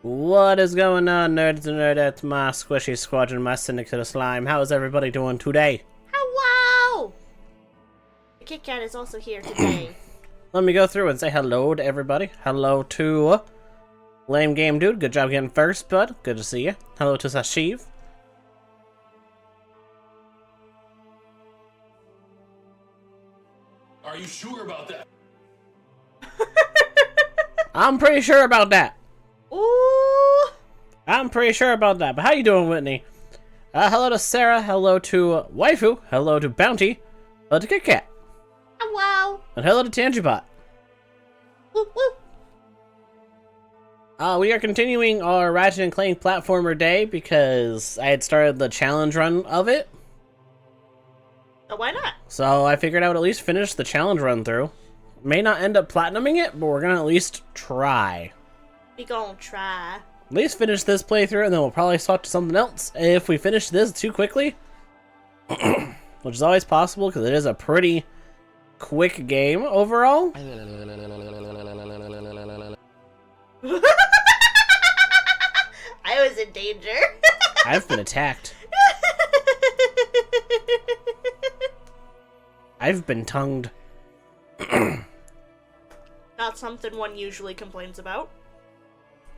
What is going on, nerds and nerdettes, my squishy squadron, my syndicate of slime? How is everybody doing today? Hello! The Kit Kat is also here today. Let me go through and say hello to everybody. Hello to Lame Game Dude. Good job getting first, bud. Good to see you. Hello to Sashiv. Are you sure about that? I'm pretty sure about that. Ooh! I'm pretty sure about that. But how you doing, Whitney? Hello to Sarah. Hello to Waifu. Hello to Bounty. Hello to Kit Kat. Hello! And hello to Tangibot. Whoop whoop! We are continuing our Ratchet and Clank platformer day because I had started the challenge run of it. So why not? So I figured I would at least finish the challenge run through. May not end up platinuming it, but we're gonna at least try. We gon' try. At least finish this playthrough, and then we'll probably swap to something else if we finish this too quickly. Which is always possible, because it is a pretty quick game overall. I was in danger. I've been attacked. I've been tongued. Not something one usually complains about.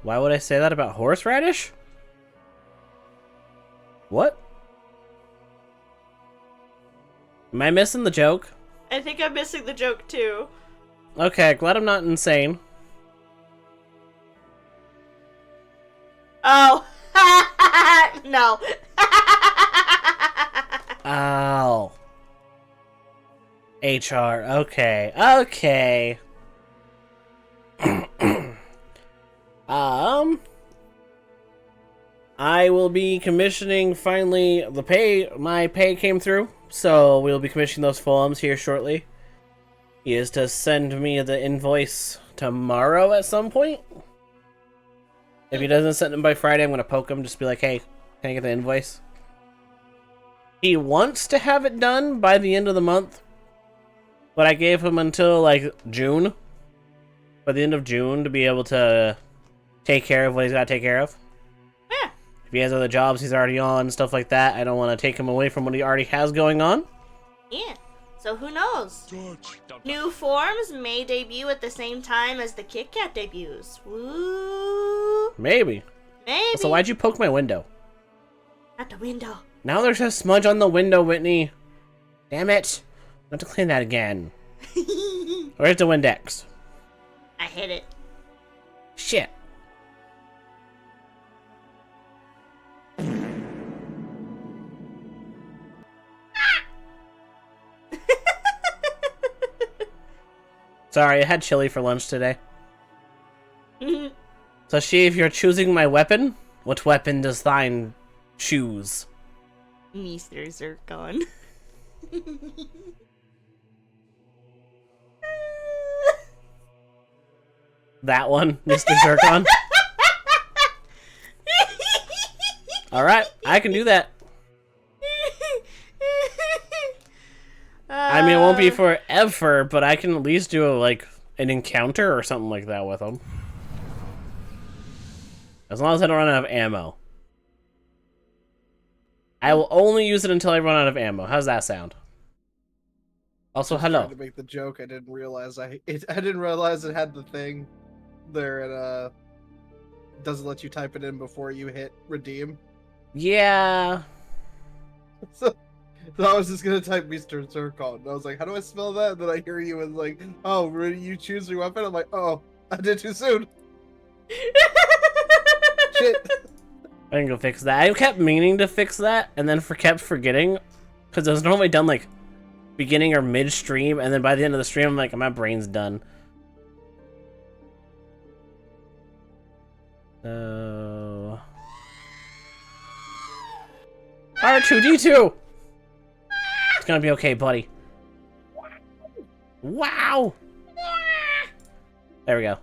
Why would I say that about horseradish? What? Am I missing the joke? I think I'm missing the joke too. Okay, glad I'm not insane. Oh! No. Oh. HR, okay. Okay. I will be commissioning finally the pay. My pay came through, so we'll be commissioning those forms here shortly. He is to send me the invoice tomorrow at some point. If he doesn't send it by Friday, I'm going to poke him, just be like, hey, can I get the invoice? He wants to have it done by the end of the month, but I gave him until, like, June. By the end of June to be able to take care of what he's got to take care of. Yeah. If he has other jobs he's already on, stuff like that, I don't want to take him away from what he already has going on. Yeah. So who knows? New forms may debut at the same time as the Kit Kat debuts. Woo! Maybe. Maybe. So why'd you poke my window? Not the window. Now there's a smudge on the window, Whitney. Damn it. I have to clean that again. Where's the Windex? I hit it. Shit. Sorry, I had chili for lunch today. So, she, if you're choosing my weapon, what weapon does thine choose? Mr. Zircon. That one, Mr. Zircon. Alright, I can do that. I mean, it won't be forever, but I can at least do like an encounter or something like that with him. As long as I don't run out of ammo. I will only use it until I run out of ammo. How's that sound? Also, hello. To make the joke, I didn't realize I didn't realize it had the thing there. It doesn't let you type it in before you hit redeem. Yeah. So I was just gonna type Mr. Zircon. And I was like, how do I spell that? And then I hear you and like, oh, you choose your weapon. I'm like, oh, I did too soon. Shit. I can go fix that. I kept meaning to fix that, and then kept forgetting, because it was normally done like beginning or mid-stream, and then by the end of the stream, I'm like, my brain's done. So... R2-D2! It's gonna be okay, buddy. Wow! There we go.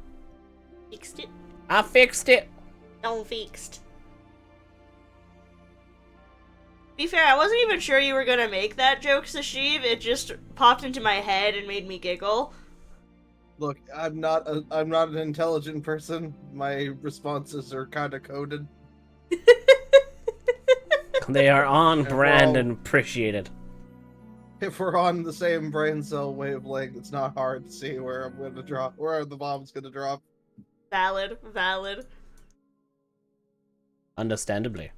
Fixed it. I fixed it! Don't fixed. Be fair, I wasn't even sure you were gonna make that joke, Sashiv. It just popped into my head and made me giggle. Look, I'm not an intelligent person. My responses are kind of coded. They are on And brand well, and appreciated. if we're on the same brain cell wavelength, it's not hard to see where I'm gonna drop, where the bomb's gonna drop. Valid, valid. Understandably.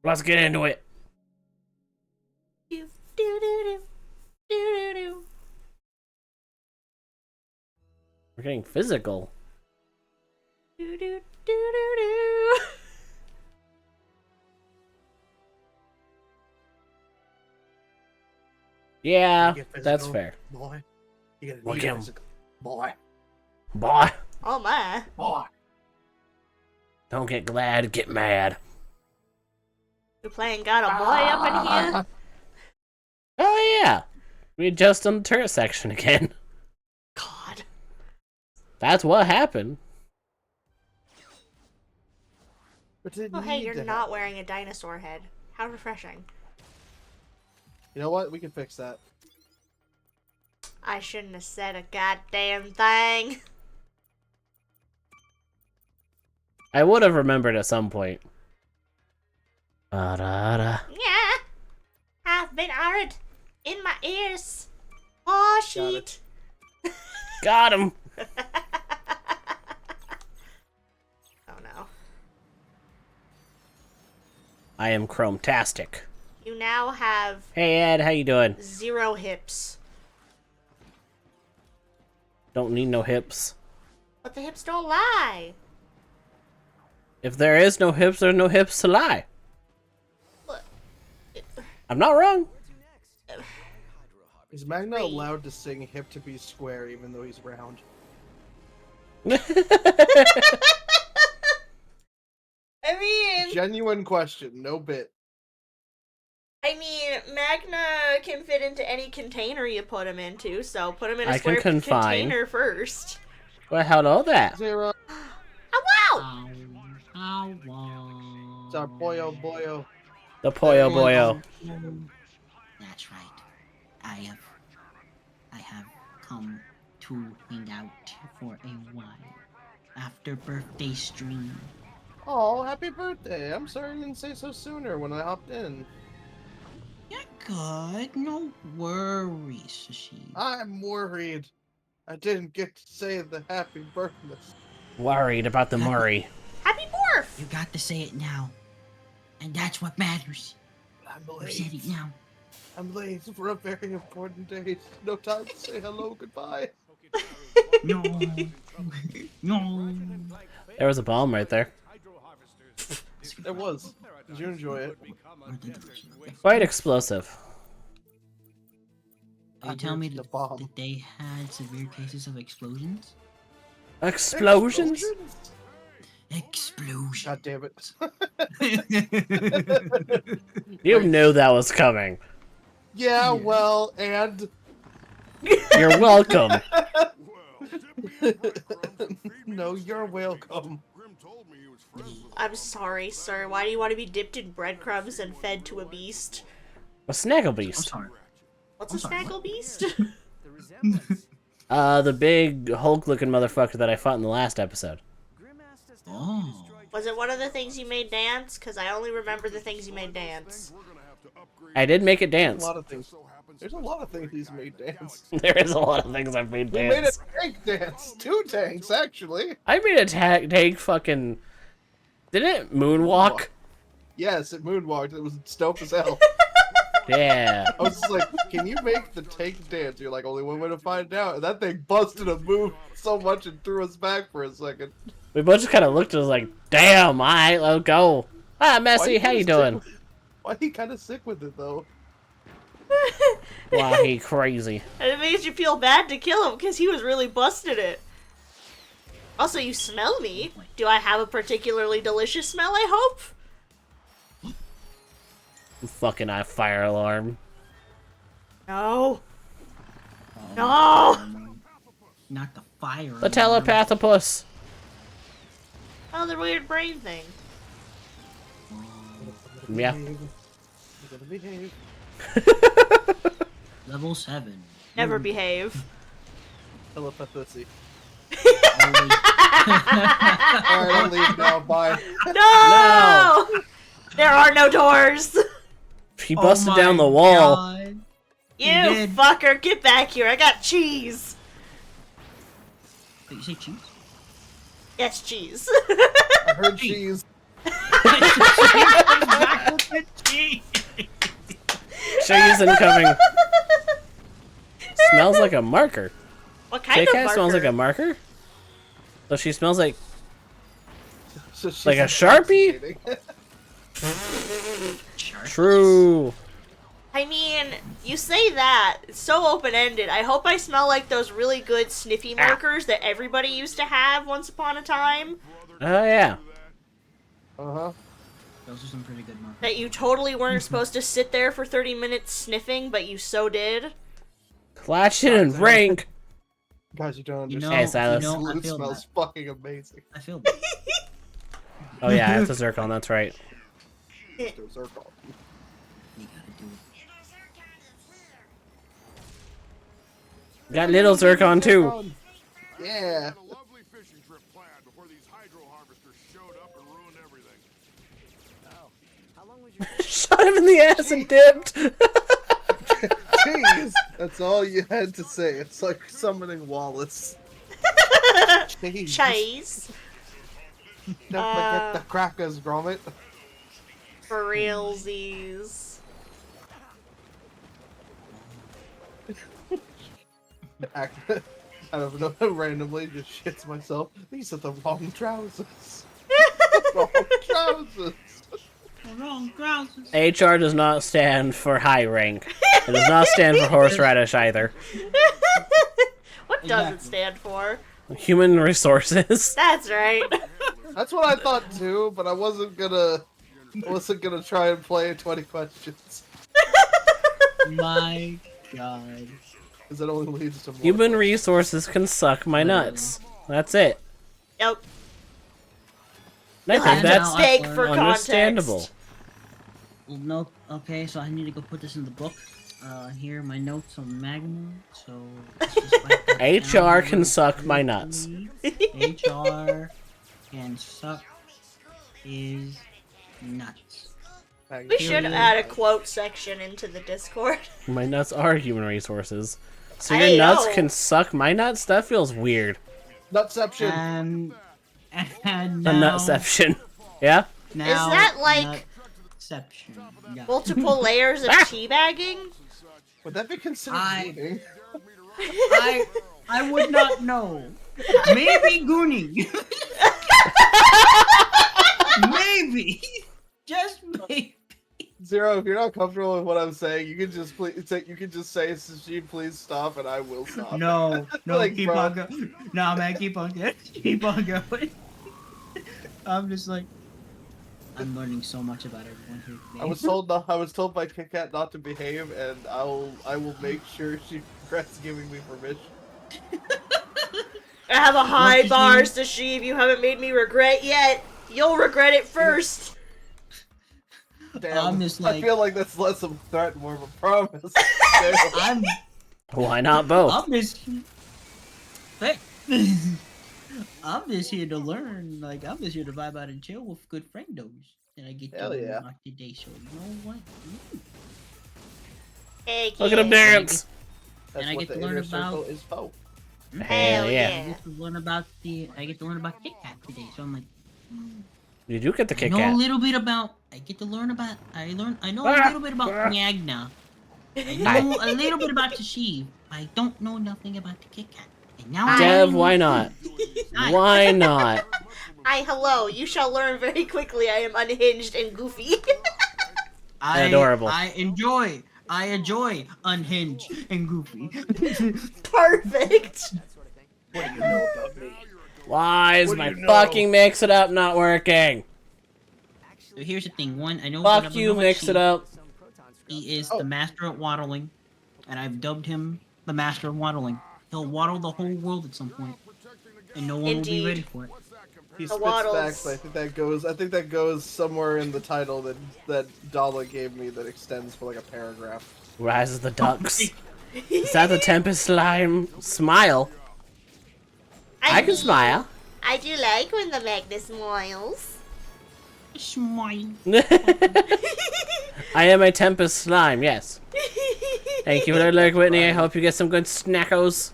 Let's get into it. Do, do, do, do, do, do. We're getting physical. Do, do, do, do, do. Yeah, Get physical, that's fair. boy. You gotta Look need him. physical, boy. Boy, Oh my. Boy. don't get glad, get mad. You're playing got a boy up in here? Oh yeah, we just on the turret section again. God. That's what happened. But it Oh hey, need you're to not happen. wearing a dinosaur head. How refreshing. You know what? We can fix that. I shouldn't have said a goddamn thing. I would have remembered at some point. Da-da-da. Yeah. I've been heard in my ears. Oh Got it. shit. Got him. Oh no. I am Chrome-tastic. You now have Hey Ed, how you doing? 0 hips. Don't need no hips. But the hips don't lie. If there is no hips, there's no hips to lie. What? I'm not wrong. Is Magna Three. allowed to sing "Hip to Be Square" even though he's round? I mean, Genuine question, no bit. Magna can fit into any container you put him into, so put him in a I can square confine. container first. Well, how know that? Zero. Oh wow! It's our boyo boyo. The Poyo Boyo. That's right. I have come to hang out for a while after birthday stream. Oh, happy birthday! I'm sorry you didn't say so sooner when I hopped in. You're good. No worries, Sashi. I'm worried. I didn't get to say the happy birthday. Worried about the Murray. Happy Morph! You got to say it now, and that's what matters. I'm You said it late. now. I'm late for a very important date. No time to say hello, goodbye. No. No. There was a bomb right there. It was. Did you enjoy it? Quite explosive. Are you telling me the that, bomb. that they had severe cases of explosions? Explosions? Explosion. God damn it. You knew that was coming. Yeah, well, and... You're welcome. No, you're welcome. I'm sorry, sir. Why do you want to be dipped in breadcrumbs and fed to a beast? A snaggle I'm beast. sorry. What's I'm a sorry, snaggle beast? The big Hulk-looking motherfucker that I fought in the last episode. Oh. Was it one of the things you made dance? Because I only remember the things you made dance. I did make it There's dance. a lot of things. There's a lot of things he's made dance. There is a lot of things I've made We made a dance. tank dance. 2 tanks, actually. I made a tank fucking... Didn't it moonwalk? Yes, it moonwalked. It was dope as hell. Yeah. I was just like, can you make the tank dance? You're like, only one way to find out. And that thing busted a move so much and threw us back for a second. We both just kind of looked at us like, damn, alright, let's go. Ah, Messi, how you doing? Why he kind of sick with it, though? Why, he crazy. And it made you feel bad to kill him because he was really busted it. Also, you smell me. Do I have a particularly delicious smell, I hope? Fucking fire alarm. No. No! Not the fire. The telepathopus. Oh, the weird brain thing. Yeah. You gotta behave. Level 7. Never behave. telepathy. Always. Alright, I'll leave now. Bye. No! There are no doors. He busted Oh down the my wall. God. You did. fucker, get back here. I got cheese. Wait, you say cheese? Yes, cheese. I heard cheese. Cheese. Cheese incoming. Smells like a marker. What kind Kit of Kat marker? smells like a marker? So she smells like So she's Like a Sharpie? True. I mean, you say that. It's so open-ended. I hope I smell like those really good sniffy markers that everybody used to have once upon a time. Oh yeah. Uh-huh. Those are some pretty good markers. That you totally weren't supposed to sit there for 30 minutes sniffing, but you so did. Clutch it and rank. Guys, you don't You understand. know, Hey, Silas. you know, I It feel smells that. fucking amazing. I feel that. Oh yeah, it's a zircon. That's right. Mr. Zircon. You gotta do it. Got little zircon too. Yeah. Had a lovely fishing trip planned before these hydro harvesters showed up and ruined everything. Shot him in the ass and dipped. Jeez. That's all you had to say. It's like summoning Wallace. Jeez. Cheese. Don't forget the crackers, Gromit. For realsies. Out of nowhere, randomly just shits myself. These are the wrong trousers. Wrong trousers. Wrong trousers. HR does not stand for high rank. It does not stand for horseradish either. What does it Exactly. stand for? Human resources. That's right. That's what I thought too, but I wasn't gonna try and play 20 questions. My God. Because it only leads to more. Human resources can suck my nuts. That's it. Yep. And I You'll think have to that's beg for understandable. context. Well, no. Okay, so I need to go put this in the book. Here are my notes on Magma. So let's just write that down HR can really suck my nuts. quickly. HR can suck his nuts. We should Period. add a quote section into the Discord. My nuts are human resources. So I your nuts know. can suck my nuts? That feels weird. Nutception. And A now, nutception. Yeah? now that like- nutception? Yeah. Multiple layers of teabagging? Would that be considered I- cheating? I would not know. Maybe gooning. Maybe. Just maybe. Zero, if you're not comfortable with what I'm saying, you can just say, "Sushi, please stop," and I will stop. No, Like, keep bro. on going. No, man, keep on going. Keep on going. I'm just like, I'm learning so much about everyone here today. I was told by Kit Kat not to behave, and I will make sure she regrets giving me permission. I have a high What did bar, you- Sashib. You haven't made me regret yet. You'll regret it first. Damn, I'm just I like- feel like that's less of a threat, more of a promise. Damn. I'm Why not both? I'm just hey. I'm just here to learn. Like I'm just here to vibe out and chill with good friendos. And I get Hell to yeah. watch today, so you know what? Hey, Look at him kid. dance. That's And I what get the to learn inner circle about- is for. Hell Hell yeah. I yeah. get to learn about Kit Kat today, so I'm like You do get the I Kit know a Kat. little bit about I know a little bit about Magna. I know a little bit about Tashiv. I don't know nothing about the Kit Kat. And now Dev, why not? I- Why not? Hello. You shall learn very quickly I am unhinged and goofy. Adorable. I enjoy Unhinged and Goofy. Perfect. What do you know about me? Why is What do my you know? fucking mix it up not working? So here's the thing. One, I know. Fuck that you, mix it up. He is Oh. the master at waddling, and I've dubbed him the master of waddling. He'll waddle the whole world at some point, and no one will Indeed. be ready for it. He The spits waddles. facts. I think that goes somewhere in the title that Dala gave me that extends for like a paragraph. Rises the ducks. Is that the Tempest Slime smile? I can smile. I do like when the Magna smiles. Smile. I am a Tempest slime, yes. Thank you for the lurk, Whitney. I hope you get some good snackos.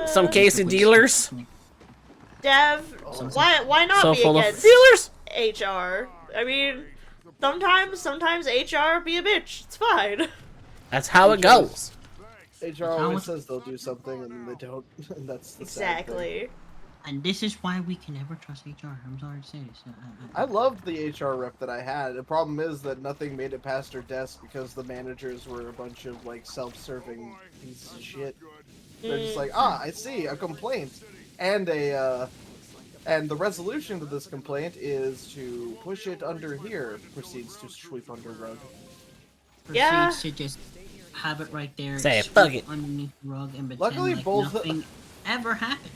Some Casey dealers. Dev, why not So be full of against feelers. HR? I mean, sometimes HR be a bitch. It's fine. That's how it goes. HR always says they'll do something and then they don't. And that's the sad thing. Exactly. And this is why we can never trust HR. I'm sorry to say this. I loved the HR rep that I had. The problem is that nothing made it past her desk because the managers were a bunch of like self-serving pieces of shit. They're just like, I see a complaint, and the resolution to this complaint is to push it under here. Proceeds to sweep under rug. Yeah. Proceeds to just have it right there. Say, sweep fuck it. underneath the rug and pretend Luckily, like both- nothing ever happened.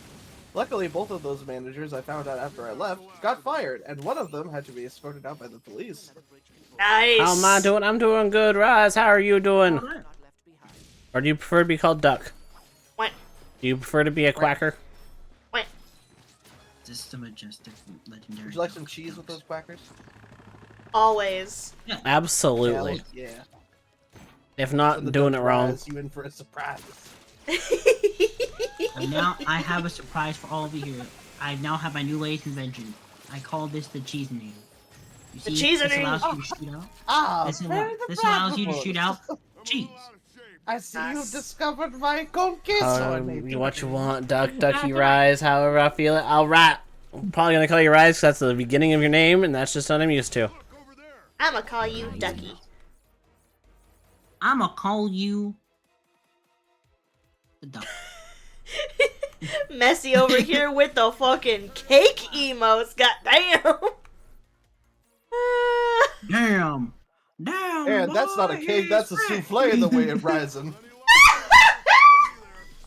Luckily, both of those managers, I found out after I left, got fired, and one of them had to be escorted out by the police. Nice. How am I doing? I'm doing good. Rise, how are you doing? Or do you prefer to be called Duck? What? Do you prefer to be a quacker? What? Just the majestic, legendary. Would you like some cheese with those quackers? Always. Absolutely. Yeah. If not, And the doing it Dutch wrong. fries, you in for a surprise. And now I have a surprise for all of you here. I now have my new latest invention. I call this the Cheeseinator. You The see, this Cheeseinator. allows you to shoot out. Ah, This this allows you to shoot out cheese. I see Nice. you've discovered my conquista. What you want, Ducky Rise, however I feel it. Alright. I'm probably gonna call you Rise because that's the beginning of your name, and that's just what I'm used to. I'ma call you Ducky. I'ma call you the duck. Messy over here with the fucking cake emotes. Goddamn. Damn. Damn. And that's not a cake, that's a souffle the way of rising.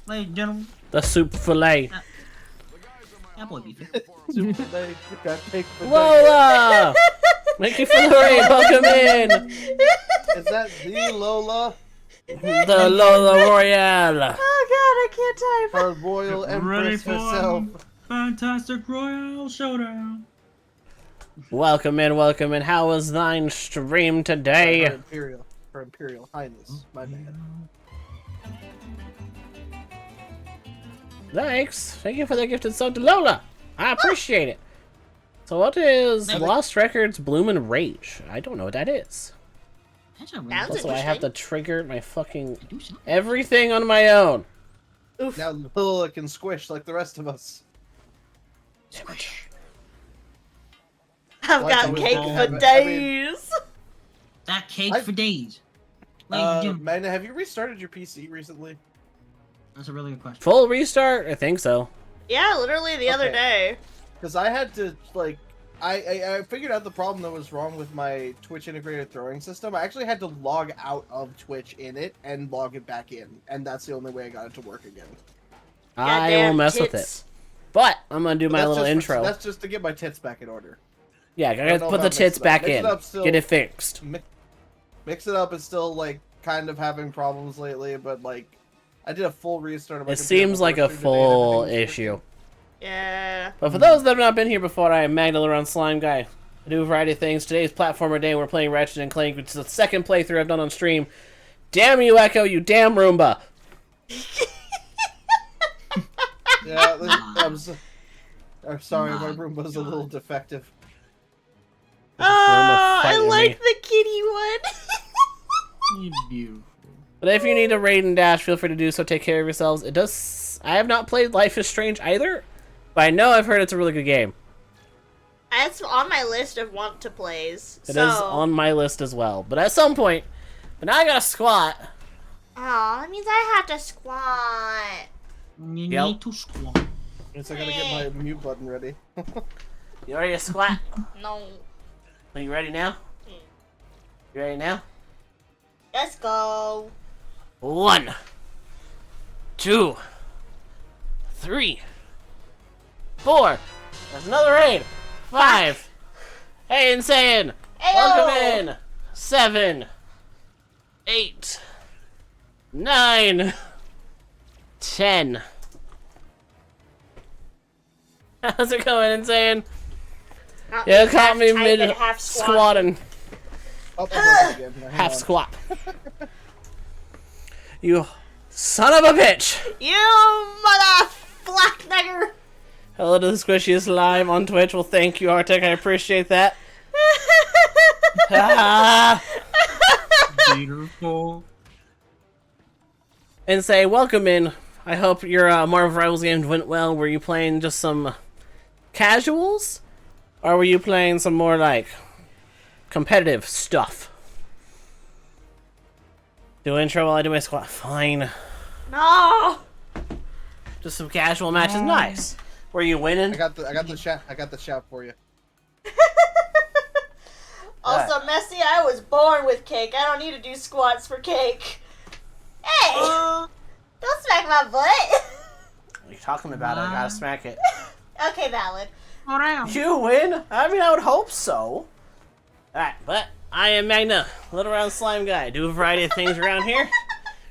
Ladies and gentlemen, The soup fillet. that boy be fit. Souffle, you got cake for that. Lola! Thank you for the raid. Welcome in. Is that the Lola? The Lola Royale. Oh god, I can't type. Our royal Ready empress for herself. Fantastic Royale Showdown. Welcome in, welcome in. How was thine stream Her today? Imperial Highness. My bad. Thanks. Thank you for the gifted sub to Lola. I appreciate it. So what is Lost Records Bloomin' Rage? I don't know what that is. That's a really Sounds good Also, I have to interesting. trigger my fucking do something. everything on my own. Oof. Now Lola can squish like the rest of us. Squish. I've Why got don't we cake all for have it? I days. That cake I- for days. Ladies and gentlemen, Magna, have you restarted your PC recently? that's a really good question. Full restart? I think so. Yeah, literally the other Okay. day. Because I had to, like, I figured out the problem that was wrong with my Twitch integrated throwing system. I actually had to log out of Twitch in it and log it back in. And that's the only way I got it to work again. I will Goddamn mess with it. tits. But I'm gonna do my That's little just intro. That's just to get my tits back in order. Yeah, I don't gotta know put the about mix tits it up. back Mix it in. up still. Get it fixed. Mix it up is still, like, kind of having problems lately, but, like, I did a full restart of my It computer seems like a before stream today and full everything was issue. working. Yeah. But for those that have not been here before, I am Magdalene Slime Guy. I do a variety of things. Today's platformer day. We're playing Ratchet and Clank, which is the second playthrough I've done on stream. Damn you, Echo! You damn Roomba! Yeah, I'm sorry, my room was a little defective. Oh, I fighting like me. the kitty one. You beautiful. But if you need a raid and dash, feel free to do so. Take care of yourselves. It does. I have not played Life is Strange either, but I know I've heard it's a really good game. It's on my list of want to plays. It is on my list as well. But at some point, but now I gotta squat. Oh, that means I have to squat. You Yep. need to squat. Guess I gotta get my mute button ready. You ready to squat? No. Are you ready now? You ready now? Let's go. 1, 2, 3, 4. There's another raid. 5. Hey, Insane. Welcome in. 7, 8, 9, 10, How's it going, Insane? Not Yeah, me caught half me typing, mid half squat. squatting. Oh, I broke it again. Hang Half on. squat. You son of a bitch! You mother black nigger! Hello to the squishiest lime on Twitch. Well, thank you, Arctic. I appreciate that. Ah! Beautiful. And say, welcome in. I hope your Marvel Rivals game went well. Were you playing just some casuals? Or were you playing some more, like, competitive stuff? Do intro while I do my squat. Fine. No! Just some casual matches. Nice. Were you winning? I got the shout for you. Also, Messi, I was born with cake. I don't need to do squats for cake. Hey! Don't smack my butt! What are you talking about? I gotta smack it. Okay, valid. Around. You win? I mean, I would hope so. Alright, but I am Magna, Little Round Slime Guy. Do a variety of things around here.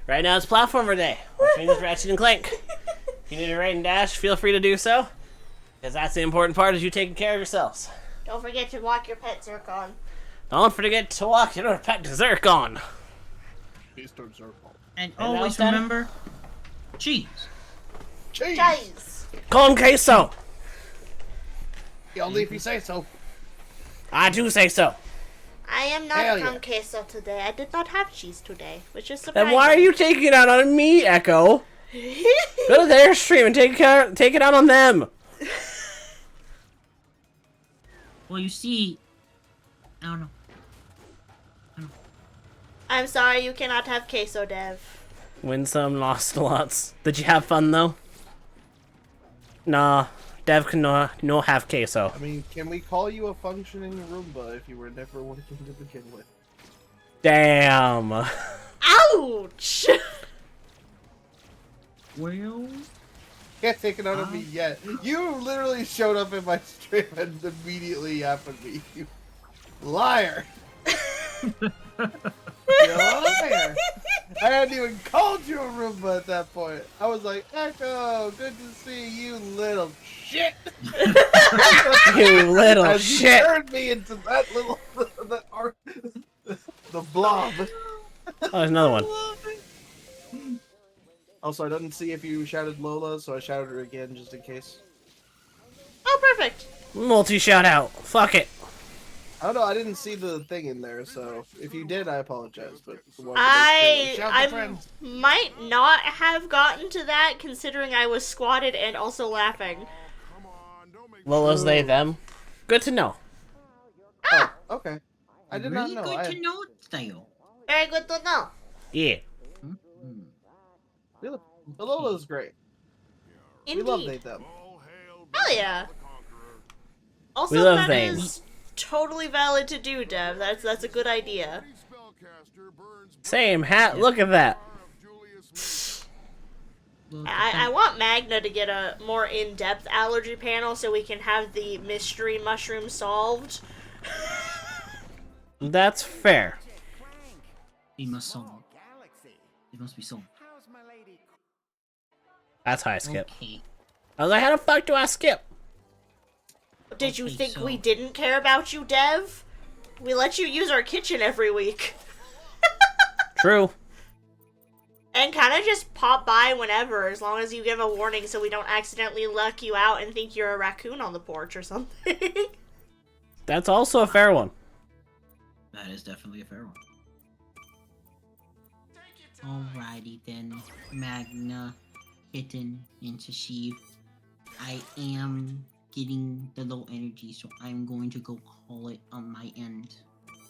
Right now it's Platformer Day, which means it's Ratchet and Clank. If you need a raid and dash, feel free to do so. Because that's the important part, is you taking care of yourselves. Don't forget to walk your pet Zircon. Don't forget to walk your pet dessert on. And now always it's done. remember, cheese. Cheese. Guys. Con queso. Only if you say so. I do say so. I am not Hell yeah. con queso today. I did not have cheese today, which is surprising. Then why are you taking it out on me, Echo? Go to their stream and take it out on them. Well, you see, I don't know. I'm sorry, you cannot have queso, Dev. Win some, lost lots. Did you have fun though? Nah, Dev can no have queso. I mean, can we call you a functioning Roomba if you were never working to begin with? Damn. Ouch! Well, Can't take it out of me yet. You literally showed up in my stream and immediately happened me. You liar! You liar! I hadn't even called you a Roomba at that point. I was like, Echo, good to see you, little shit! You little As you shit. turned me into that little the blob. Oh, there's another one. Also, I didn't see if you shouted Lola, so I shouted her again just in case. Oh, perfect. Multi shout out. Fuck it. I don't know, I didn't see the thing in there, so if you did, I apologize. But I might not have gotten to that, considering I was squatted and also laughing. Come on, don't make Lola's they them. Good to know. Oh, okay. I did really not know. good to know, Theo. Very good to know. Yeah. Lola's great. Indeed. We love Nate them. all hail Hell yeah. the conqueror. Also, We love that Vane. is totally valid to do, Dev. That's a good idea. Spellcaster burns Same hat. Look at that. of Julius. I want Magna to get a more in-depth allergy panel so we can have the mystery mushroom solved. That's fair. He must solve. It must be solved. That's how I skip. Okay. I was like, how the fuck do I skip? Did you Okay, think so- we didn't care about you, Dev? We let you use our kitchen every week. True. And kind of just pop by whenever, as long as you give a warning so we don't accidentally luck you out and think you're a raccoon on the porch or something. That's also a fair one. That is definitely a fair one. Alrighty then, Magna, Kitten, and Sashiv. I am getting the low energy, so I'm going to go call it on my end.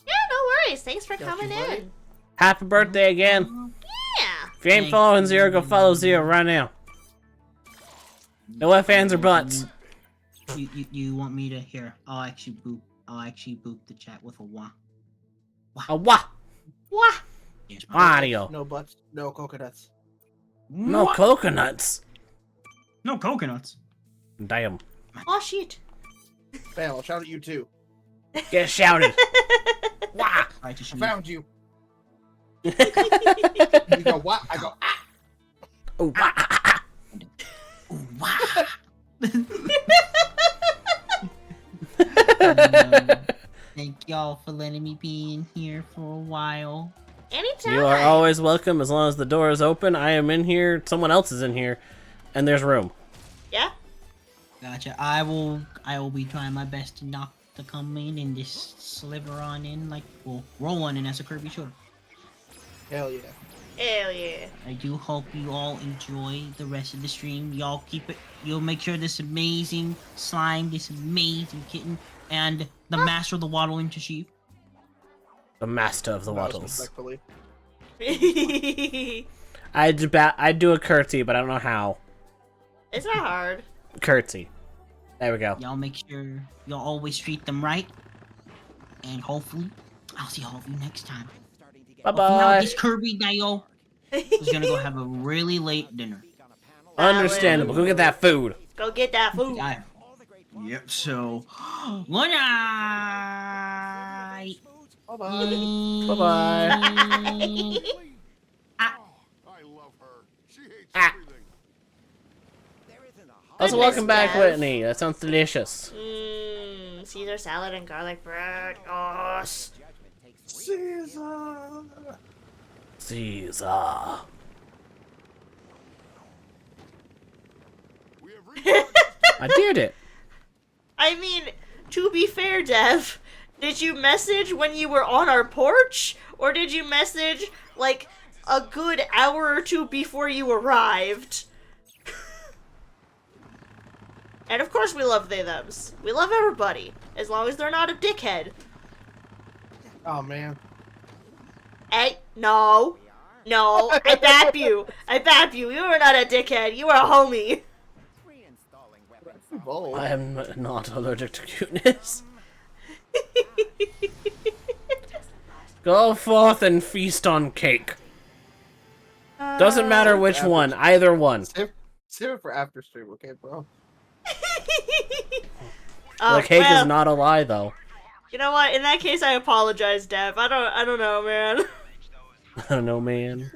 Yeah, no worries. Thanks for Got coming you, buddy. in. Happy birthday again. Yeah. If you ain't following Zero, go follow Zero right now. No ifs, ands, or buts. You want me to here? I'll actually boop the chat with a wah. A wah. Wah. Here's my Audio. No butts, no coconuts. No coconuts. No coconuts. Damn. Oh, shit. Bam, I'll shout at you too. Get shouted. Wah. Alright, I found you. You go what? I go ah. Oh, wah. Wow. Thank y'all for letting me be in here for a while. Anytime. You are always welcome as long as the door is open. I am in here. Someone else is in here, and there's room. Yeah. Gotcha. I will be trying my best to come in and just sliver on in roll on in as a Kirby should. Hell yeah. Hell yeah. I do hope you all enjoy the rest of the stream. Y'all keep it. You'll make sure this amazing slime, this amazing kitten, and the master of the waddle into sheep. The master of the Most waddles. respectfully. I'd do a curtsy, but I don't know how. It's not hard. Curtsy. There we go. Y'all make sure y'all always treat them right. And hopefully, I'll see all of you next time. Bye Now bye. this Kirby Dio is gonna go have a really late dinner. Understandable. Go get that food. Go get that food. Yep, so good night. Bye-bye. Bye bye. I love her. She hates Ah. everything. Also, welcome back, Whitney. That sounds delicious. Caesar salad and garlic bread. Gosh. Caesar. Caesar. We have reached I did it. I mean, to be fair, Dev, did you message when you were on our porch? Or did you message, like, a good hour or two before you arrived? And of course we love they-thems. We love everybody, as long as they're not a dickhead. Oh man. Hey, no. No, I bap you. I bap you. You are not a dickhead. You are a homie. Bold. I am not allergic to cuteness. Go forth and feast on cake. Doesn't matter which one, either one. Save it for after stream, okay, bro? Oh, The cake well, is not a lie, though. You know what? In that case, I apologize, Dev. I don't know, man. I don't know, man.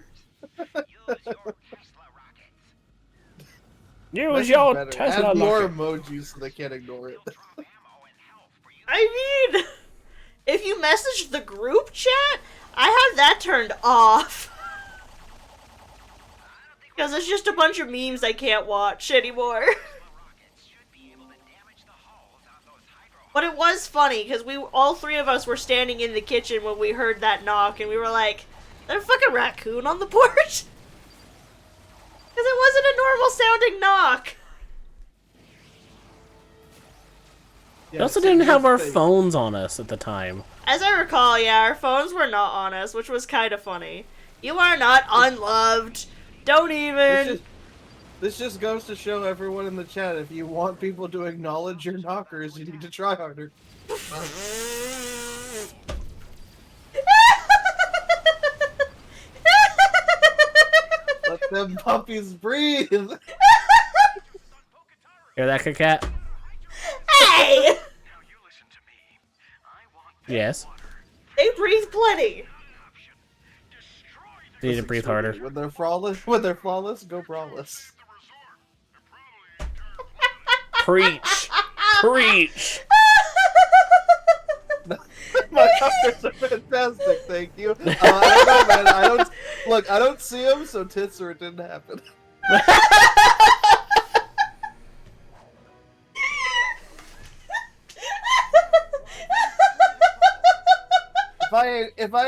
Use your Better. Tesla Add more rocket. emojis so they can't ignore it. I mean, if you message the group chat, I have that turned off. Because it's just a bunch of memes I can't watch anymore. But it was funny, because all three of us were standing in the kitchen when we heard that knock, and we were like, there's a fucking raccoon on the porch? Because it wasn't a normal sounding knock. We also didn't have our phones on us at the time. As I recall, yeah, our phones were not on us, which was kind of funny. You are not unloved. Don't even. This just goes to show everyone in the chat, if you want people to acknowledge your knockers, you need to try harder. Let them puppies breathe! Hear that, Kit Kat? Hey! Yes. They breathe plenty. You need to breathe harder. When they're flawless, go brawless. Preach. Preach. My knockers are fantastic, thank you. I don't know, man. I don't see them, so tits or it didn't happen. If I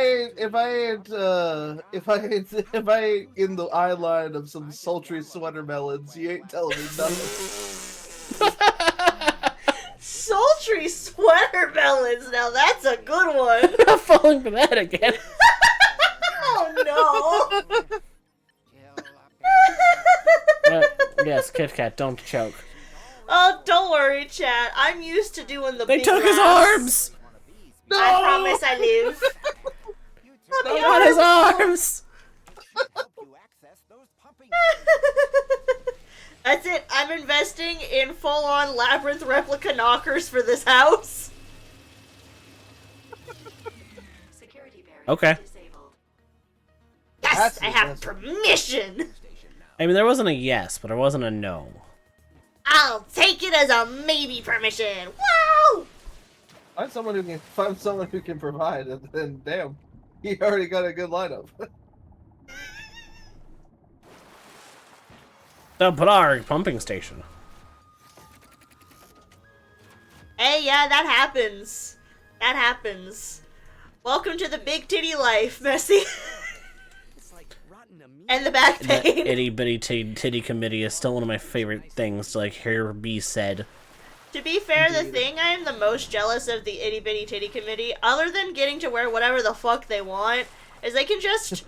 ain't in the eye line of some sultry sweater melons, you ain't telling me nothing. Sultry sweater melons. Now that's a good one. I'm not falling for that again. Oh no. Yes, Kit Kat, don't choke. Oh, don't worry, chat. I'm used to doing the They big took his laughs. arms! I promise I live. Not his arms! That's it. I'm investing in full-on labyrinth replica knockers for this house. Okay. Yes, That's I have impressive. permission. I mean, there wasn't a yes, but there wasn't a no. I'll take it as a maybe permission. Wow! Find someone who can provide, and then damn, he already got a good lineup. The Blarg pumping station. Hey, yeah, that happens. That happens. Welcome to the big titty life, Messi. And the back The pain. itty bitty titty committee is still one of my favorite things to like hear be said. To be fair, Indeed. the thing I am the most jealous of the itty bitty titty committee, other than getting to wear whatever the fuck they want, is they can just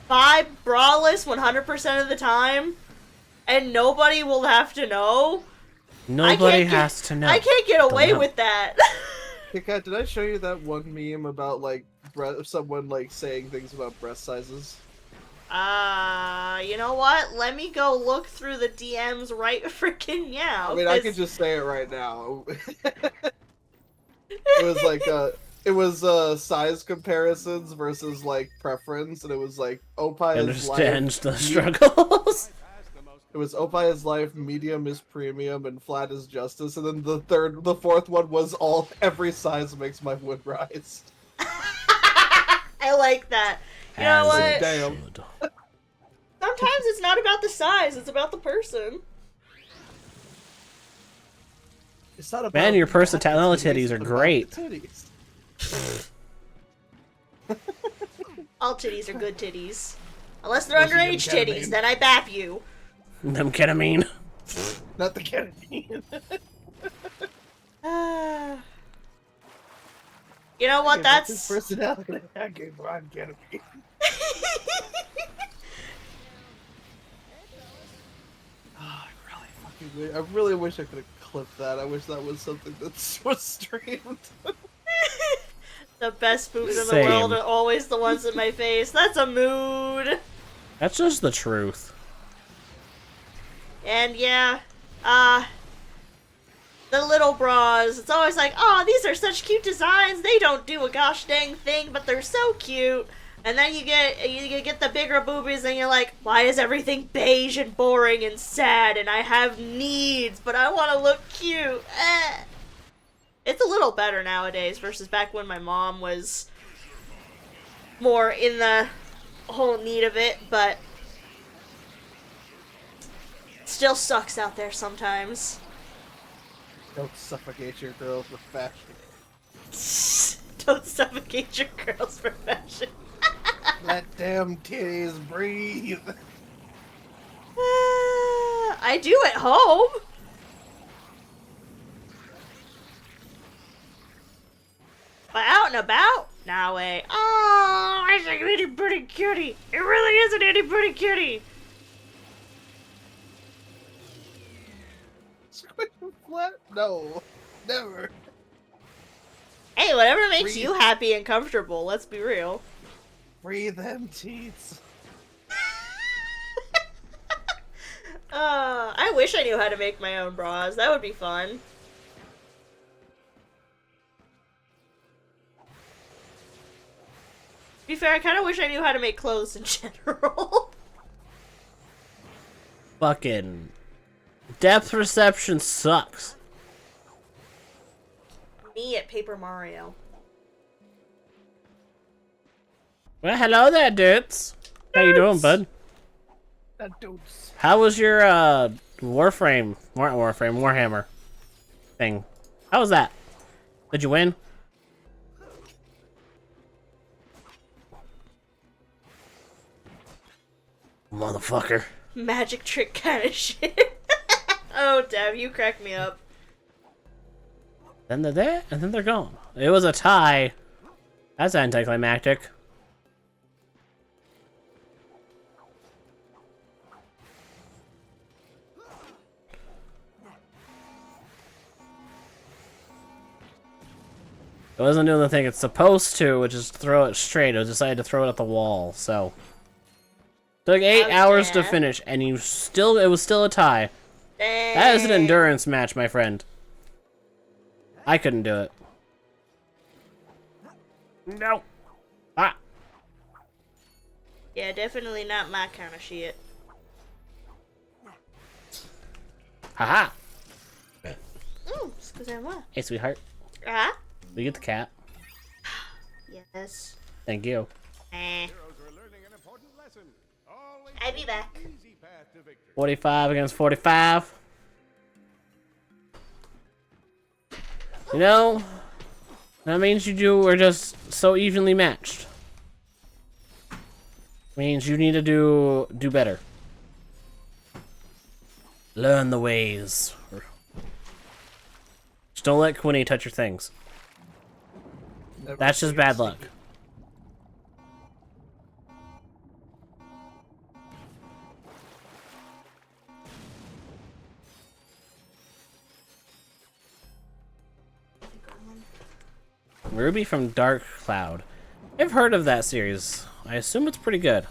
buy braless 100% of the time, and nobody will have to know. Nobody has to know. I can't get away know. with that. Hey, Kat, did I show you that one meme about like someone like saying things about breast sizes? You know what? Let me go look through the DMs right freaking now. I mean, I could just say it right now. It was like it was size comparisons versus like preference, and it was like Opie is Understands life. the struggles. It was Opie is life, medium is premium, and flat is justice. And then the fourth one was every size makes my wood rise. I like that. You know what? Damn. Sometimes it's not about the size, it's about the person. It's not about Man, your the personalities titties, are but great. about the titties. All titties are good titties. Unless they're Unless you underage give 'em titties, ketamine. then I bap you. Them ketamine. Not the ketamine. You know what? His That's. personality. I gave Ron ketamine. I really wish I could have clipped that. I wish that was something that was streamed. The best boobs in the Same. world are always the ones in my face. That's a mood. That's just the truth. And yeah, the little bras, it's always like, oh, these are such cute designs. They don't do a gosh dang thing, but they're so cute. And then you get the bigger boobies, and you're like, why is everything beige and boring and sad? And I have needs, but I want to look cute. It's a little better nowadays versus back when my mom was more in the whole need of it, but it still sucks out there sometimes. Don't suffocate your girls with fashion. Don't suffocate your girls for fashion. Let them titties breathe. I do at home. But out and about? Nah way. Oh, it's an itty bitty cutie. It really is an itty bitty cutie. Squish and flat? No. Never. Hey, whatever makes Breathe. you happy and comfortable, let's be real. Free them teats. I wish I knew how to make my own bras. That would be fun. To be fair, I kind of wish I knew how to make clothes in general. Fucking depth perception sucks. Me at Paper Mario. Well, hello there, dudes. How you doing, bud? That dude's. How was your Warhammer thing? How was that? Did you win? Motherfucker. Magic trick kind of shit. Oh, Dev, you crack me up. Then they're there, and then they're gone. It was a tie. That's anticlimactic. It wasn't doing the thing it's supposed to, which is throw it straight. It decided to throw it at the wall, so. Took 8 hours to finish, and it was still a tie. Dang. That is an endurance match, my friend. I couldn't do it. No. Ah. Yeah, definitely not my kind of shit. Haha. Excusez-moi. Hey, sweetheart. Huh? We get the cat. Yes. Thank you. Eh. Heroes are learning an important lesson. Always I'll be back. take the easy path to victory. 45 against 45. You know, that means you two are just so evenly matched. Means you need to do better. Learn the ways. Just don't let Quinny touch your things. Never That's just seen bad a luck. Ruby from Dark Cloud. I've heard of that series. I assume it's pretty good.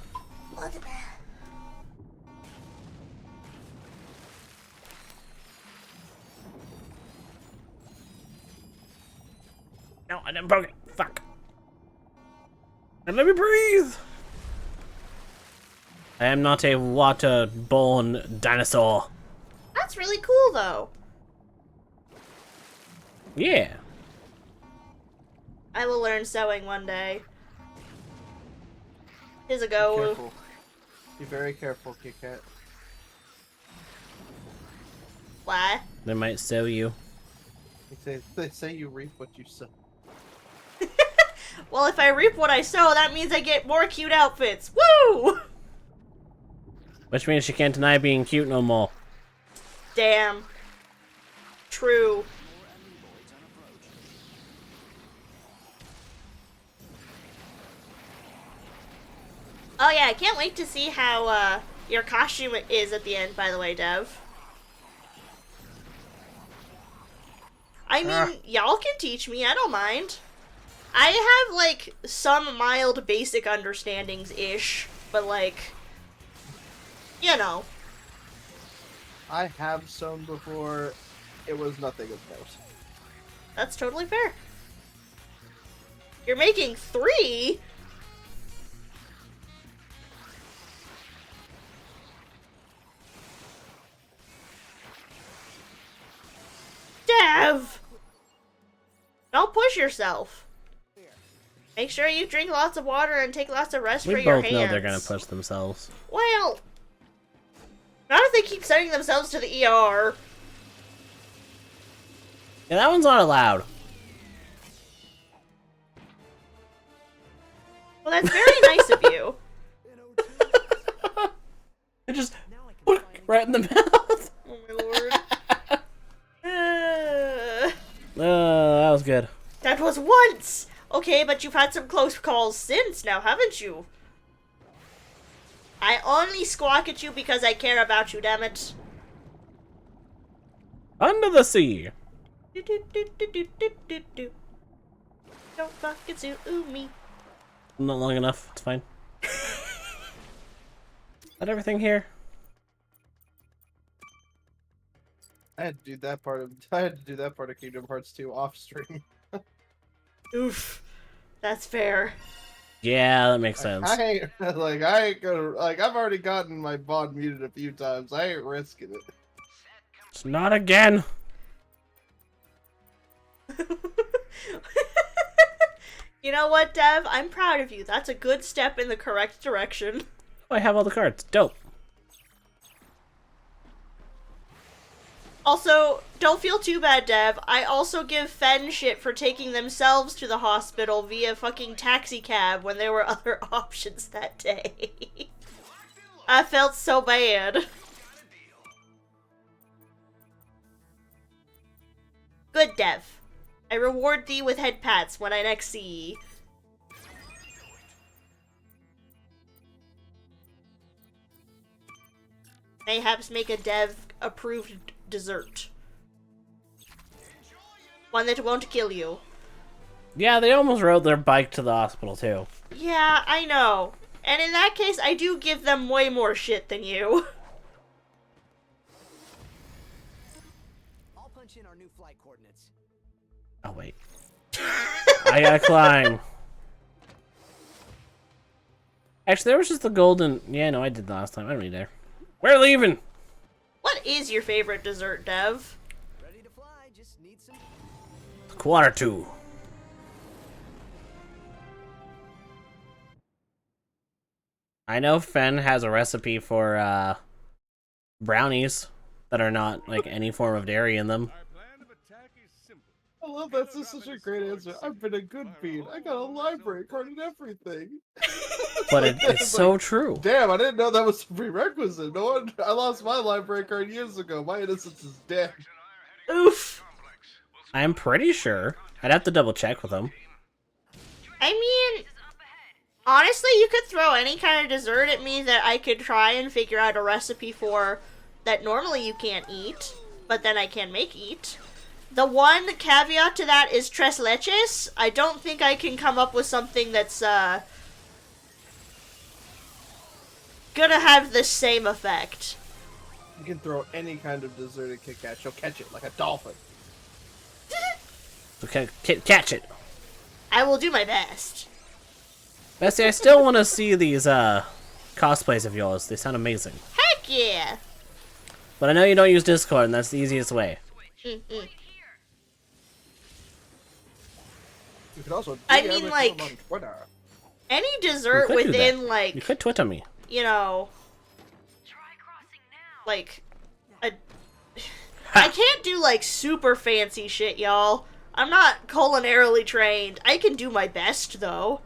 No, I didn't poke it. Fuck. And let me breathe. I am not a water-born dinosaur. That's really cool, though. Yeah. I will learn sewing one day. Here's a Be go. careful. Be very careful, Kit Kat. Why? They might sew you. They say you reap what you sow. Well, if I reap what I sow, that means I get more cute outfits. Woo! Which means she can't deny being cute no more. Damn. True. Oh yeah, I can't wait to see how your costume is at the end, by the way, Dev. I mean, y'all can teach me, I don't mind. I have, like, some mild basic understandings-ish, but, like, you know. I have sewn before. It was nothing of note. That's totally fair. You're making 3? Dev! Don't push yourself. Make sure you drink lots of water and take lots of rest We for your both hands. know they're gonna push themselves. Well, not if they keep sending themselves to the ER. Yeah, that one's not allowed. Well, that's very nice of you. It just right in the mouth. Oh my lord. That was good. That was once! Okay, but you've had some close calls since now, haven't you? I only squawk at you because I care about you, damn it. Under the sea. Do, do, do, do, do, do, do, do. Don't fucking sue me. Not long enough. It's fine. Got everything here. I had to do that part of Kingdom Hearts 2 off stream. Oof. That's fair. Yeah, that makes sense. I ain't gonna, I've already gotten my bot muted a few times. I ain't risking it. It's not again. You know what, Dev? I'm proud of you. That's a good step in the correct direction. Oh, I have all the cards. Dope. Also, don't feel too bad, Dev. I also give Fen shit for taking themselves to the hospital via fucking taxi cab when there were other options that day. I felt so bad. Good, Dev. I reward thee with head pats when I next see ye. Mayhaps make a Dev-approved dessert. One that won't kill you. Yeah, they almost rode their bike to the hospital, too. Yeah, I know. And in that case, I do give them way more shit than you. I'll punch in our new flight coordinates. Oh, wait. I gotta climb. Actually, there was just the golden... Yeah, no, I did the last time. I don't need there. We're leaving! What is your favorite dessert, Dev? Ready to fly, just need some... Quarter to. I know Fen has a recipe for brownies that are not like any form of dairy in them. I love that's just such a great answer. I've been a good bean. I got a library card and everything. But it's so true. Damn, I didn't know that was a prerequisite. No one. I lost my library card years ago. My innocence is dead. Oof. I'm pretty sure. I'd have to double check with him. I mean, honestly, you could throw any kind of dessert at me that I could try and figure out a recipe for that normally you can't eat, but then I can make eat. The one caveat to that is tres leches. I don't think I can come up with something that's gonna have the same effect. You can throw any kind of dessert at Kit Kat. She'll catch it like a dolphin. Okay, catch it. I will do my best. Bessie, I still want to see these cosplays of yours. They sound amazing. Heck yeah! But I know you don't use Discord, and that's the easiest way. Mm-mm. You could also I DM mean, it like, on Twitter. any dessert You could do within, that. like, You could Twitter me. you know, like, I can't do, like, super fancy shit, y'all. I'm not culinarily trained. I can do my best, though.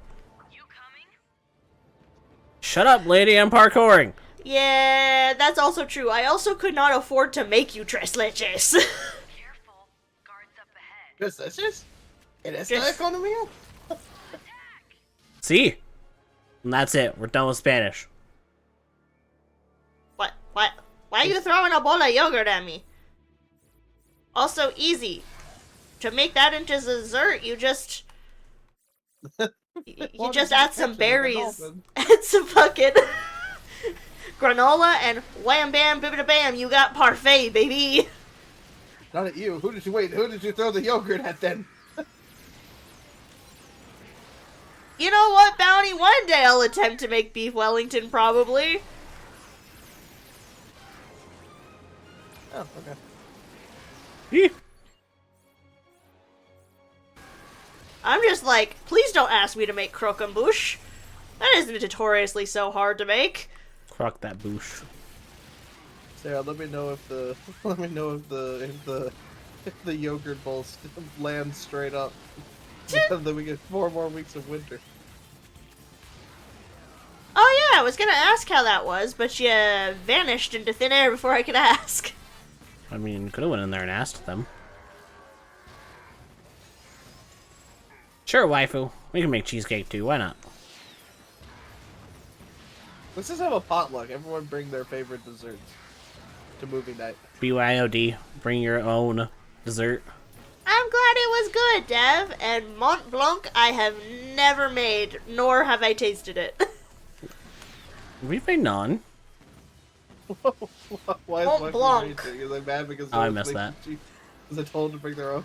Shut up, lady. I'm parkouring. Yeah, that's also true. I also could not afford to make you tres leches. Tres leches? ¿En esta Yes. economía? See? And that's it. We're done with Spanish. What? Why are you throwing a bowl of yogurt at me? Also, easy. To make that into dessert, you just... you just add some berries. Add some fucking... granola and wham bam bibbida bam, you got parfait, baby. Not at you. Who did you throw the yogurt at then? You know what, Bounty? One day I'll attempt to make beef Wellington, probably. Oh, okay. Yee. I'm just like, please don't ask me to make croquembouche. That is notoriously so hard to make. Crock that boosh. Sarah, let me know if the if the yogurt bowl lands straight up. And then we get 4 more weeks of winter. Oh yeah, I was gonna ask how that was, but you vanished into thin air before I could ask. I mean, could have went in there and asked them. Sure, waifu. We can make cheesecake too. Why not? Let's just have a potluck. Everyone bring their favorite desserts to movie night. BYOD. Bring your own dessert. I'm glad it was good, Dev, and Mont Blanc I have never made, nor have I tasted it. We've made none. Why is Mont Waifu Blanc. raging? Is I mad because Oh, I someone's missed making that. cheese? Is I told them to bring their own?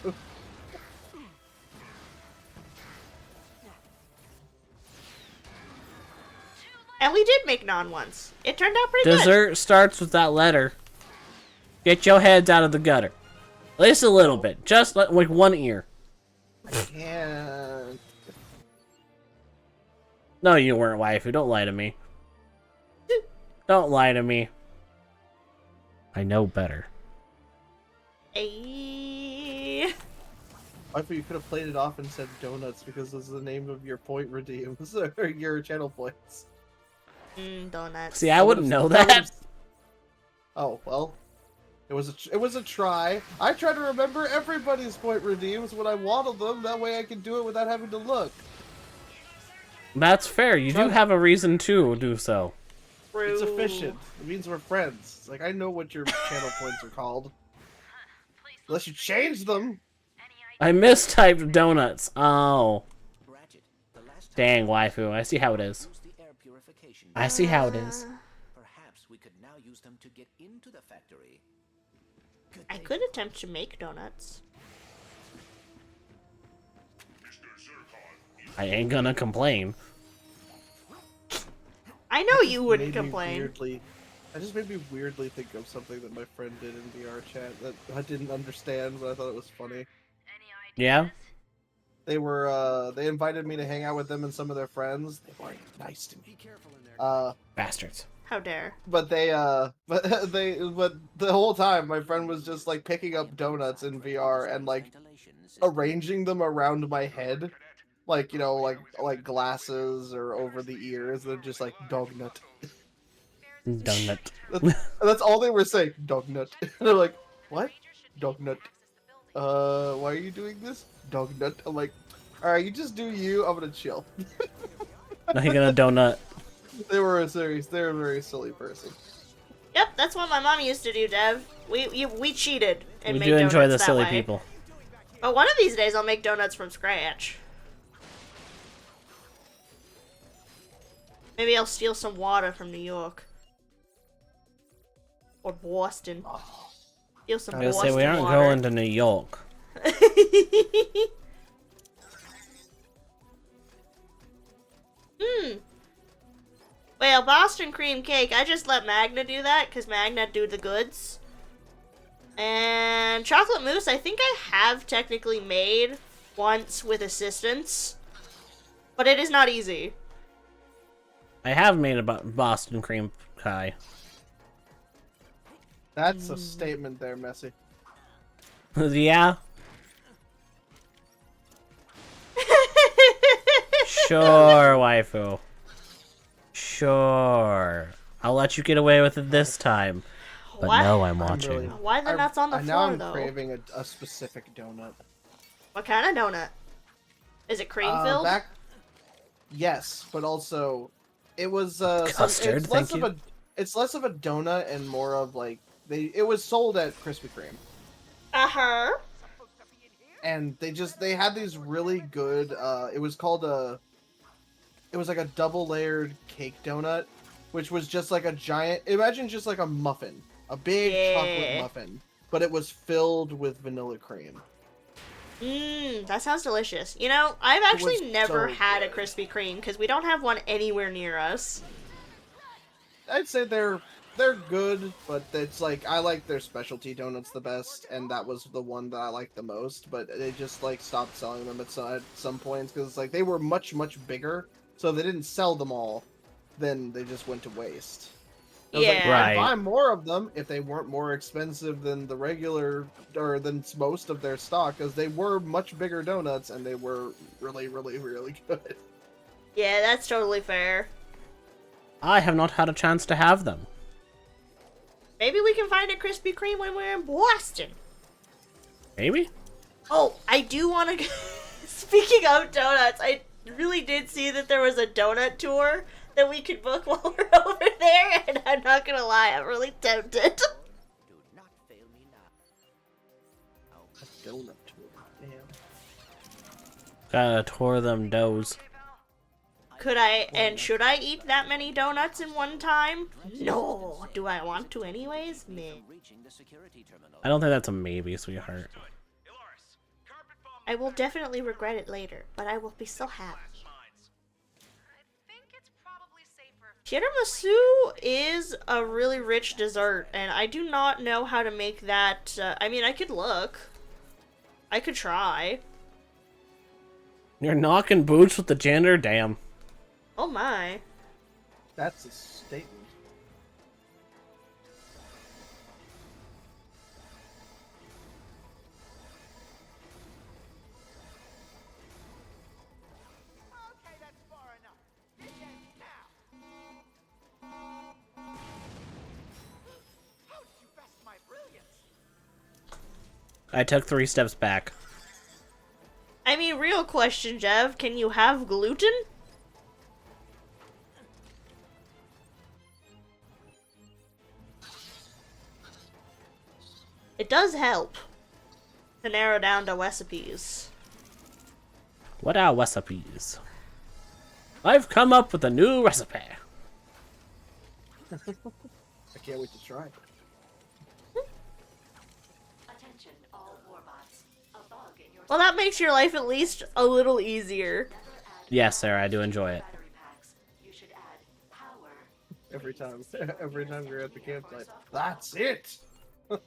And we did make naan once. It turned out pretty good. Dessert starts with that letter. Get your heads out of the gutter. At least a little bit. Just like one ear. Can't. No, you weren't, waifu. Don't lie to me. Don't lie to me. I know better. Ayy. Waifu, you could have played it off and said donuts because this is the name of your point redeems or your channel points. Donuts. See, I wouldn't know that. Oh well, it was a try. I try to remember everybody's point redeems when I waddle them. That way, I can do it without having to look. That's fair. You do have a reason to do so. It's efficient. It means we're friends. It's like I know what your channel points are called, unless you change them. I mistyped donuts. Oh. Dang, waifu. I see how it is. I see how it is. Perhaps we could now use them to get into the factory. I could attempt to make donuts. I ain't gonna complain. I know you wouldn't Made me complain. That just made me weirdly think of something that my friend did in VR chat that I didn't understand, but I thought it was funny. Yeah? They invited me to hang out with them and some of their friends. They weren't nice to me. Bastards. How dare. But but the whole time my friend was just like picking up donuts in VR and like arranging them around my head, like you know, like glasses or over the ears. They're just like dog nut. Donut. That's all they were saying. Dog nut. They're like, what? Dog nut. Why are you doing this? Dog nut. I'm like, all right, you just do you. I'm gonna chill. Now you're gonna donut. They were a very silly person. Yep, that's what my mom used to do, Dev. We cheated and We made do donuts enjoy the that silly way. people. But one of these days I'll make donuts from scratch. Maybe I'll steal some water from New York. Or Boston. Steal some I was Boston gonna say, we aren't water. going to New York. Well, Boston cream cake, I just let Magna do that, because Magna do the goods. And chocolate mousse, I think I have technically made once with assistance. But it is not easy. I have made a Boston cream pie. That's a statement there, Messi. Yeah? Sure, waifu. Sure. I'll let you get away with it this time. But What? no, I'm watching. Why are the nuts on the now floor, I'm though? craving a specific donut. What kind of donut? Is it cream filled? Yes, but also it was Custard, it's less thank of a it's less of a donut and more of like it was sold at Krispy Kreme. Uh-huh. And they had these really good it was like a double layered cake donut, which was just like a giant, imagine just like a muffin, a big chocolate muffin, but it was filled with vanilla cream. That sounds delicious. You know, I've actually was never so had a good. Krispy Kreme because we don't have one anywhere near us. I'd say they're good, but it's like I like their specialty donuts the best, and that was the one that I liked the most. But they just like stopped selling them at some points because it's like they were much bigger, so they didn't sell them all. Then they just went to waste. I was like, Yeah. Right. I'd buy more of them if they weren't more expensive than the regular or than most of their stock, because they were much bigger donuts and they were really good. Yeah, that's totally fair. I have not had a chance to have them. Maybe we can find a Krispy Kreme when we're in Boston. Maybe? Oh, I do want to... Speaking of donuts, I really did see that there was a donut tour that we could book while we're over there, and I'm not gonna lie, I'm really tempted. Do not fail me now. A donut tour. Damn. Gotta tour them doughs. Could I, and should I eat that many donuts in one time? No. Do I want to anyways? Meh. Reaching the security terminal. I don't think that's a maybe, sweetheart. I will definitely regret it later, but I will be so happy. Tiramisu is a really rich dessert, and I do not know how to make that. I mean, I could look. I could try. You're knocking boots with the janitor? Damn. Oh my. That's a statement. I took 3 steps back. I mean, real question, Jev. Can you have gluten? It does help to narrow down the recipes. What are recipes? I've come up with a new recipe. I can't wait to try it. Well, that makes your life at least a little easier. Yes, sir, I do enjoy it. Every time you're at the campsite. That's it! I'll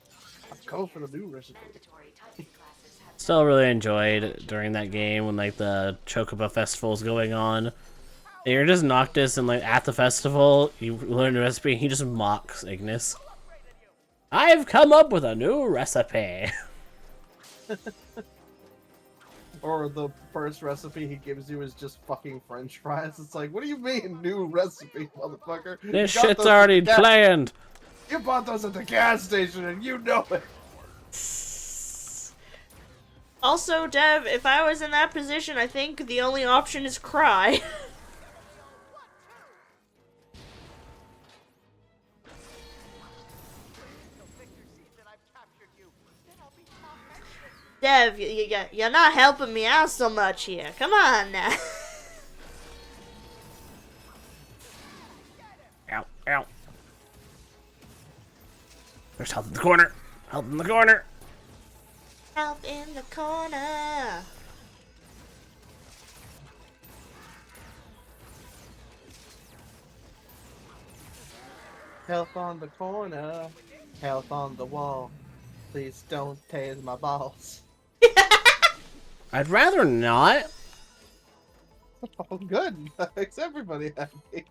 go for the new recipe. Still really enjoyed during that game when like the Chocobo festival was going on. And you're just Noctis and like at the festival, you learn a recipe and he just mocks Ignis. I've come up with a new recipe. Or the first recipe he gives you is just fucking French fries. It's like, what do you mean, new recipe, motherfucker? This You got shit's those already at the gas- planned. You bought those at the gas station and you know it. Also, Dev, if I was in that position, I think the only option is cry. Dev, you're not helping me out so much here. Come on now. Ow, ow. There's help in the corner. Help in the corner. Help in the corner. Health on the corner, health on the wall. Please don't tase my balls. I'd rather not. Oh, good. That makes everybody happy.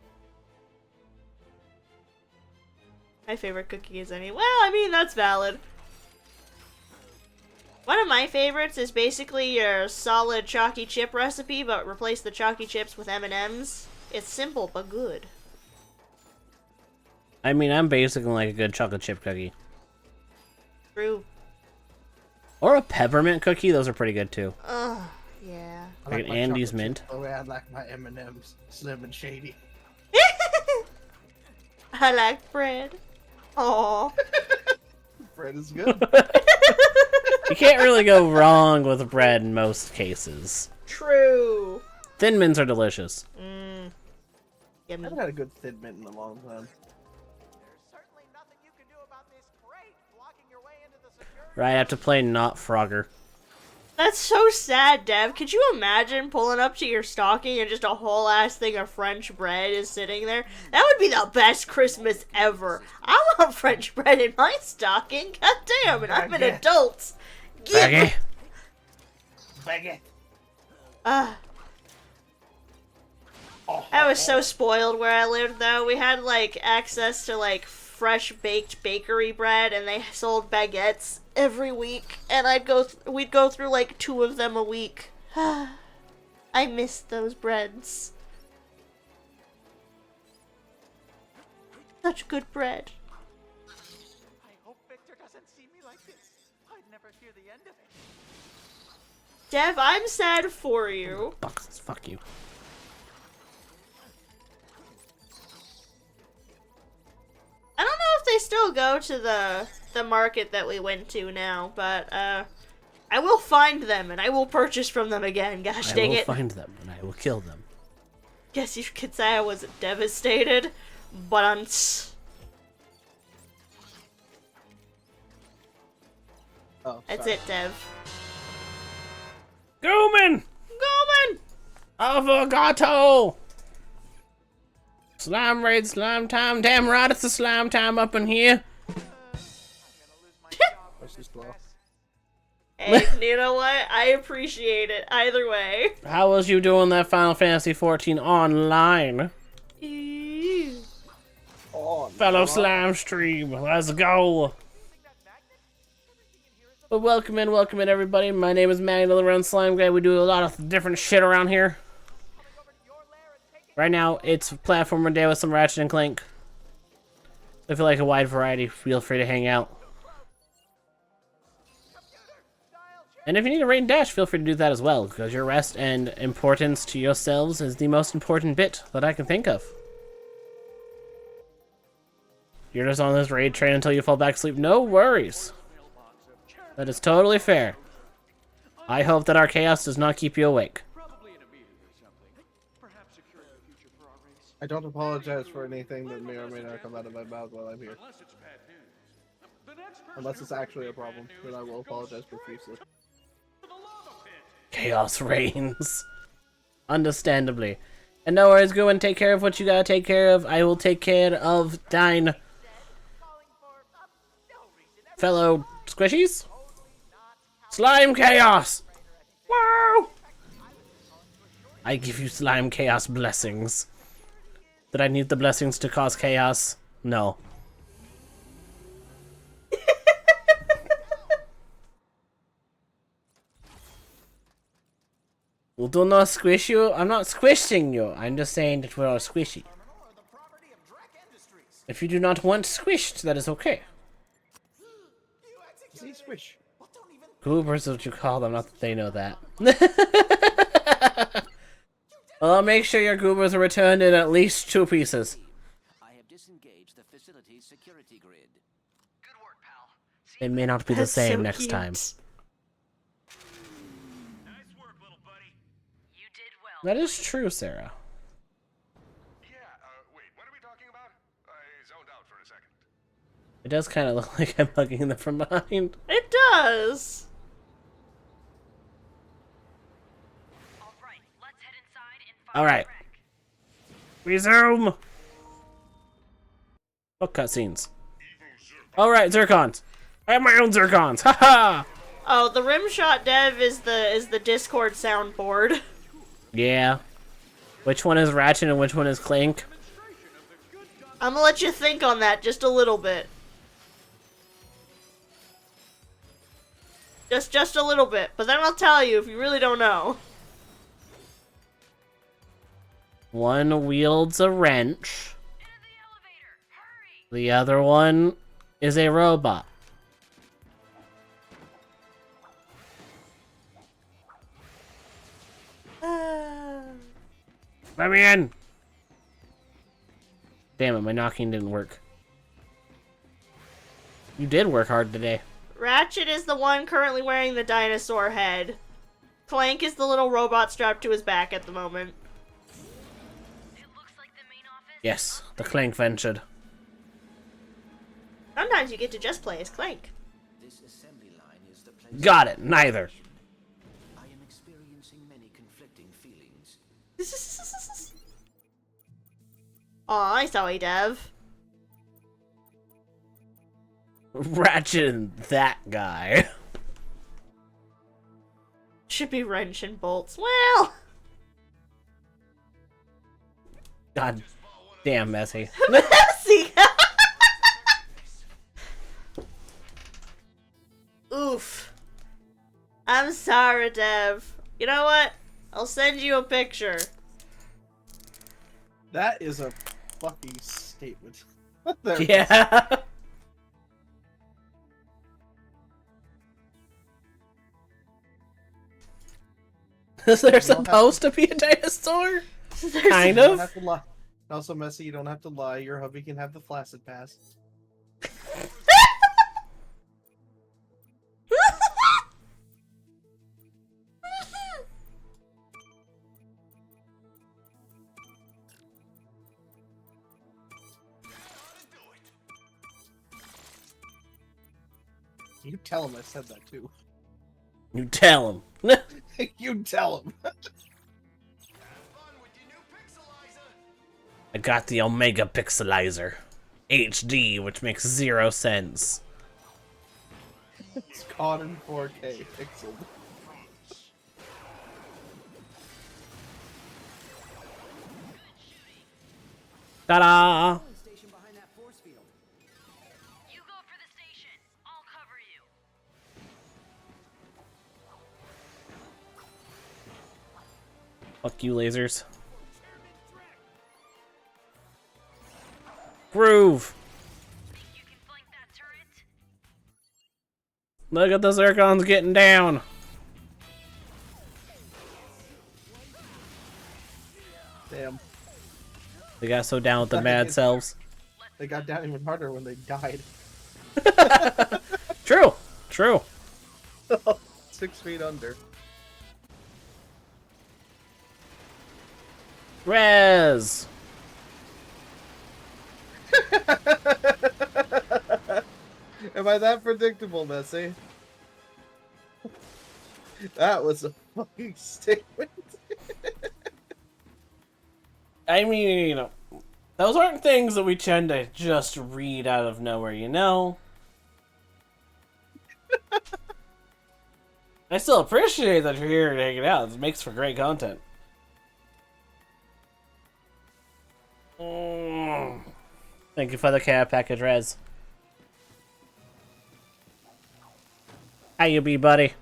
My favorite cookie is any. Well, I mean, that's valid. One of my favorites is basically your solid chalky chip recipe, but replace the chalky chips with M&Ms. It's simple, but good. I mean, I'm basically like a good chocolate chip cookie. True. Or a peppermint cookie. Those are pretty good too. Ugh, yeah. I Like an my Andes chocolate mint. chips the way I like my M&Ms, slim and shady. I like bread. Aww. Bread is good. You can't really go wrong with bread in most cases. True. Thin mints are delicious. Mmm. I Yummy. haven't had a good Thin Mint in a long time. Right, I have to play not Frogger. That's so sad, Dev. Could you imagine pulling up to your stocking and just a whole ass thing of French bread is sitting there? That would be the best Christmas ever. I want French bread in my stocking. God damn, and I'm an Baguette. adult. Baggy. Baguette. I was so spoiled where I lived, though. We had, like, access to, like, fresh baked bakery bread, and they sold baguettes every week, and we'd go through, like, 2 of them a week. I missed those breads. Such good bread. I hope Victor doesn't see me like this. I'd never hear the end of it. Dev, I'm sad for you. Boxes, fuck you. I don't know if they still go to the market that we went to now, but I will find them and I will purchase from them again. Gosh I dang will it! find them and I will kill them. Guess you could say I was devastated, but Oh, that's sorry. it, Dev. Gooman! Goman! Avocado! Slime raid, slime time. Damn right, it's a slime time up in here. That's just slow. Hey, you know what? I appreciate it either way. How was you doing that Final Fantasy 14 online? Ew. Oh, Fellow no. slime stream, let's go. Well, welcome in everybody. My name is Magna around Slime Guy. We do a lot of different shit around here. Right now, it's platformer day with some Ratchet and Clank. If you like a wide variety, feel free to hang out. And if you need a raid and dash, feel free to do that as well, because your rest and importance to yourselves is the most important bit that I can think of. You're just on this raid train until you fall back asleep. No worries. That is totally fair. I hope that our chaos does not keep you awake. I don't apologize for anything that may or may not come out of my mouth while I'm here. Unless it's actually a problem, then I will apologize profusely. Chaos reigns. Understandably. And no worries, go and take care of what you gotta take care of. I will take care of thine fellow squishies. Slime chaos! Wow! I give you slime chaos blessings. Did I need the blessings to cause chaos? No. Well, do not squish you. I'm not squishing you. I'm just saying that we are squishy. If you do not want squished, that is okay. See, squish. Goobers is what you call them, not that they know that. Well, I'll make sure your goobers are returned in at least 2 pieces. I have disengaged the facility's security grid. Good work, pal. See, It may not be the That's same so next cute. time. Nice work, little buddy. you did well. That is true, Sarah. Yeah, wait, what are we talking about? I zoned out for a second. It does kind of look like I'm hugging them from behind. It does. All right, let's head inside and find All right. the wreck. Resume! Fuck cutscenes. Alright, Zircons. I have my own Zircons. Haha! Oh, the rimshot dev is the Discord soundboard. Yeah. Which one is Ratchet and which one is Clank? I'm gonna let you think on that just a little bit. Just a little bit, but then I'll tell you if you really don't know. One wields a wrench. Into the elevator. Hurry. The other one is a robot. Let me in! Damn it, my knocking didn't work. You did work hard today. Ratchet is the one currently wearing the dinosaur head. Clank is the little robot strapped to his back at the moment. It looks like the main office. Yes, the Clank ventured. Sometimes you get to just play as Clank. This assembly line is the place. Got it, neither. I am experiencing many conflicting feelings. Aw, sorry, Dev. Ratchet and that guy. Should be wrench and bolts. Well, God damn, Messy. messy. Oof. I'm sorry, Dev. You know what? I'll send you a picture. That is a fucking statement. There. Yeah. Is there supposed to be a dinosaur? Kind You don't of. have to lie. Also, Messy, you don't have to lie. Your hubby can have the flaccid pass. You tell him I said that too. You tell him. You tell him. I got the Omega Pixelizer. HD, which makes 0 sense. It's caught in 4K pixel. Ta-da! Station behind that force field. You go for the station. I'll cover you. Fuck you, lasers. Groove! Think you can flank that turret? Look at the Zircons getting down! Damn. They got so down with the mad selves. They got down even harder when they died. True! True. 6 feet under. Rez! Am I that predictable, Messy? That was a fucking statement. I mean, you know, those aren't things that we tend to just read out of nowhere, you know? I still appreciate that you're here and hanging out. It makes for great content. Thank you for the care package, Rez. How you be, buddy?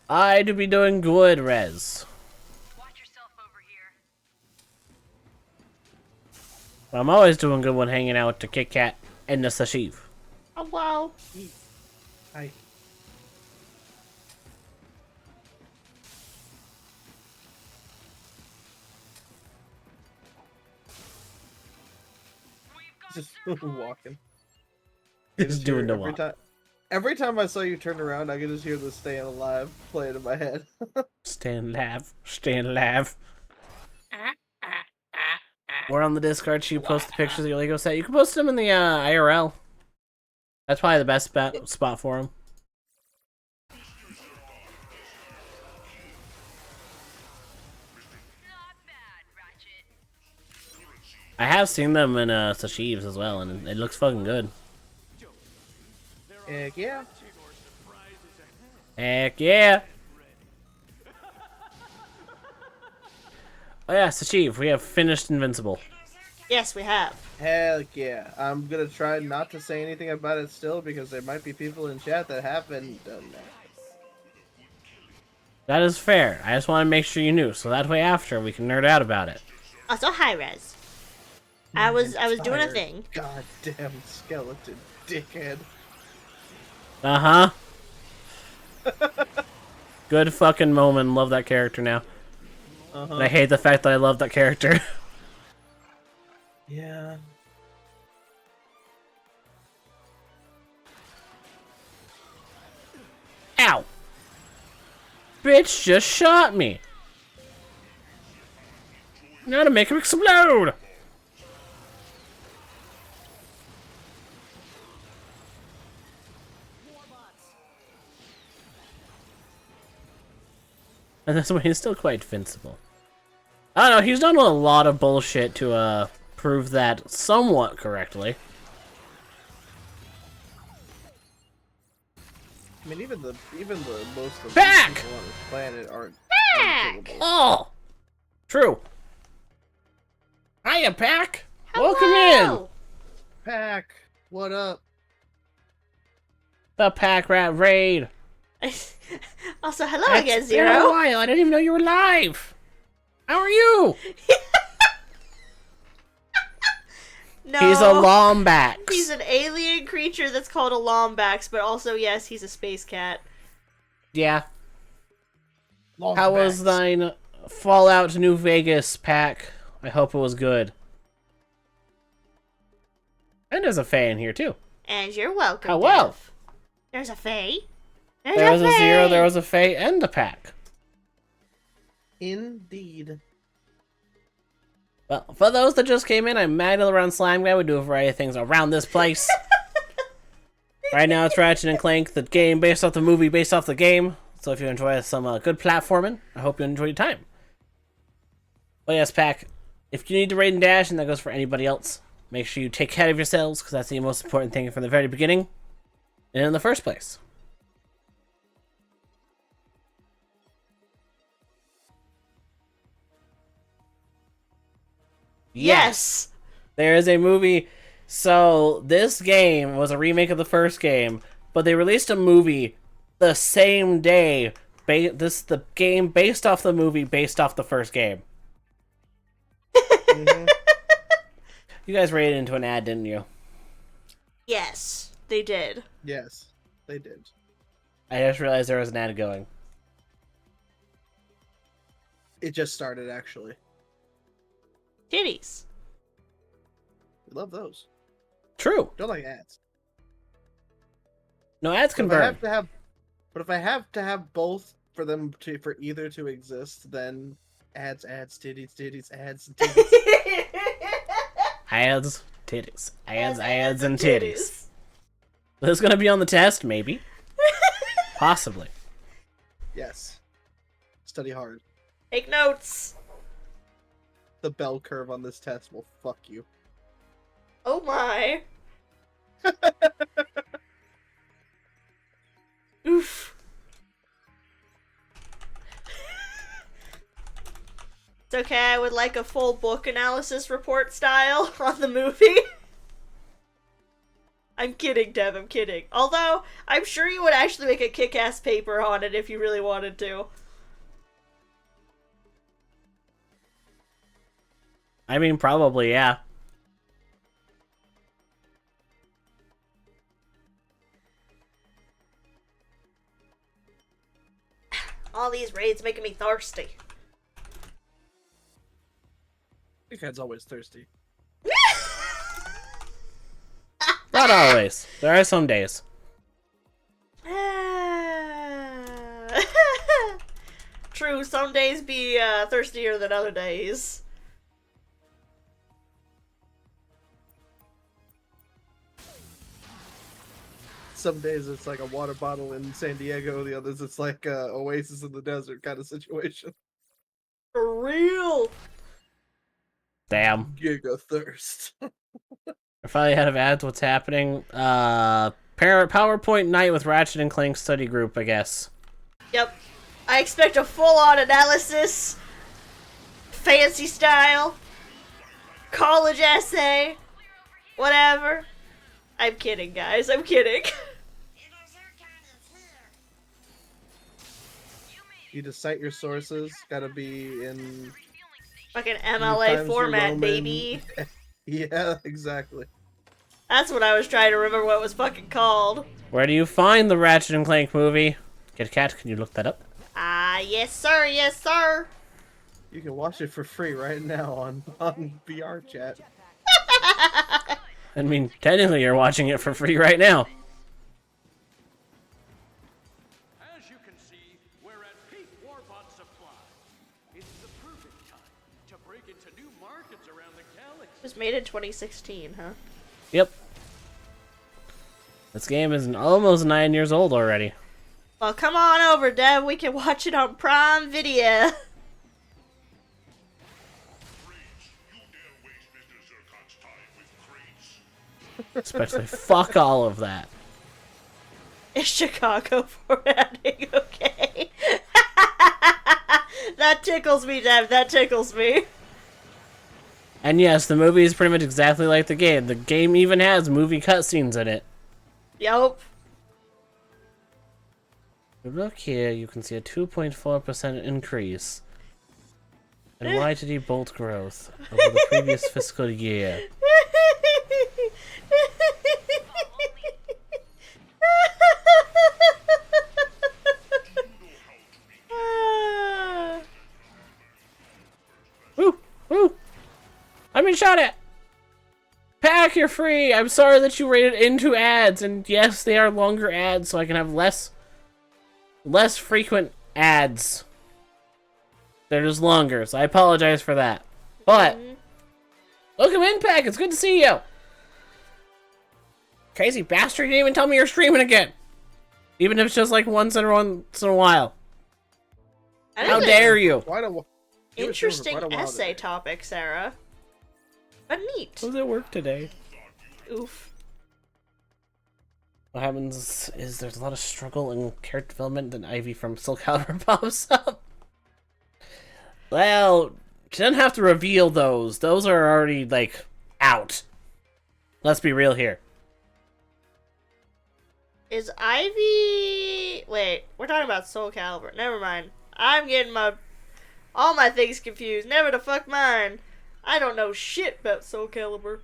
I do be doing good, Rez. Watch yourself over here. I'm always doing good when hanging out with the Kit Kat and the Sashiv. Oh wow. Hi. Just walking. Just doing the walk. Every time I saw you turn around, I could just hear the "Staying Alive" playing in my head. Stand lav. Stand lav. We're on the Discord. You post the pictures of your Lego set. You can post them in the IRL. That's probably the best spot for them. Not bad, Ratchet. I have seen them in Sashiv's as well, and it looks fucking good. Heck yeah. Heck yeah! Oh yeah, Sashiv, we have finished Invincible. Yes, we have. Heck yeah. I'm gonna try not to say anything about it still because there might be people in chat that haven't done that. That is fair. I just want to make sure you knew, so that way after we can nerd out about it. Also, hi, Rez. I was doing a Tired thing. Goddamn skeleton dickhead. Uh-huh. Good fucking moment. Love that character now. And I hate the fact that I love that character. Yeah. Ow! Bitch just shot me! Now to make him explode! And this way he's still quite invincible. I don't know, he's done a lot of bullshit to prove that somewhat correctly. I mean, even the most of Back! the people on this planet aren't Back! unkillable. Oh! True. Hiya, Pack! Welcome in! Hello! Pack, what up? The Pack Rat Raid! Also, hello It's again, been a Zero. while. I didn't even know you were live. How are you? No. He's a Lombax. He's an alien creature that's called a Lombax, but also, yes, he's a space cat. Yeah. Long How was backs. thine Fallout New Vegas, Pack? I hope it was good. And there's a Fae in here too. And you're welcome. How well? Dev. There's a Fae. There was a Zero, there was a Fae, and a Pack. Indeed. Well, for those that just came in, I'm Magdalene around Slime Guy. We do a variety of things around this place. Right now it's Ratchet and Clank, the game based off the movie, based off the game. So if you enjoy some good platforming, I hope you enjoy your time. Oh yes, Pack, if you need to raid and dash, and that goes for anybody else, make sure you take care of yourselves, because that's the most important thing from the very beginning, and in the first place. Yes. There is a movie. So this game was a remake of the first game, but they released a movie the same day. The game based off the movie, based off the first game. You guys rated into an ad, didn't you? Yes, they did. Yes, they did. I just realized there was an ad going. It just started, actually. Titties. We love those. True. Don't like ads. No ads can But if I burn. have to have, but if I have to have both for them to for either to exist, then ads, titties, ads, titties. Ads, titties. Ads, and titties. This is gonna be on the test, maybe. Possibly. Yes. Study hard. Take notes. The bell curve on this test will fuck you. Oh my. Oof. It's okay, I would like a full book analysis report style on the movie. I'm kidding, Dev, I'm kidding. Although, I'm sure you would actually make a kick-ass paper on it if you really wanted to. I mean, probably, yeah. All these raids making me thirsty. Dickhead's always thirsty. Not always. There are some days. True, some days be thirstier than other days. Some days it's like a water bottle in San Diego. The others it's like oasis in the desert kind of situation. For real. Damn. Giga thirst. I finally had of ads what's happening. PowerPoint night with Ratchet and Clank study group, I guess. Yep. I expect a full-on analysis. Fancy style. College essay. Whatever. I'm kidding, guys. I'm kidding. You just cite your sources. Gotta be in Fucking MLA Times New format, Roman. baby. Yeah, exactly. That's what I was trying to remember what it was fucking called. Where do you find the Ratchet and Clank movie? Kit Kat, can you look that up? Yes sir, yes sir. You can watch it for free right now on VR chat. I mean, technically you're watching it for free right now. As you can see, we're at peak warbot supply. It's the perfect time to break into new markets around the galaxy. It was made in 2016, huh? Yep. This game is almost 9 years old already. Well, come on over, Dev. We can watch it on Prime Video. Especially fuck all of that. It's Chicago formatting, okay? That tickles me, Dev. That tickles me. And yes, the movie is pretty much exactly like the game. The game even has movie cutscenes in it. Yup. Look here, you can see a 2.4% increase in YTD bolt growth over the previous fiscal year. Woo! Woo! I've been shot at! Pack, you're free! I'm sorry that you rated into ads, and yes, they are longer ads, so I can have less frequent ads. They're just longer, so I apologize for that. But, welcome in, Pack! It's good to see you! Crazy bastard, you didn't even tell me you're streaming again! Even if it's just like once in a while. How dare you! Quite a Interesting quite a while essay there. topic, Sarah. But neat. Was at work today? Oof. What happens is there's a lot of struggle in character development, then Ivy from Soul Calibur pops up. Well, she doesn't have to reveal those. Those are already, like, out. Let's be real here. Is Ivy... Wait, we're talking about Soul Calibur. Never mind. I'm getting all my things confused. Never the fuck mind. I don't know shit about Soul Calibur.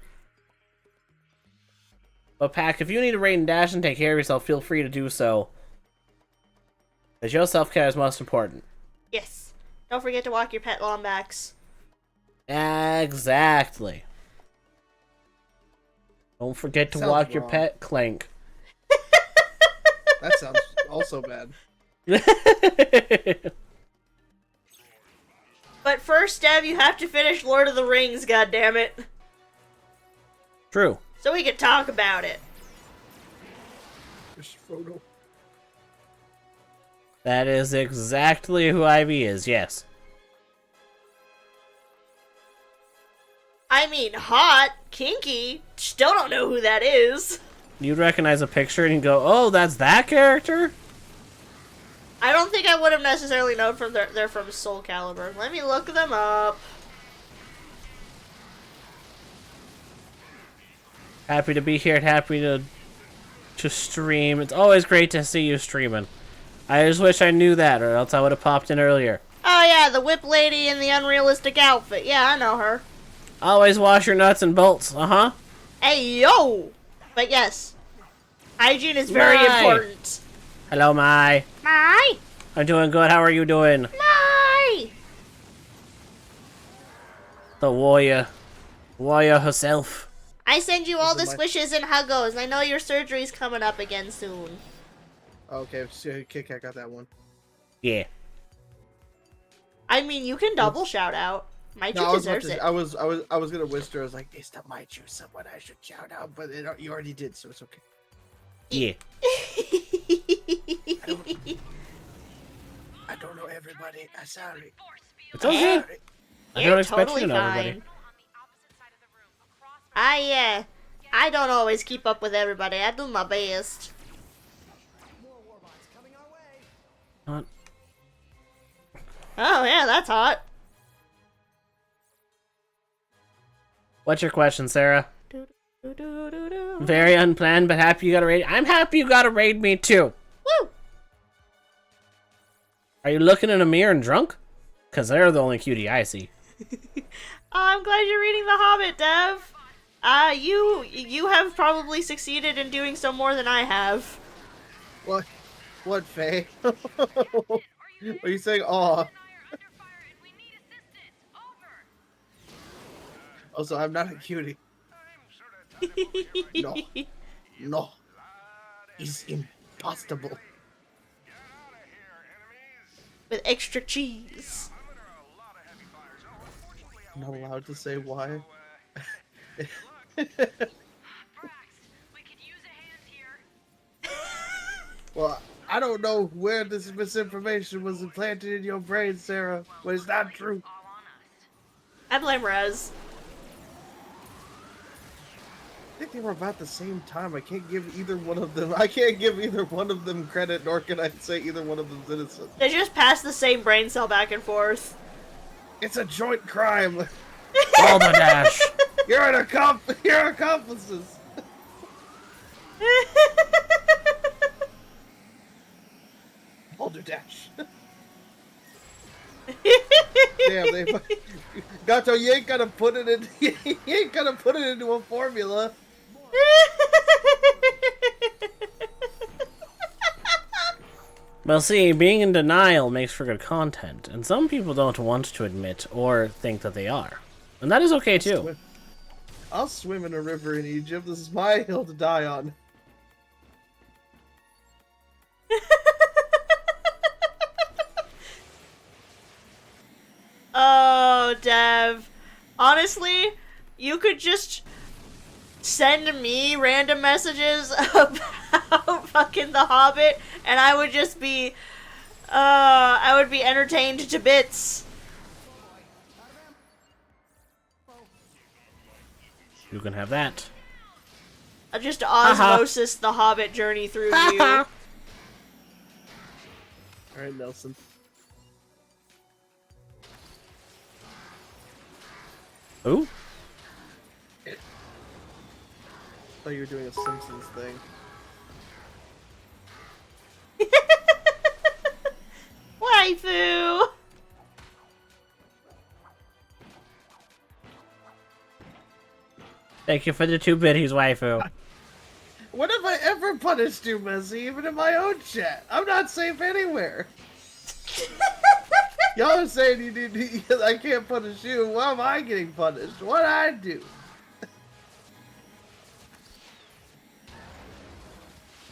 But Pack, if you need to raid and dash and take care of yourself, feel free to do so. Because your self-care is most important. Yes. Don't forget to walk your pet Lombax'd. Exactly. Don't forget to Sounds walk your wrong. pet Clank. That sounds also bad. But first, Dev, you have to finish Lord of the Rings, goddammit. True. So we can talk about it. There's Frodo. That is exactly who Ivy is, yes. I mean, hot, kinky. Still don't know who that is. You'd recognize a picture and go, oh, that's that character? I don't think I would have necessarily known from they're from Soul Calibur. Let me look them up. Happy to be here and happy to stream. It's always great to see you streaming. I just wish I knew that, or else I would have popped in earlier. Oh yeah, the whip lady in the unrealistic outfit. Yeah, I know her. Always wash your nuts and bolts, uh-huh. Hey, yo! But yes, hygiene is very Mai. important. Hello, Mai. Mai! I'm doing good. How are you doing? Mai! The warrior. Warrior herself. I send you all the This is swishes and huggos. I know your surgery's coming up again soon. Okay, so Kit Kat got that one. Yeah. I mean, you can double shout out. Maichu No, deserves it. I was gonna whisper. I was like, "Is the Maichu someone I should shout out?" But you already did, so it's okay. Yeah. I don't know everybody. I'm sorry. It's okay. Sorry. I You're don't expect totally you to know fine. everybody. I don't always keep up with everybody. I do my best. Not Oh yeah, that's hot. What's your question, Sarah? Do-do-do-do-do. Very unplanned, but happy you got a raid. I'm happy you got to raid me too. Woo! Are you looking in a mirror and drunk? Because they're the only cutie I see. Oh, I'm glad you're reading The Hobbit, Dev. You have probably succeeded in doing so more than I have. What? What, Faye? Are you saying, "Aw"? Also, I'm not a cutie. No. No. It's impossible. With extra cheese. I'm not allowed to say why. Well, I don't know where this misinformation was implanted in your brain, Sarah, but it's not true. I blame Rez. I think they were about the same time. I can't give either one of them. I can't give either one of them credit, nor can I say either one of them's innocent. They just pass the same brain cell back and forth. It's a joint crime. Balderdash. You're accomplices. Balderdash. Damn, they. Gato, you ain't gonna put it in. You ain't gonna put it into a formula. Well, see, being in denial makes for good content, and some people don't want to admit or think that they are. And that is okay, too. I'll swim in a river in Egypt. This is my hill to die on. Oh, Dev. Honestly, you could just send me random messages about fucking The Hobbit, and I would just be, I would be entertained to bits. You can have that. I just osmosis The Hobbit journey through you. Alright, Nelson. Ooh. I thought you were doing a Simpsons thing. Waifu! Thank you for the 2 biddies, waifu. When have I ever punished you, Messy? Even in my own chat. I'm not safe anywhere. Y'all are saying you need to, I can't punish you. Why am I getting punished? What'd I do?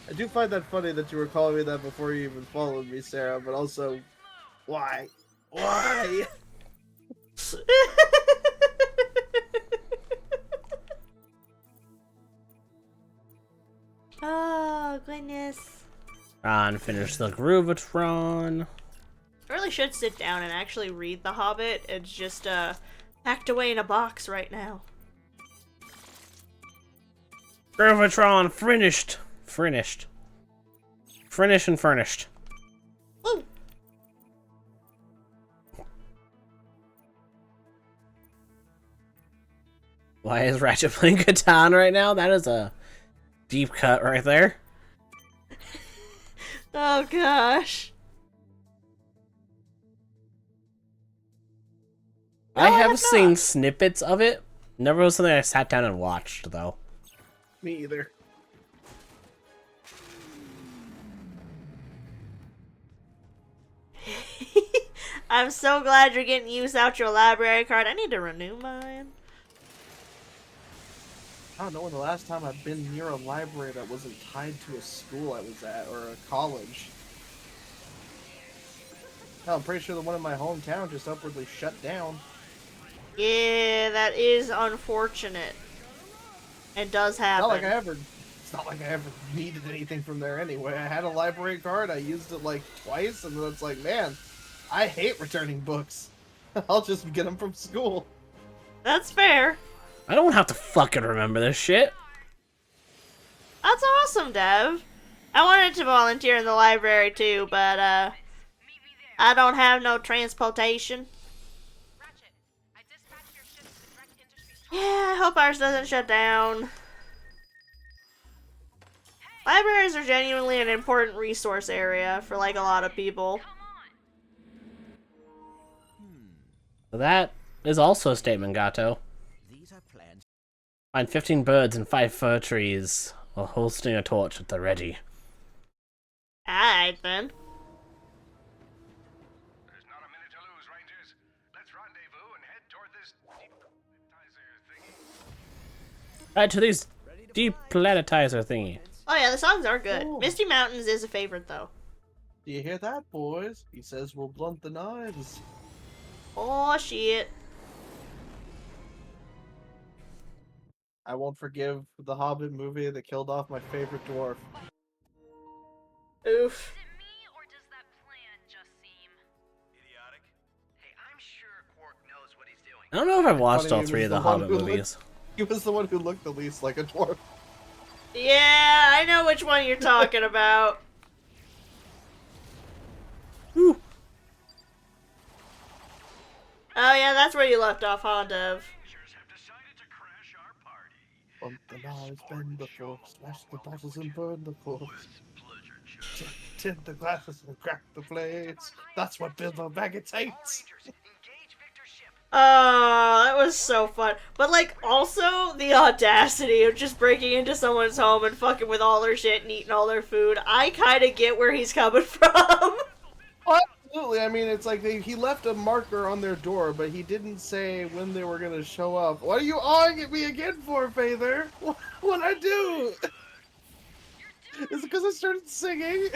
I do find that funny that you were calling me that before you even followed me, Sarah, but also, why? Why? Oh, goodness. And finish the Groovatron. I really should sit down and actually read The Hobbit. It's just packed away in a box right now. Groovatron finished. Finished. Finish and furnished. Woo! Why is Ratchet playing Catan right now? That is a deep cut right there. Oh gosh. I No, have not. seen snippets of it. Never was something I sat down and watched, though. Me either. I'm so glad you're getting used out your library card. I need to renew mine. I don't know when the last time I've been near a library that wasn't tied to a school I was at or a college. Hell, I'm pretty sure the one in my hometown just upwardly shut down. Yeah, that is unfortunate. It does happen. It's not like I ever needed anything from there anyway. I had a library card, I used it like twice, and then it's like, man, I hate returning books. I'll just get them from school. That's fair. I don't have to fucking remember this shit. That's awesome, Dev. I wanted to volunteer in the library too, but I don't have no transportation. Ratchet, I dispatched your ship to direct industry. Yeah, I hope ours doesn't shut down. Libraries are genuinely an important resource area for like a lot of people. So that is also a statement, Gato. These are plans. Find 15 birds and 5 fir trees while holding a torch at the ready. Alright then. There's not a minute to lose, Rangers. Let's rendezvous and head toward this deep thingy. Right to these deep planetizer thingy. Oh yeah, the songs are good. Cool. Misty Mountains is a favorite though. Do you hear that, boys? He says we'll blunt the knives. Oh shit. I won't forgive the Hobbit movie that killed off my favorite dwarf. Oof. Is it me, or does that plan just seem Idiotic. Hey, I'm sure Quark knows what he's doing. I don't know if I've watched Funny, all he 3 was of the the one Hobbit who looked- movies. He was the one who looked the least like a dwarf. Yeah, I know which one you're talking about. Whew. Oh yeah, that's where you left off, huh, Dev? Rangers have decided to crash our party. Bump the knives, bend the fork, smash the bottles and burn the corks. Pleasure, Joe. Tint the glasses and crack the plates. That's what Bilbo Baggins hates. Rangers, engage Victor's ship. Oh, that was so fun. But like, also the audacity of just breaking into someone's home and fucking with all their shit and eating all their food. I kind of get where he's coming from. Absolutely. I mean, it's like he left a marker on their door, but he didn't say when they were gonna show up. What are you awing at me again for, Father? What'd I do? Is it because I started singing?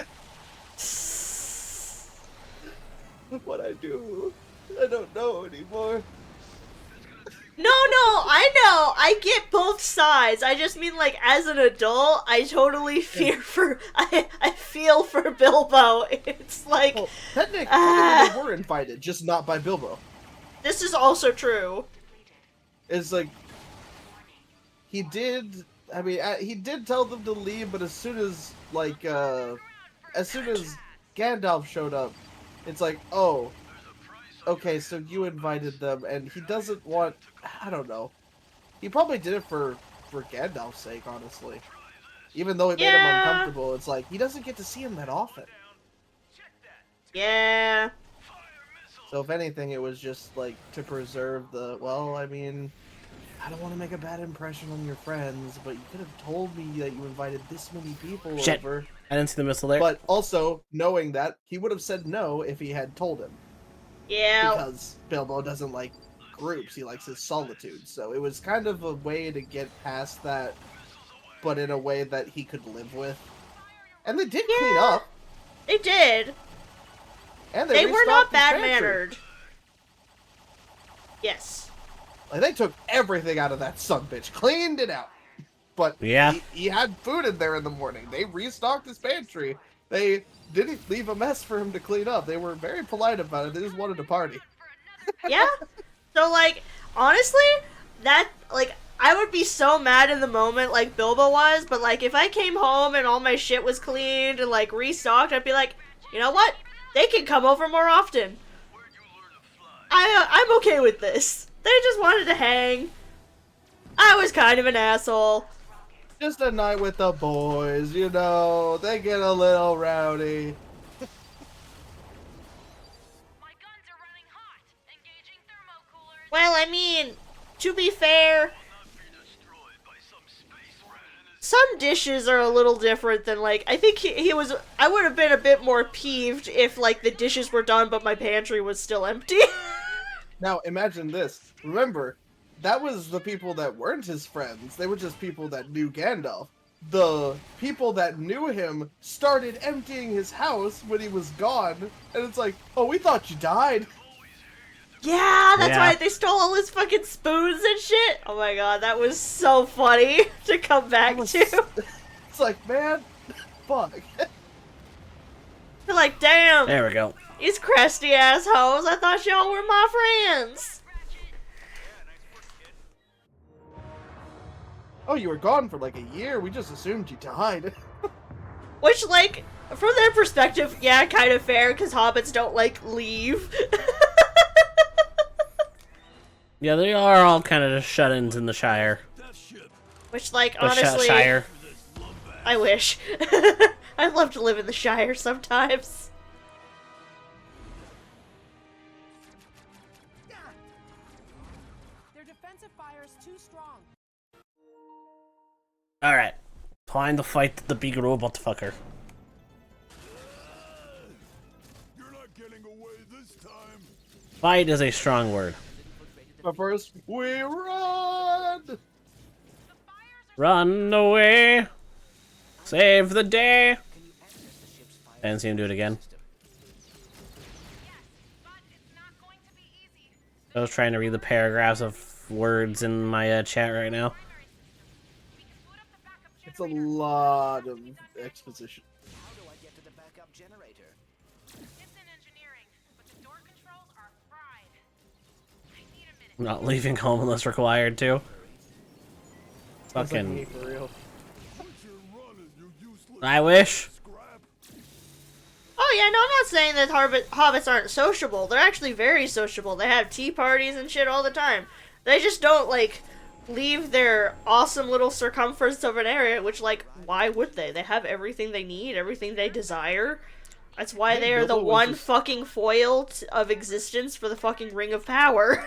What'd I do? I don't know anymore. No, I know. I get both sides. I just mean, like, as an adult, I totally fear for. I feel for Bilbo. It's like. Well, technically they were invited, just not by Bilbo. This is also true. It's like he did. I mean, he did tell them to leave, but as soon as Gandalf showed up, it's like, oh, okay, so you invited them, and he doesn't want. I don't know. He probably did it for Gandalf's sake, honestly. Even though it made him Yeah. uncomfortable, it's like he doesn't get to see him that often. Yeah. So if anything, it was just like to preserve the. Well, I mean, I don't want to make a bad impression on your friends, but you could have told me that you invited this many people Shit. over. I didn't see the missile there. But also knowing that he would have said no if he had told him, Yeah. because Bilbo doesn't like groups; he likes his solitude. So it was kind of a way to get past that, but in a way that he could live with. And they did clean Yeah. up. They did. And They were restocked not his bad pantry. mannered. Yes. Like, they took everything out of that sumbitch, cleaned it out. But Yeah. he had food in there in the morning. They restocked his pantry. They didn't leave a mess for him to clean up. They were very polite about it. They just wanted to party. Yeah. So, like, honestly, that, like, I would be so mad in the moment, like Bilbo was, but, like, if I came home and all my shit was cleaned and, like, restocked, I'd be like, you know what? They can come over more often. I'm okay with this. They just wanted to hang. I was kind of an asshole. Just a night with the boys, you know. They get a little rowdy. My guns are running hot. Engaging thermocoolers. Well, I mean, to be fair, some dishes are a little different than, like, I think he was, I would have been a bit more peeved if, like, the dishes were done but my pantry was still empty. Now, imagine this. Remember, that was the people that weren't his friends. They were just people that knew Gandalf. The people that knew him started emptying his house when he was gone, and it's like, oh, we thought you died. Yeah, that's Yeah. right, they stole all his fucking spoons and shit. Oh my god, that was so funny to come back to. It's like, man, fuck. They're like, damn, There we go. these crusty assholes, I thought y'all were my friends. Oh, you were gone for like a year. We just assumed you died. Which, like, from their perspective, yeah, kind of fair, because hobbits don't, like, leave. Yeah, they are all kind of just shut-ins in the Shire. Which, like, The honestly, Shire. I wish. I'd love to live in the Shire sometimes. Their defensive fire is too strong. Alright. Time to fight the big robot fucker. You're not getting away this time. Fight is a strong word. But first, we run! Run away! Save the day! I didn't see him do it again. But it's not going to be easy. I was trying to read the paragraphs of words in my chat right now. We can boot up the backup It's a lot of exposition. How do I get to the backup generator? It's in engineering, but the door controls are fried. I need a minute. I'm not leaving home unless required to. Sounds like me, Fucking. for real. Quit your running, you useless I wish. scrap. Oh yeah, no, I'm not saying that hobbits aren't sociable. They're actually very sociable. They have tea parties and shit all the time. They just don't, like, leave their awesome little circumference of an area, which, like, why would they? They have everything they need, everything they desire. That's why think they are the Bilbo was one just- fucking foil of existence for the fucking Ring of Power.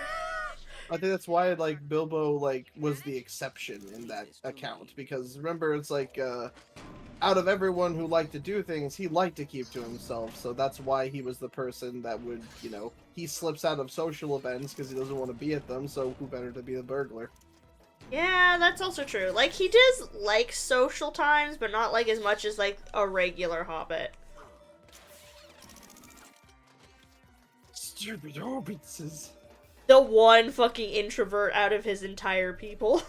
I think that's why, like, Bilbo, like, was the exception in that account. Because, remember, it's like, out of everyone who liked to do things, he liked to keep to himself. So that's why he was the person that would, you know, he slips out of social events because he doesn't want to be at them, so who better to be the burglar? Yeah, that's also true. Like, he does like social times, but not, like, as much as, like, a regular hobbit. Stupid hobbitses. The one fucking introvert out of his entire people.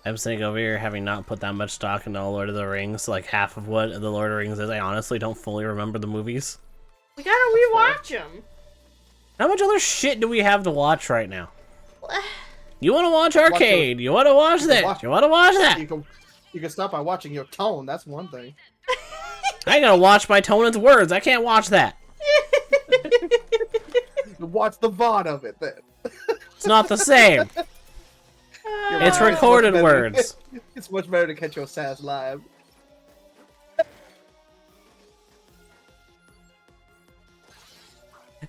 I'm sitting over here having not put that much stock into Lord of the Rings, like half of what the Lord of the Rings is. I honestly don't fully remember the movies. We gotta rewatch them. How much other shit do we have to watch right now? You want to watch Arcade? You want to watch this? You want to watch that? You can stop by watching your tone, that's one thing. I gotta watch my tone and words. I can't watch that. Watch the VOD of it, then. It's not the same. It's recorded much better- words. It's much better to catch your sass live.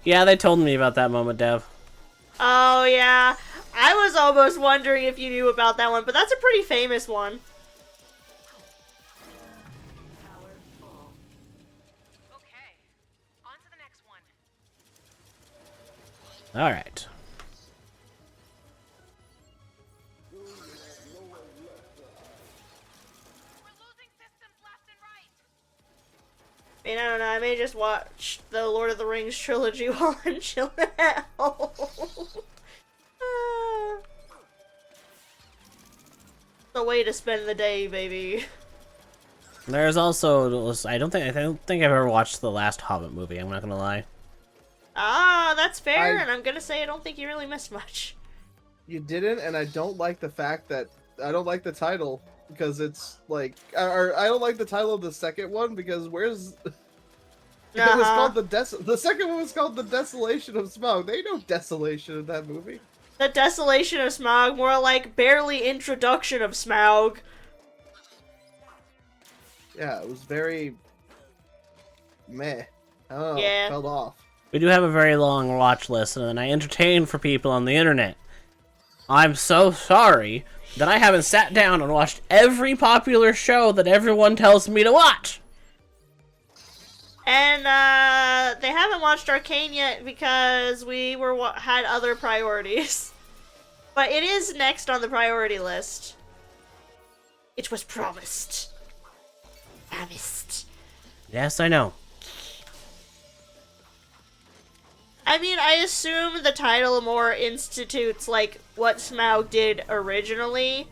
Yeah, they told me about that moment, Dev. Oh, yeah. I was almost wondering if you knew about that one, but that's a pretty famous one. Okay. On to the next one. Alright. We're losing systems left and right. I mean, I don't know, I may just watch the Lord of the Rings trilogy while I'm chilling at home. The way to spend the day, baby. There's also I don't think I've ever watched the last Hobbit movie. I'm not gonna lie. Ah, that's fair, and I'm gonna say I don't think you really missed much. You didn't, and I don't like the fact that I don't like the title because it's like, or I don't like the title of the second one because where's it was called the second one was called The Desolation of Smaug. There ain't no desolation in that movie. The Desolation of Smaug, more like barely introduction of Smaug. Yeah, it was very meh. I don't know, Yeah. fell off. We do have a very long watch list, and I entertain for people on the internet. I'm so sorry that I haven't sat down and watched every popular show that everyone tells me to watch. And they haven't watched Arcane yet because we had other priorities. But it is next on the priority list. It was promised. Promised. Yes, I know. I mean, I assume the title more institutes, like, what Smaug did originally,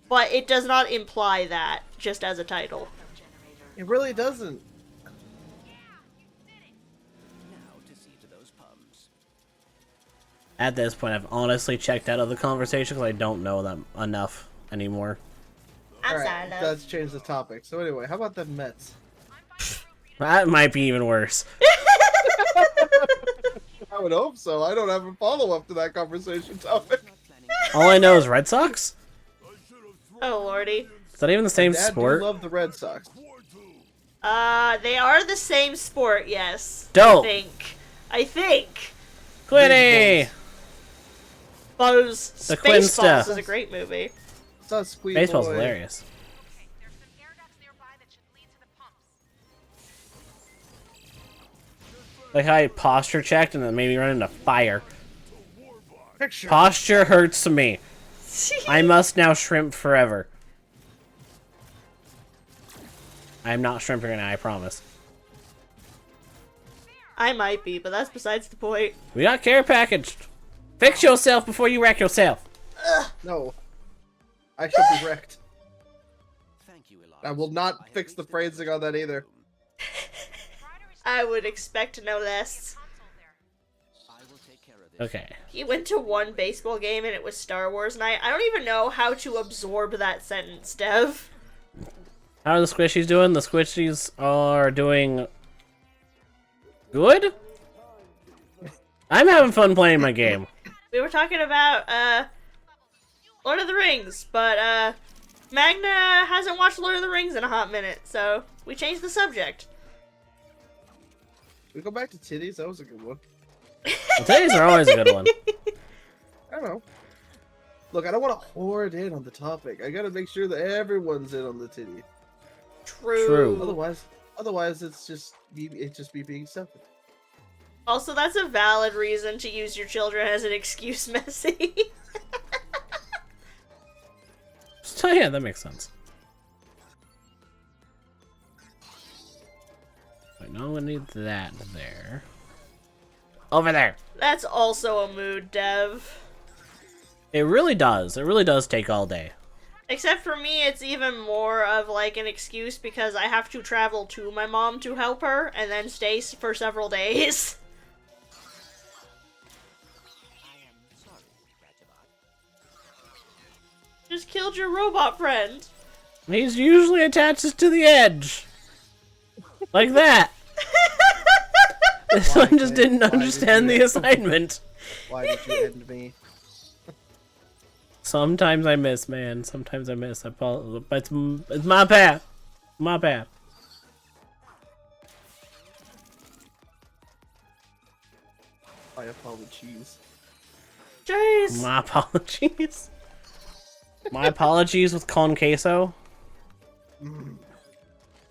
but it does not imply that, just as a title. It really doesn't. Now to see to those pumps. At this point, I've honestly checked out of the conversation because I don't know them enough anymore. I'm Alright, sorry, love. let's change the topic. So anyway, how about the Mets? That might be even worse. I would hope so. I don't have a follow-up to that conversation topic. All I know is Red Sox? Oh, lordy. Is that even the same Dad sport? do love the Red Sox. They are the same sport, yes. Dope. I think. Quinny! Buzz. The Quinn Spaceballs stuff. is a great movie. It's not Squeak Baseball's Boy. hilarious. Okay, there's some air ducts nearby that should lead to the pumps. Like how I posture checked and then made me run into fire. Picture. Posture hurts me. I must now shrimp forever. I'm not shrimping right now, I promise. I might be, but that's besides the point. We got care packaged. Fix yourself before you wreck yourself. No. I shall be wrecked. Thank you, Elias. I will not fix the phrasing on that either. I would expect no less. I will take care of this. Okay. He went to one baseball game and it was Star Wars night. I don't even know how to absorb that sentence, Dev. How are the squishies doing? The squishies are doing good? I'm having fun playing my game. We were talking about, Lord of the Rings, but, Magna hasn't watched Lord of the Rings in a hot minute, so we changed the subject. We go back to titties. That was a good one. Well, titties are always a good one. I don't know. Look, I don't want to hoard in on the topic. I gotta make sure that everyone's in on the titty. True. Otherwise, it's just me being selfish. Also, that's a valid reason to use your children as an excuse, Messy. So yeah, that makes sense. Wait, no, I need that there. Over there. That's also a mood, Dev. It really does. It really does take all day. Except for me, it's even more of like an excuse because I have to travel to my mom to help her and then stay for several days. Just killed your robot friend. He's usually attaches to the edge. Like that. This one just didn't understand the assignment. Why did you end me? Sometimes I miss, man. Sometimes I miss. I apologize. It's my bad. My bad. My apologies. Jeez. My apologies. My apologies with con queso.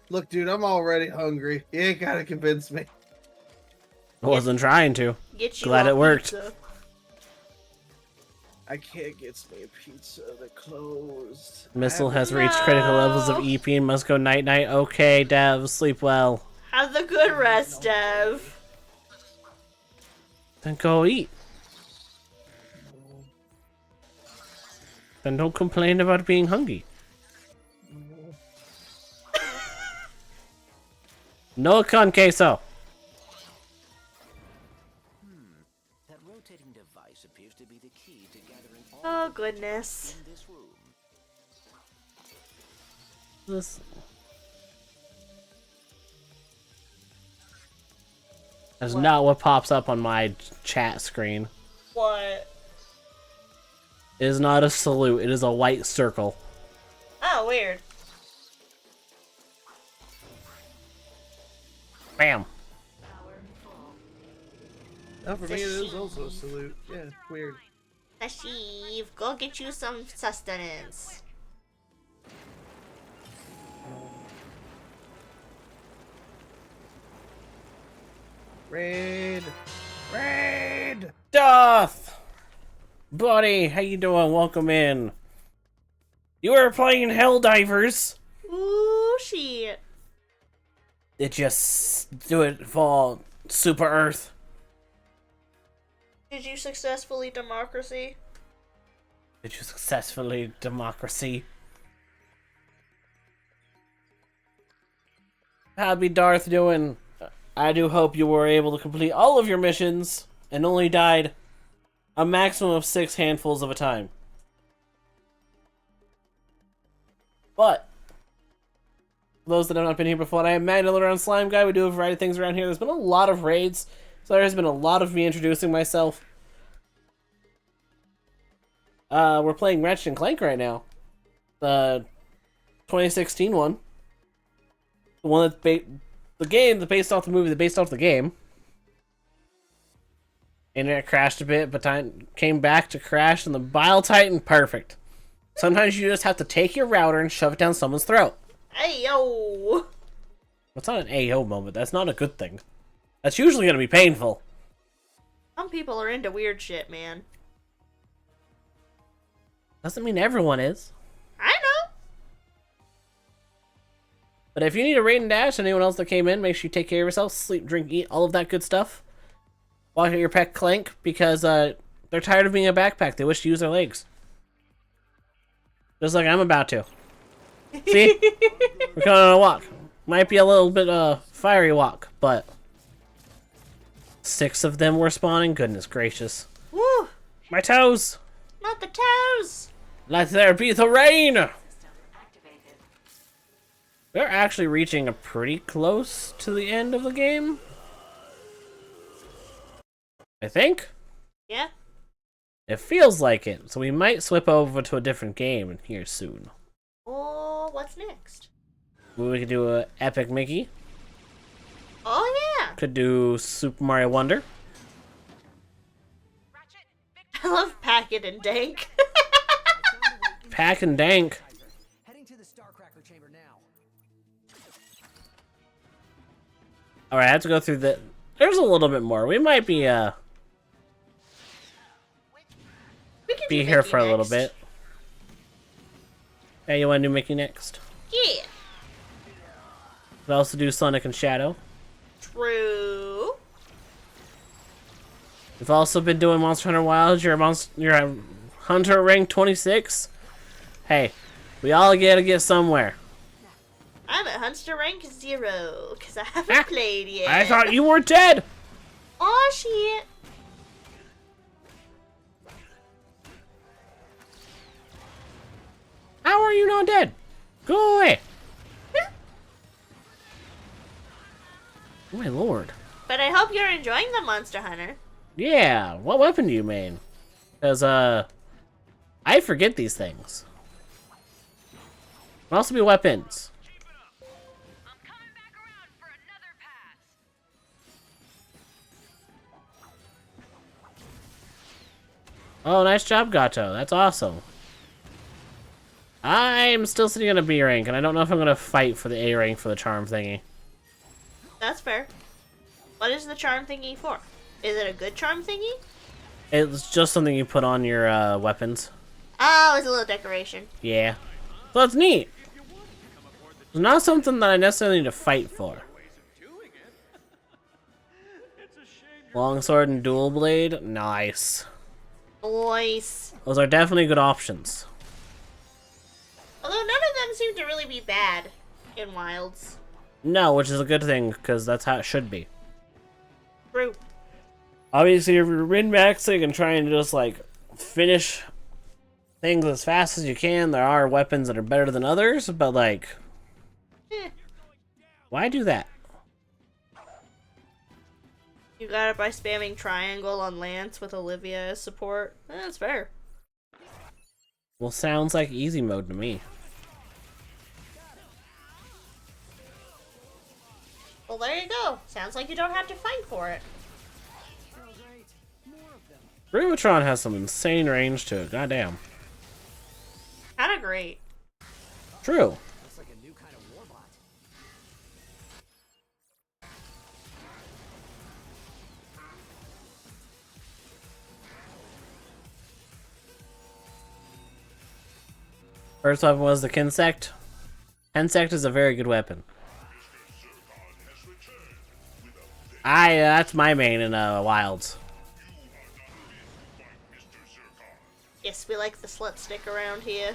Look, dude, I'm already hungry. You ain't gotta convince me. I wasn't trying to. Get you Glad all it worked. pizza. I can't get me a pizza. They're closed. Missile has reached critical levels of EP and must go night night. Okay, Dev, sleep well. Have the good rest, Dev. Then go eat. Then don't complain about being hungry. No con queso. That rotating device appears to be the key to gathering all Oh, the goodness. in this room. This. That's not what pops up on my chat screen. What? It is not a salute. It is a white circle. Oh, weird. Bam. Oh, for me, it is also a salute. Yeah, weird. Ashiv, go get you some sustenance. Raid! Raid! Doth! Buddy, how you doing? Welcome in. You were playing Helldivers. Ooh, shit. It just do it for Super Earth. Did you successfully democracy? Did you successfully democracy? How'd be Darth doing? I do hope you were able to complete all of your missions and only died a maximum of 6 handfuls of a time. But for those that have not been here before, I am Magnum around Slime Guy. We do a variety of things around here. There's been a lot of raids, so there has been a lot of me introducing myself. We're playing Ratchet and Clank right now. The 2016 one. The one that's the game that based off the movie that based off the game. Internet crashed a bit, but came back to crash, and the Bile Titan, perfect. Sometimes you just have to take your router and shove it down someone's throat. Hey, yo! That's not an AO moment. That's not a good thing. That's usually going to be painful. Some people are into weird shit, man. Doesn't mean everyone is. I know! But if you need a raid and dash, anyone else that came in, make sure you take care of yourself. Sleep, drink, eat, all of that good stuff. Walk at your pet Clank, because they're tired of being a backpack. They wish to use their legs. Just like I'm about to. See? We're going on a walk. Might be a little bit fiery walk, but 6 of them were spawning. Goodness gracious. Woo! My toes! Not the toes! Let there be the rain! We're actually reaching a pretty close to the end of the game. I think. Yeah. It feels like it, so we might swip over to a different game here soon. Oh, what's next? We could do a Epic Mickey. Oh, yeah! Could do Super Mario Wonder. I love Packet and Dank. Pack and Dank. Heading to the Starcracker chamber now. Alright, I have to go through the... There's a little bit more. We might be, We can be do here Mickey for a little next. bit. Hey, you want to do Mickey next? Yeah. We'll also do Sonic and Shadow. True. We've also been doing Monster Hunter Wilds. You're a Hunter rank 26. Hey, we all gotta get somewhere. I'm at Hunter rank 0, because I haven't played yet. I thought you were dead! Oh, shit. How are you not dead? Go away! Oh my lord. But I hope you're enjoying the Monster Hunter. Yeah, what weapon do you main? Because, I forget these things. Can also be weapons. I'm coming back around for another pass. Oh, nice job, Gato. That's awesome. I'm still sitting on a B rank, and I don't know if I'm going to fight for the A rank for the charm thingy. That's fair. What is the charm thingy for? Is it a good charm thingy? It's just something you put on your weapons. Oh, it's a little decoration. Yeah. So that's neat. It's not something that I necessarily need to fight for. Longsword and dual blade? Nice. Nice. Those are definitely good options. Although none of them seem to really be bad in Wilds. No, which is a good thing, because that's how it should be. True. Obviously, if you're min-maxing and trying to just, like, finish things as fast as you can, there are weapons that are better than others, but, like... Why do that? You got it by spamming triangle on Lance with Olivia as support. That's fair. Well, sounds like easy mode to me. Well, there you go. Sounds like you don't have to fight for it. Rubatron has some insane range to it, goddamn. Kinda great. True. Looks like a new kind of warbot. First weapon was the Kinsect. Kinsect is a very good weapon. That's my main in Wilds. Yes, we like the slut stick around here.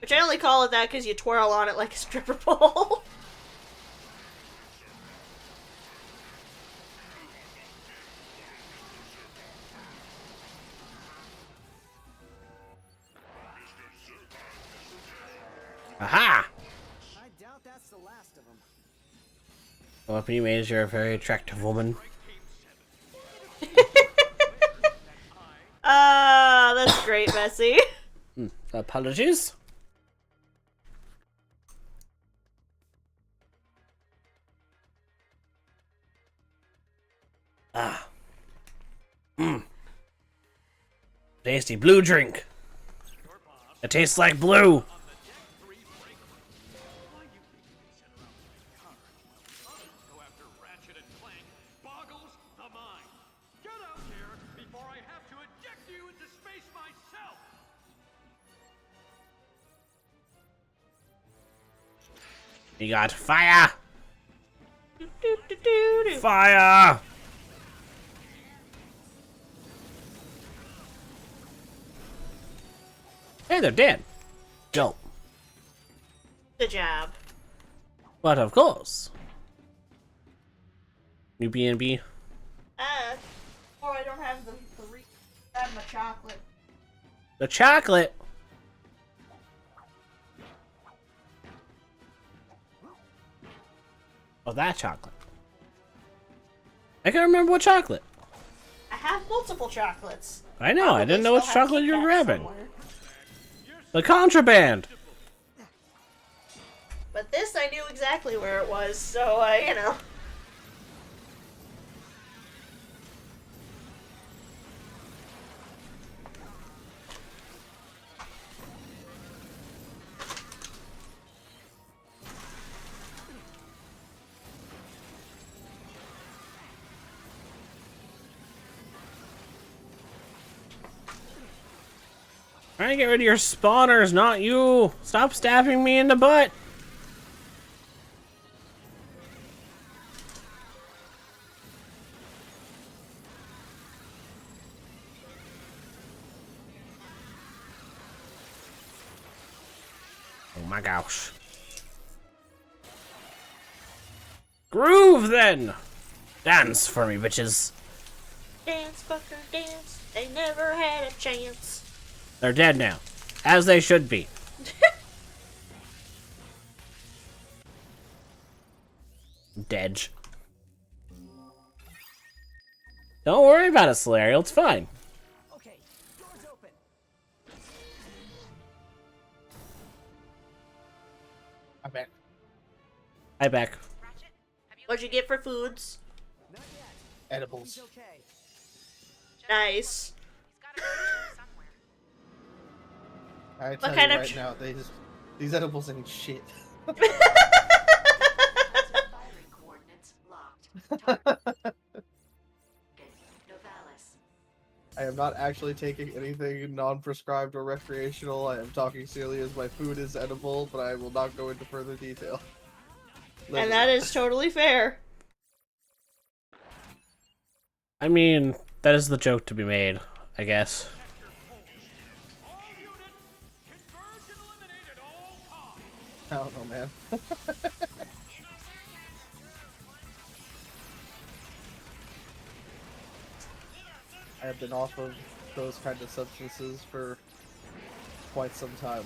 Which I only call it that because you twirl on it like a stripper pole. Aha! I doubt that's the last of them. The weapon you made is you're a very attractive woman. That's great, Bessie. Apologies. Ah. Tasty blue drink. It tastes like blue. You got fire! Fire! Hey, they're dead. Dope. Good job. But of course. New B&B. Or I don't have the I have my chocolate. The chocolate! Oh, that chocolate. I can't remember what chocolate. I have multiple chocolates. I know, I didn't know which Still have chocolate you were Kit Kat grabbing. somewhere. The contraband! But this I knew exactly where it was, so, you know. Trying to get rid of your spawners, not you! Stop stabbing me in the butt! Oh my gosh. Groove then! Dance for me, bitches. Dance, fucker, dance. They never had a chance. They're dead now. As they should be. Dead. Don't worry about it, Solarial. It's fine. Okay, door's open. I'm back. Hi, back. What'd you get for foods? Not yet. Edibles. He's okay. Nice. I tell kind you of right now, these edibles ain't shit. I am not actually taking anything non-prescribed or recreational. I am talking silly as my food is edible, but I will not go into further detail. And that is totally fair. I mean, that is the joke to be made, I guess. I don't know, man. I have been off of those kind of substances for quite some time.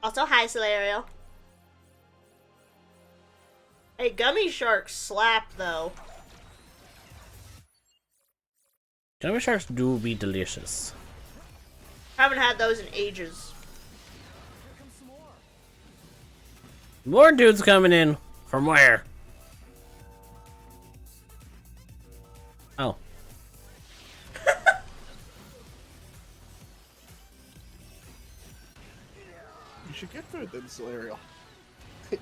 Also, hi, Solarial. Hey, gummy sharks slap, though. Gummy sharks do be delicious. Haven't had those in ages. More dudes coming in. From where? Oh. You should get food then, Solarial.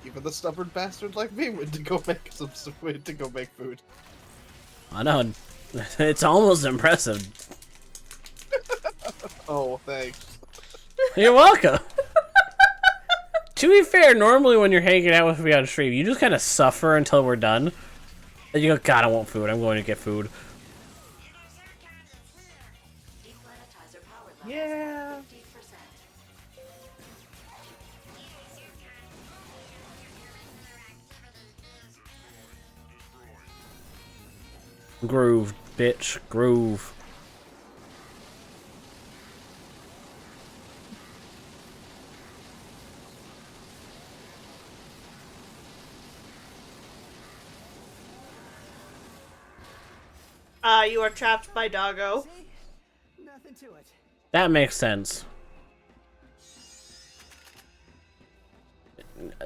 Even the stubborn bastard like me went to go make food. I know. It's almost impressive. Oh, thanks. You're welcome. To be fair, normally when you're hanging out with me on stream, you just kind of suffer until we're done. And you go, God, I want food. I'm going to get food. Yeah. Groove, bitch. Groove. You are trapped by Doggo. Nothing to it. That makes sense.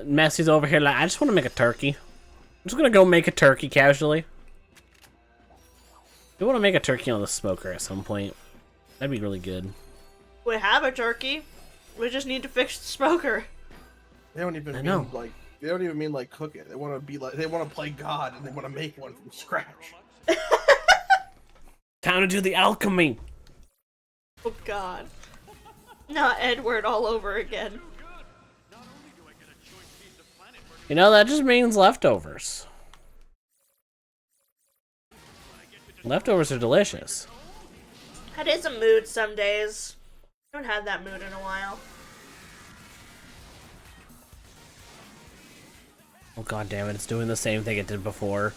Messy's over here like, I just want to make a turkey. I'm just gonna go make a turkey casually. I want to make a turkey on the smoker at some point. That'd be really good. We have a turkey. We just need to fix the smoker. They don't even mean like they don't even mean like cook it. They want to be like they want to play God and they want to make one from scratch. Time to do the alchemy. Oh God. Not Edward all over again. You know, that just means leftovers. Leftovers are delicious. That is a mood some days. I haven't had that mood in a while. Oh God damn it, it's doing the same thing it did before.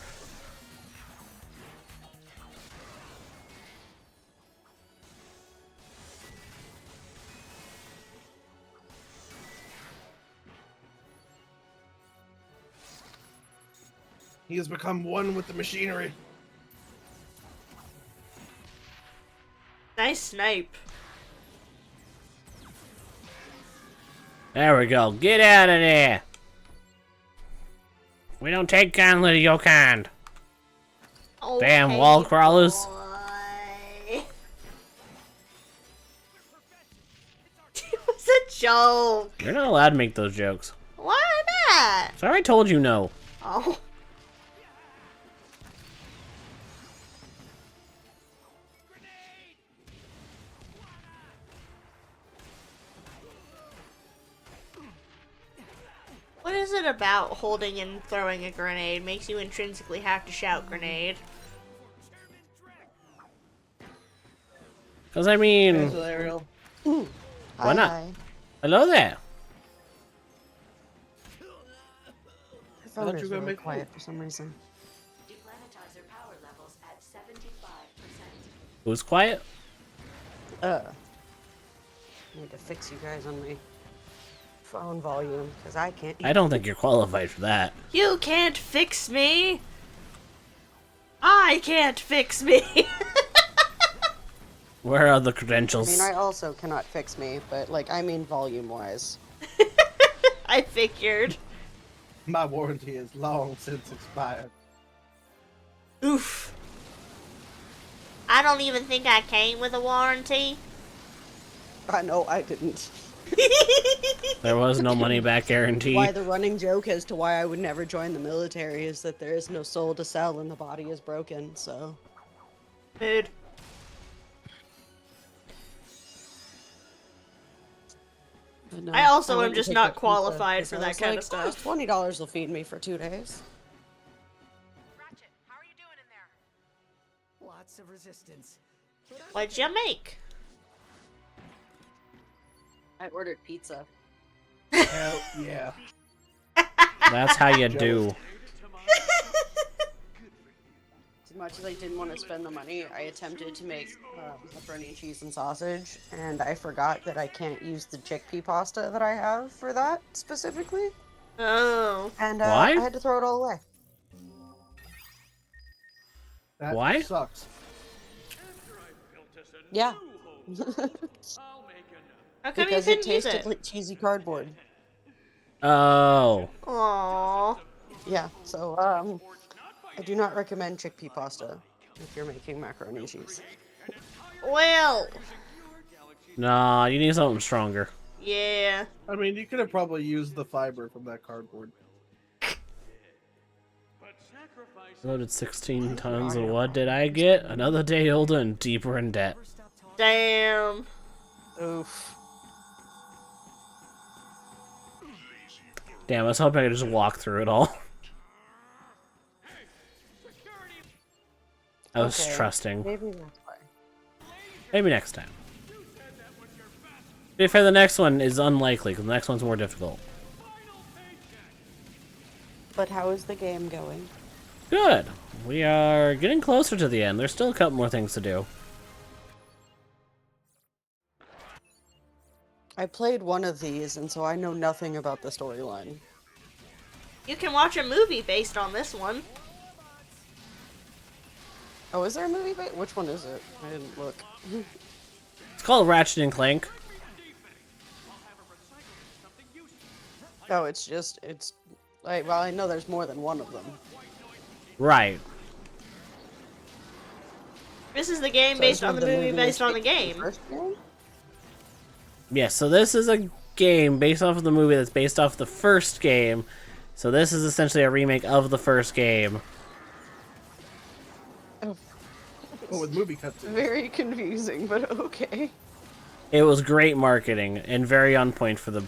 He has become one with the machinery. Nice snipe. There we go. Get out of there. We don't take kindly to your kind. Okay, Damn wall crawlers. boy. It was a joke. You're not allowed to make those jokes. Why not? So I already told you no. Oh. What is it about holding and throwing a grenade makes you intrinsically have to shout grenade? Because I mean, Ariel. why not? Hello there. The phone thought is you were gonna really make quiet for some reason. Deplanetizer power levels at 75%. Who's quiet? I need to fix you guys on my phone volume because I can't. I don't think you're qualified for that. You can't fix me! I can't fix me! Where are the I credentials? mean, I also cannot fix me, but like, I mean, volume-wise. I figured. My warranty is long since expired. Oof. I don't even think I came with a warranty. I know I didn't. There was no money back guarantee. Why the running joke as to why I would never join the military is that there is no soul to sell and the body is broken, so. Dude. No, I also went am to just pick not up pizza qualified 'cause for I that was kind like, of stuff. "Oh, $20 will feed me for 2 days. Ratchet, how are you doing in there? Lots of resistance. What'd you make? I ordered pizza. Hell yeah. That's how you do. As much as I didn't want to spend the money, I attempted to make pepperoni, cheese, and sausage, and I forgot that I can't use the chickpea pasta that I have for that specifically. Oh. And Why? I had to throw it all away. That Why? sucks. Yeah. How come Because you it couldn't use tasted it? like cheesy cardboard. Oh. Aww. Yeah, so I do not recommend chickpea pasta if you're making macaroni and cheese. Well. Nah, you need something stronger. Yeah. I mean, you could have probably used the fiber from that cardboard. Loaded 16 tons, and what did I get? Another day older and deeper in debt. Damn. Oof. Damn, I was hoping I could just walk through it all. I was Okay, trusting. maybe that's why. Maybe next time. To be fair, the next one is unlikely, because the next one's more difficult. But how is the game going? Good. We are getting closer to the end. There's still a couple more things to do. I played one of these, and so I know nothing about the storyline. You can watch a movie based on this one. Oh, is there a movie? Which one is it? I didn't look. It's called Ratchet and Clank. Oh, it's like, well, I know there's more than one of them. Right. This is the game So based is on one the of movie based on the based game. first game? Yeah, so this is a game based off of the movie that's based off the first game. So this is essentially a remake of the first game. Oh, Oh, with movie cuts. very confusing, but okay. It was great marketing and very on point for the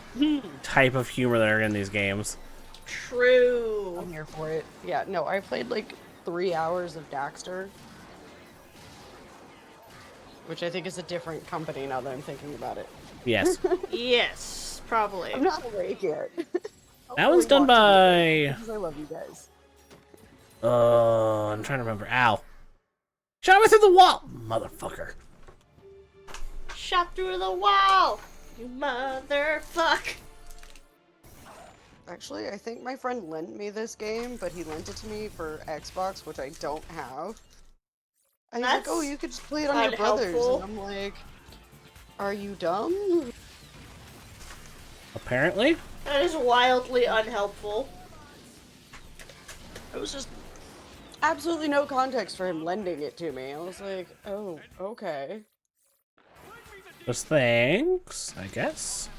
type of humor that are in these games. True. I'm here for it. Yeah, no, I played like 3 hours of Daxter, which I think is a different company now that I'm thinking about it. Yes. Yes, probably. I'm not awake yet. That one's done by... Because I love you guys. I'm trying to remember. Ow. Shot me through the wall! Motherfucker. Shot through the wall! You motherfuck! Actually, I think my friend lent me this game, but he lent it to me for Xbox, which I don't have. And he's like, oh, you could just play it on your brother's. unhelpful. And I'm like, are you dumb? Apparently. That is wildly unhelpful. It was just absolutely no context for him lending it to me. I was like, oh, okay. Just thanks, I guess.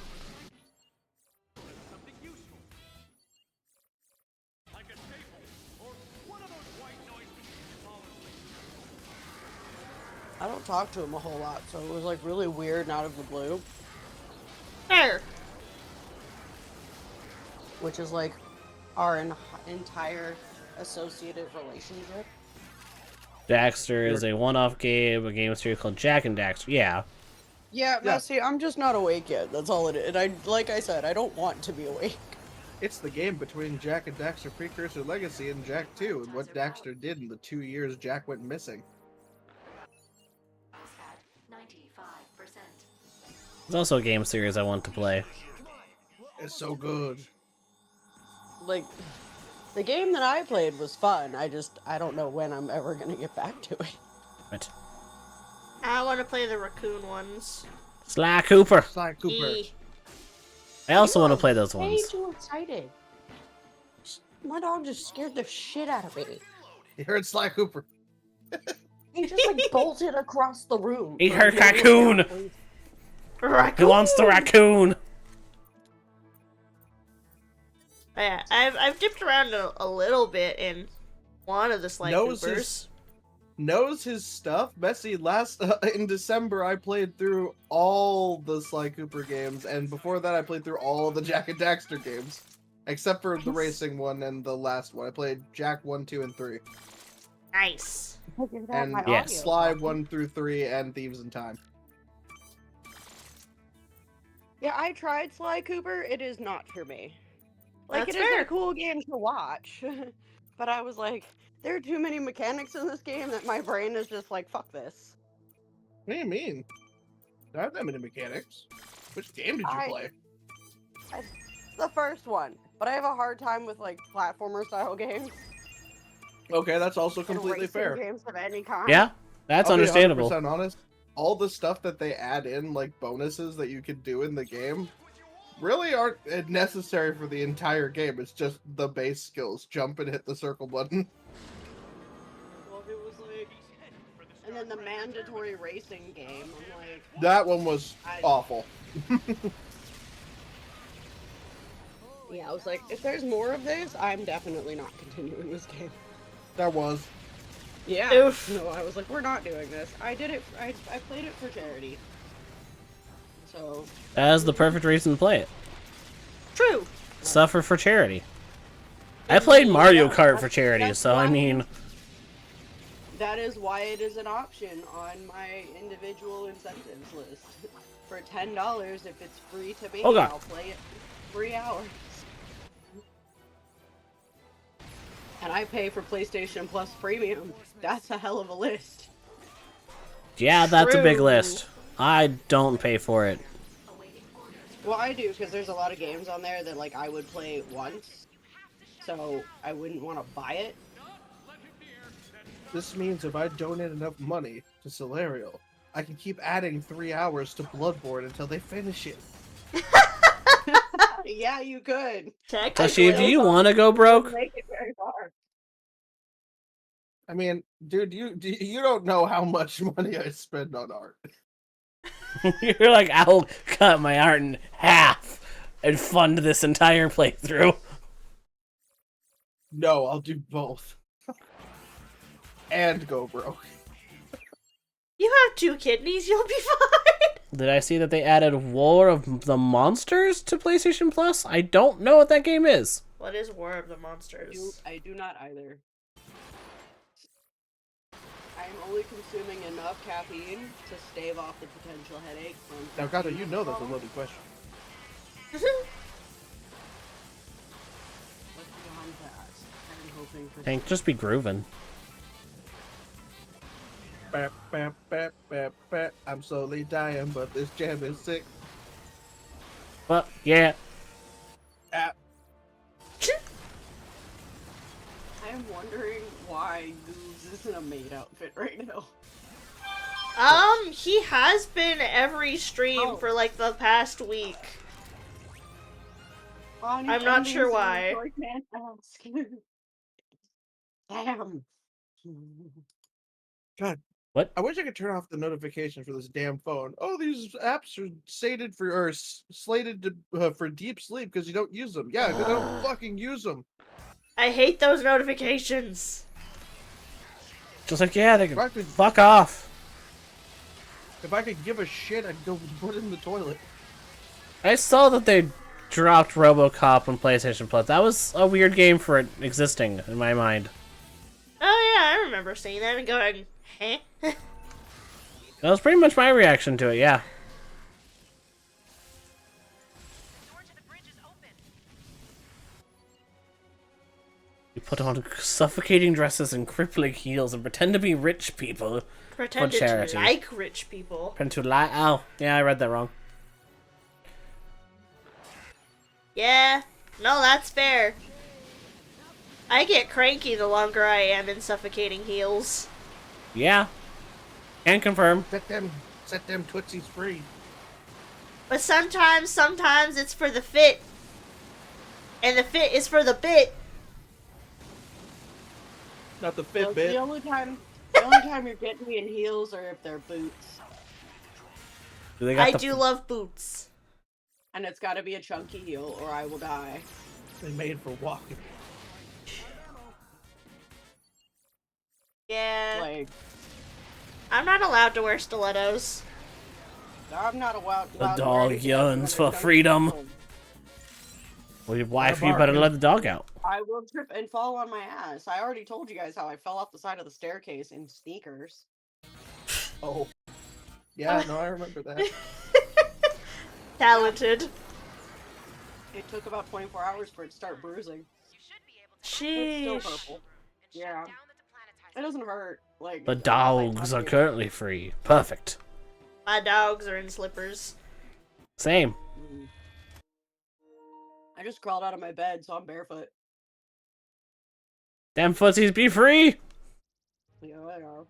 I don't talk to him a whole lot, so it was like really weird and out of the blue. There. Which is like our entire associative relationship. Daxter is a one-off game, a game series called Jack and Daxter. Yeah. Yeah, see, I'm just not awake yet. That's all it is. And like I said, I don't want to be awake. It's the game between Jack and Daxter Precursor Legacy and Jak 2, and what Daxter did in the 2 years Jak went missing. At 95%. It's also a game series I want to play. It's so good. Like, the game that I played was fun. I don't know when I'm ever gonna get back to it. Right. I want to play the raccoon ones. Sly Cooper. Sly Cooper. E. I also want to play those Way ones. too excited. My dog just scared the shit out of me. You heard Sly Cooper. He just like bolted across the room. He heard raccoon. He wants the raccoon. Yeah, I've dipped around a little bit in one of the Sly Coopers. Knows his stuff. Messy, in December I played through all the Sly Cooper games, and before that I played through all the Jak and Daxter games. Except for the racing one and the last one. I played Jak 1, 2, and 3. Nice. And Yes. Sly 1 through 3 and Thieves in Time. Yeah, I tried Sly Cooper. It is not for me. Like, That's it is fair. a cool game to watch, but I was like, there are too many mechanics in this game that my brain is just like, fuck this. What do you mean? There aren't that many mechanics. Which game did you play? The first one, but I have a hard time with like platformer style games. Okay, that's also And completely racing fair. games of any kind. Yeah, that's I'll be understandable. 100% honest. All the stuff that they add in, like bonuses that you can do in the game, really aren't necessary for the entire game. It's just the base skills. Jump and hit the circle button. Well, it was like, and then the mandatory racing game. I'm like, That one was awful. Yeah, I was like, if there's more of this, I'm definitely not continuing this game. That was. Yeah. Oof. No, I was like, we're not doing this. I did it. I played it for charity. So. That is the perfect reason to play it. True. Suffer for charity. I played Mario Kart for charity, so I mean. That is why it is an option on my individual incentives list. For $10, if it's free to me, Oh, God. I'll play it for 3 hours. And I pay for PlayStation Plus Premium. That's a hell of a list. Yeah, that's a big True. list. I don't pay for it. Well, I do, because there's a lot of games on there that, like, I would play once. So, I wouldn't want to buy it. This means if I donate enough money to Solario, I can keep adding 3 hours to Bloodborne until they finish it. Yeah, you could. Toshi, do you want to go broke? Make it very far. I mean, dude, you don't know how much money I spend on art. You're like, I'll cut my art in half and fund this entire playthrough. No, I'll do both. And go broke. You have 2 kidneys, you'll be fine. Did I see that they added War of the Monsters to PlayStation Plus? I don't know what that game is. What is War of the Monsters? I do not either. I am only consuming enough caffeine to stave off the potential headache from... Now, Gato, you know that's a loaded question. What's beyond that? I'm hoping for... Hank, just be grooving. Bap, bap, bap, bap, bap. I'm slowly dying, but this jam is sick. Well, yeah. I am wondering why Goobs is in a maid outfit right now. He has been every stream for like the past week. I'm not sure why. Damn. God. What? I wish I could turn off the notifications for this damn phone. Oh, these apps are slated for for deep sleep because you don't use them. Yeah, because I don't fucking use them. I hate those notifications. Just like, yeah, they can fuck off. If I could give a shit, I'd go put it in the toilet. I saw that they dropped RoboCop on PlayStation Plus. That was a weird game for it existing in my mind. Oh yeah, I remember seeing that and going, huh? That was pretty much my reaction to it, yeah. You put on suffocating dresses and crippling heels and pretend to be rich people. Pretended for charity. to like rich people. Pretend to lie. Oh, yeah, I read that wrong. Yeah, no, that's fair. I get cranky the longer I am in suffocating heels. Yeah. Can confirm. Set them Tootsies free. But sometimes it's for the fit. And the fit is for the bit. Not the Well, Fitbit. the only time you're getting me in heels are if they're boots. I do love boots. And it's gotta be a chunky heel or I will die. They're made for walking. Yeah. Like, I'm not allowed to wear stilettos. I'm not allowed The to wear dog anything yearns other for than freedom. chunky. Well, your wife, you better let the dog out. I will trip and fall on my ass. I already told you guys how I fell off the side of the staircase in sneakers. Oh. Yeah, no, I remember that. Talented. It took about 24 hours for it to start bruising. It's still Sheesh. purple. Yeah. It doesn't hurt. Like The unless I dogs touch are it. currently free. Perfect. My dogs are in slippers. Same. I just crawled out of my bed, so I'm barefoot. Damn footsies, be free! Yeah, I are.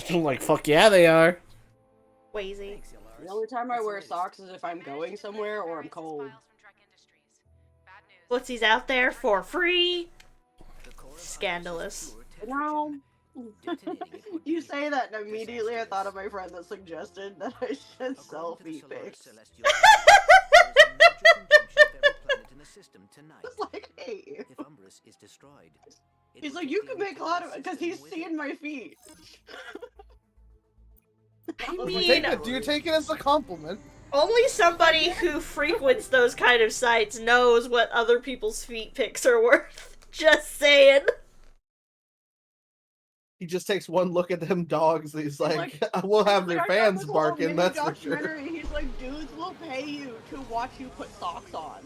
I'm like, fuck yeah, they are. Wazy. The only time I wear socks is if I'm going somewhere or I'm cold. Footsie's out there for free. Scandalous. No. You say that, and immediately I thought of my friend that suggested that I should sell feet pics. It's like, hey. He's like, you can make a lot of, because he's seeing my feet. I Do mean, you take it as a compliment? only somebody who frequents those kind of sites knows what other people's feet pics are worth. Just saying. He just takes one look at them dogs and he's like, we'll have their fans barking, that's for sure. He's like, dudes will pay you to watch you put socks on.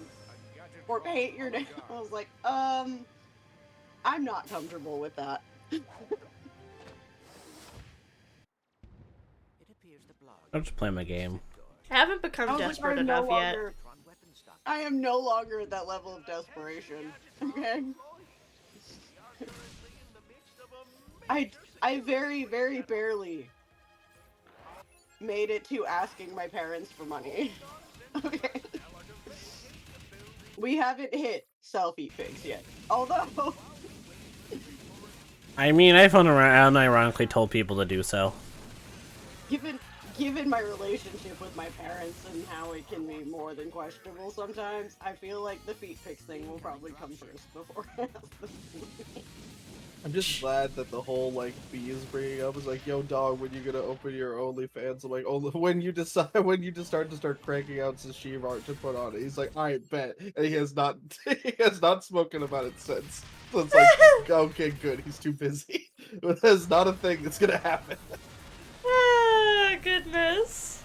Or paint your nails. I was like, I'm not comfortable with that. I'm just playing my game. I haven't become desperate enough yet. I am no longer at that level of desperation. Okay? I very, very barely made it to asking my parents for money. Okay? We haven't hit selfie pics yet. Although... I mean, I've unironically told people to do so. Given my relationship with my parents and how it can be more than questionable sometimes, I feel like the feet pics thing will probably come first before I ask them. I'm just glad that the whole like B is bringing up is like, yo dog, when you gonna open your OnlyFans? I'm like, only when you start cranking out sashimi art to put on it. He's like, I bet, and he has not spoken about it since. So it's like, okay, good, he's too busy. But that's not a thing that's gonna happen. Ah, goodness.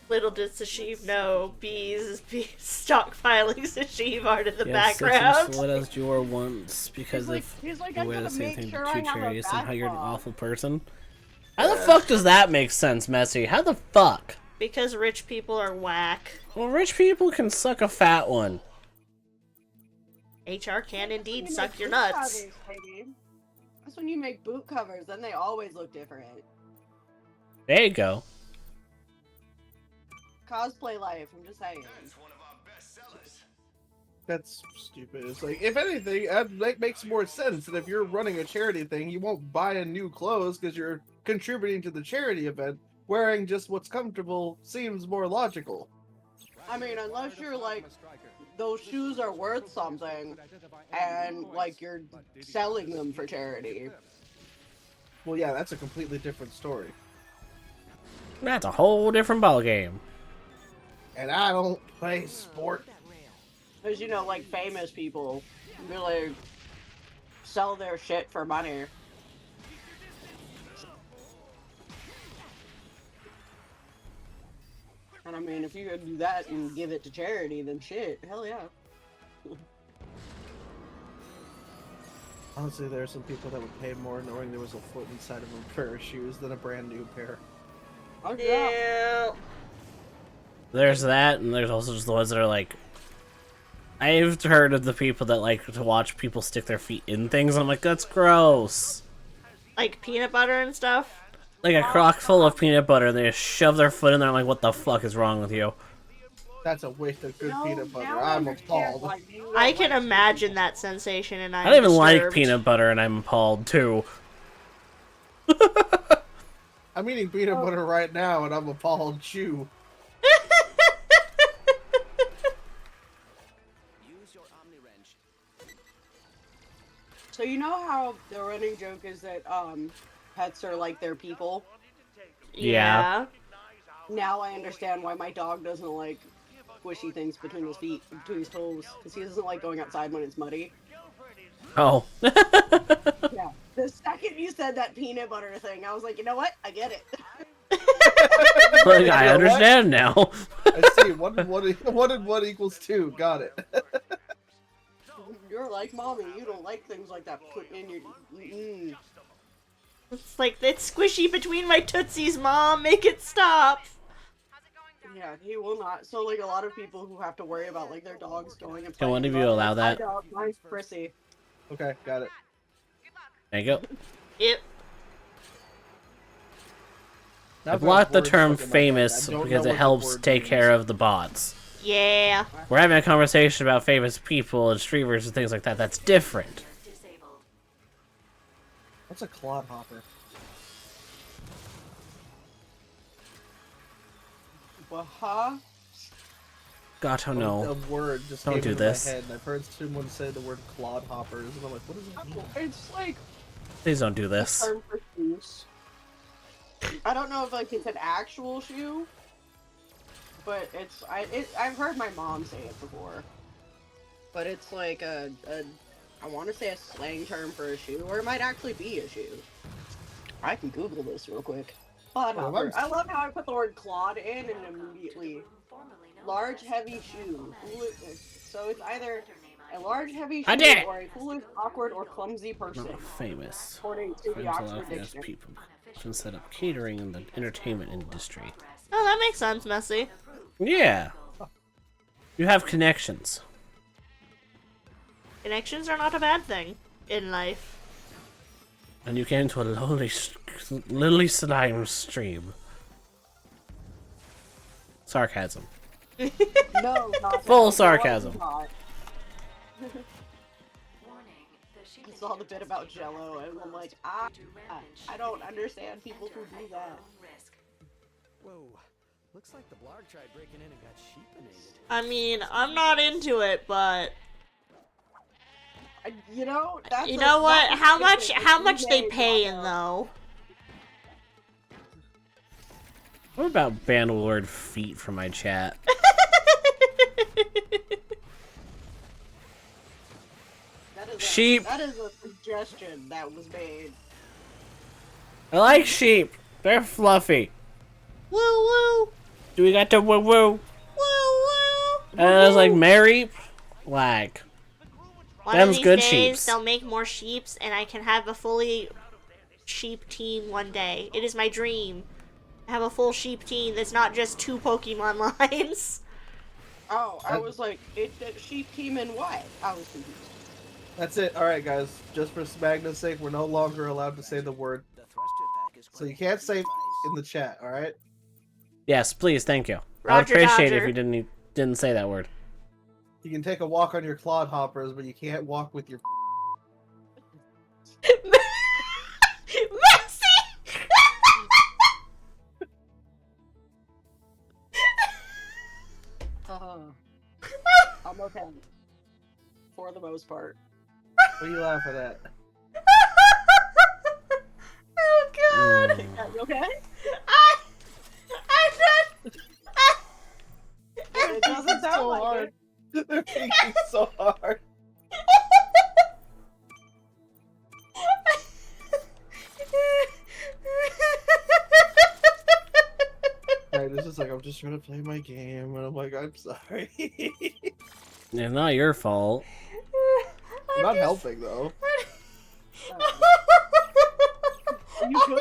Little did Sashiv know, bees stockpiling Sashiv art in the background. What else you were once because he's like, you I wear the gotta same make thing sure but I too have a charity, somehow you're an backbone. awful person. How the fuck does that make sense, Messy? How the fuck? Because rich people are whack. Well, rich people can suck a fat one. HR can indeed You suck make your boot nuts. covers, baby. That's when you make boot covers, then they always look different. There you go. Cosplay life, I'm just saying. That's stupid. It's like, if anything, that makes more sense. And if you're running a charity thing, you won't buy a new clothes because you're contributing to the charity event. Wearing just what's comfortable seems more logical. I mean, unless you're like, those shoes are worth something, and like you're selling them for charity. Well, yeah, that's a completely different story. That's a whole different ballgame. And I don't play sport. Because, you know, like famous people really sell their shit for money. And I mean, if you could do that and give it to charity, then shit, hell yeah. Honestly, there are some people that would pay more knowing there was a foot inside of a pair of shoes than a brand new pair. Oh, yeah. Yeah. There's that, and there's also just the ones that are like... I've heard of the people that like to watch people stick their feet in things, and I'm like, that's gross. Like peanut butter and stuff? Like a crock full of peanut butter, and they just shove their foot in there, I'm like, what the fuck is wrong with you? That's a waste of good peanut butter. now I I'm understand appalled. why you I don't can like imagine that sensation, and I don't even like disturbed. peanut butter, and I'm appalled too. I'm eating peanut butter right now, and I'm appalled. Chew. So you know how the running joke is that pets are like their people? Yeah. Now I understand why my dog doesn't like squishy things between his feet, between his toes, because he doesn't like going outside when it's muddy. Oh. Yeah. The second you you said that peanut butter thing, I was like, you know what? I get it. Like, I understand now. I see. 1 and 1 equals 2. Got it. You're like, mommy, you don't like things like that put in your... It's like, it's squishy between my tootsies, Mom. Make it stop. Yeah, he will not. So, like, a lot of people who have to worry about, like, their dogs going and Can one playing of you with allow it, that? I don't. Mine's prissy. Okay, got it. There you go. Yep. I blocked the term famous because it helps take care of the bots. Yeah. We're having a conversation about famous people and streamers and things like that. That's different. What's a clodhopper? Waha? God, oh no. A word just Don't came do into this. my head, and I've heard someone say the word clodhoppers, and I'm like, what does it mean? It's like Please don't do a this. term for shoes. I don't know if like it's an actual shoe, but it's I've heard my mom say it before. But it's like I want to say a slang term for a shoe, or it might actually be a shoe. I can Google this real quick. Clodhopper. I love how I put the word clod in and immediately large heavy shoe. So it's either a large heavy shoe or a foolish, awkward, or clumsy person. Not famous. According to the Friends allow Oxford famous Dictionary. people to set up catering in the entertainment industry. Oh, that makes sense, Messy. Yeah. You have connections. Connections are not a bad thing in life. And you came to a lily slime stream. Sarcasm. No, not Full sarcasm. I saw the bit about Jello, and I'm like, I don't understand people who do that. Whoa. Looks like the blog tried breaking in and got sheepinated. I mean, I'm not into it, but You know, that's you know what? How much they paying though? What about ban the word feet from my chat? Sheep. That is a suggestion that was made. I like sheep. They're fluffy. Woo woo. Do we got to woo woo? Woo woo. And I was like, Mary, like, One them's of these good days, sheeps. they'll make more sheeps, and I can have a fully sheep team one day. It is my dream. Have a full sheep team that's not just 2 Pokemon lines. Oh, I was like, it's a sheep team and what? I was confused. That's it. Alright, guys. Just for Magna's sake, we're no longer allowed to say the word. So you can't say in the chat, alright? Yes, please, thank you. I would Roger, appreciate it Dodger. if you didn't say that word. You can take a walk on your clodhoppers, but you can't walk with your. Messy! I'm okay. For the most part. What are you laughing at? Oh god! You okay? I'm not. It doesn't sound so like hard. it. They're thinking so hard. Right, it's just like I'm just trying to play my game, and I'm like, I'm sorry. It's not your fault. I'm not helping though. You could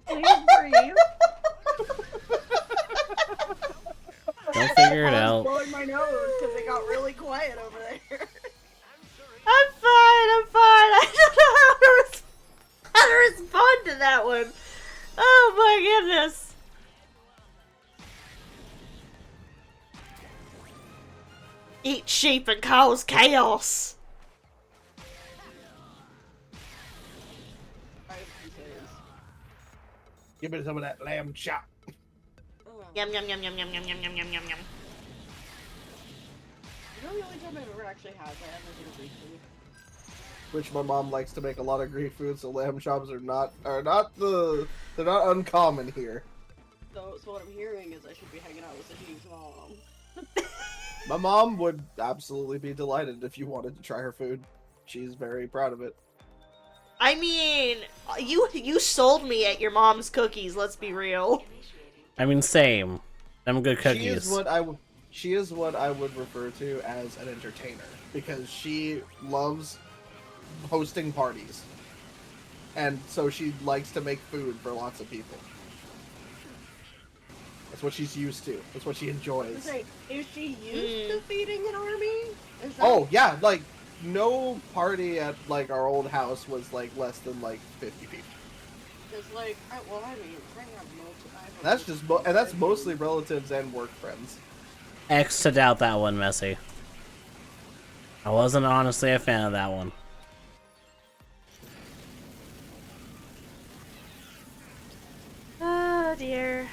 please breathe. Don't figure it I was out. blowing my nose because it got really quiet over there. I'm fine. I don't know how to respond to that one. Oh my goodness. Eat sheep and cause chaos. Give me some of that lamb chop. Yum yum yum yum yum yum yum yum yum yum yum. You know the only time I've ever actually had lamb was in Greek food. Which my mom likes to make a lot of Greek food, so lamb chops are not they're not uncommon here. So what I'm hearing is I should be hanging out with Sahin's mom. My mom would absolutely be delighted if you wanted to try her food. She's very proud of it. I mean, you sold me at your mom's cookies. Let's be real. I mean, same. Them good cookies. She is what I would refer to as an entertainer because she loves hosting parties, and so she likes to make food for lots of people. That's what she's used to. That's what she enjoys. Is she used to feeding an army? Oh yeah, like no party at like our old house was like less than like 50 people. Because like, well, I mean, I have That's just and that's mostly relatives and work friends. X to doubt that one, Messy. I wasn't honestly a fan of that one. Oh dear.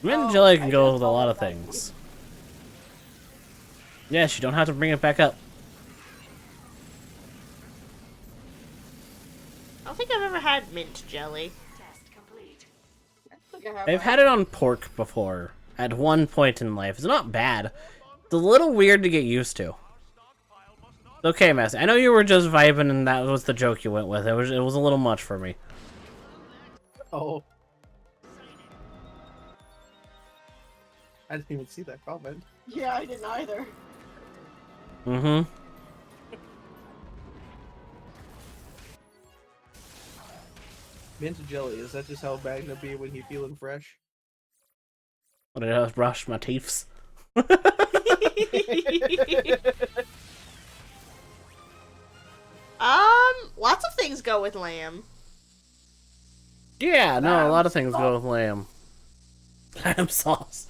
Mint jelly can go with a lot of things. Yes, you don't have to bring it back up. I don't think I've ever had mint jelly. I've had it on pork before, at one point in life. It's not bad. It's a little weird to get used to. Okay, Messy. I know you were just vibing and that was the joke you went with. It was a little much for me. Oh. I didn't even see that comment. Yeah, I didn't either. Mm-hmm. Mint jelly, is that just how Magna be when he feeling fresh? But I just brushed my teeths. Lots of things go with lamb. Yeah, no, a lot of things go with lamb. Lamb sauce.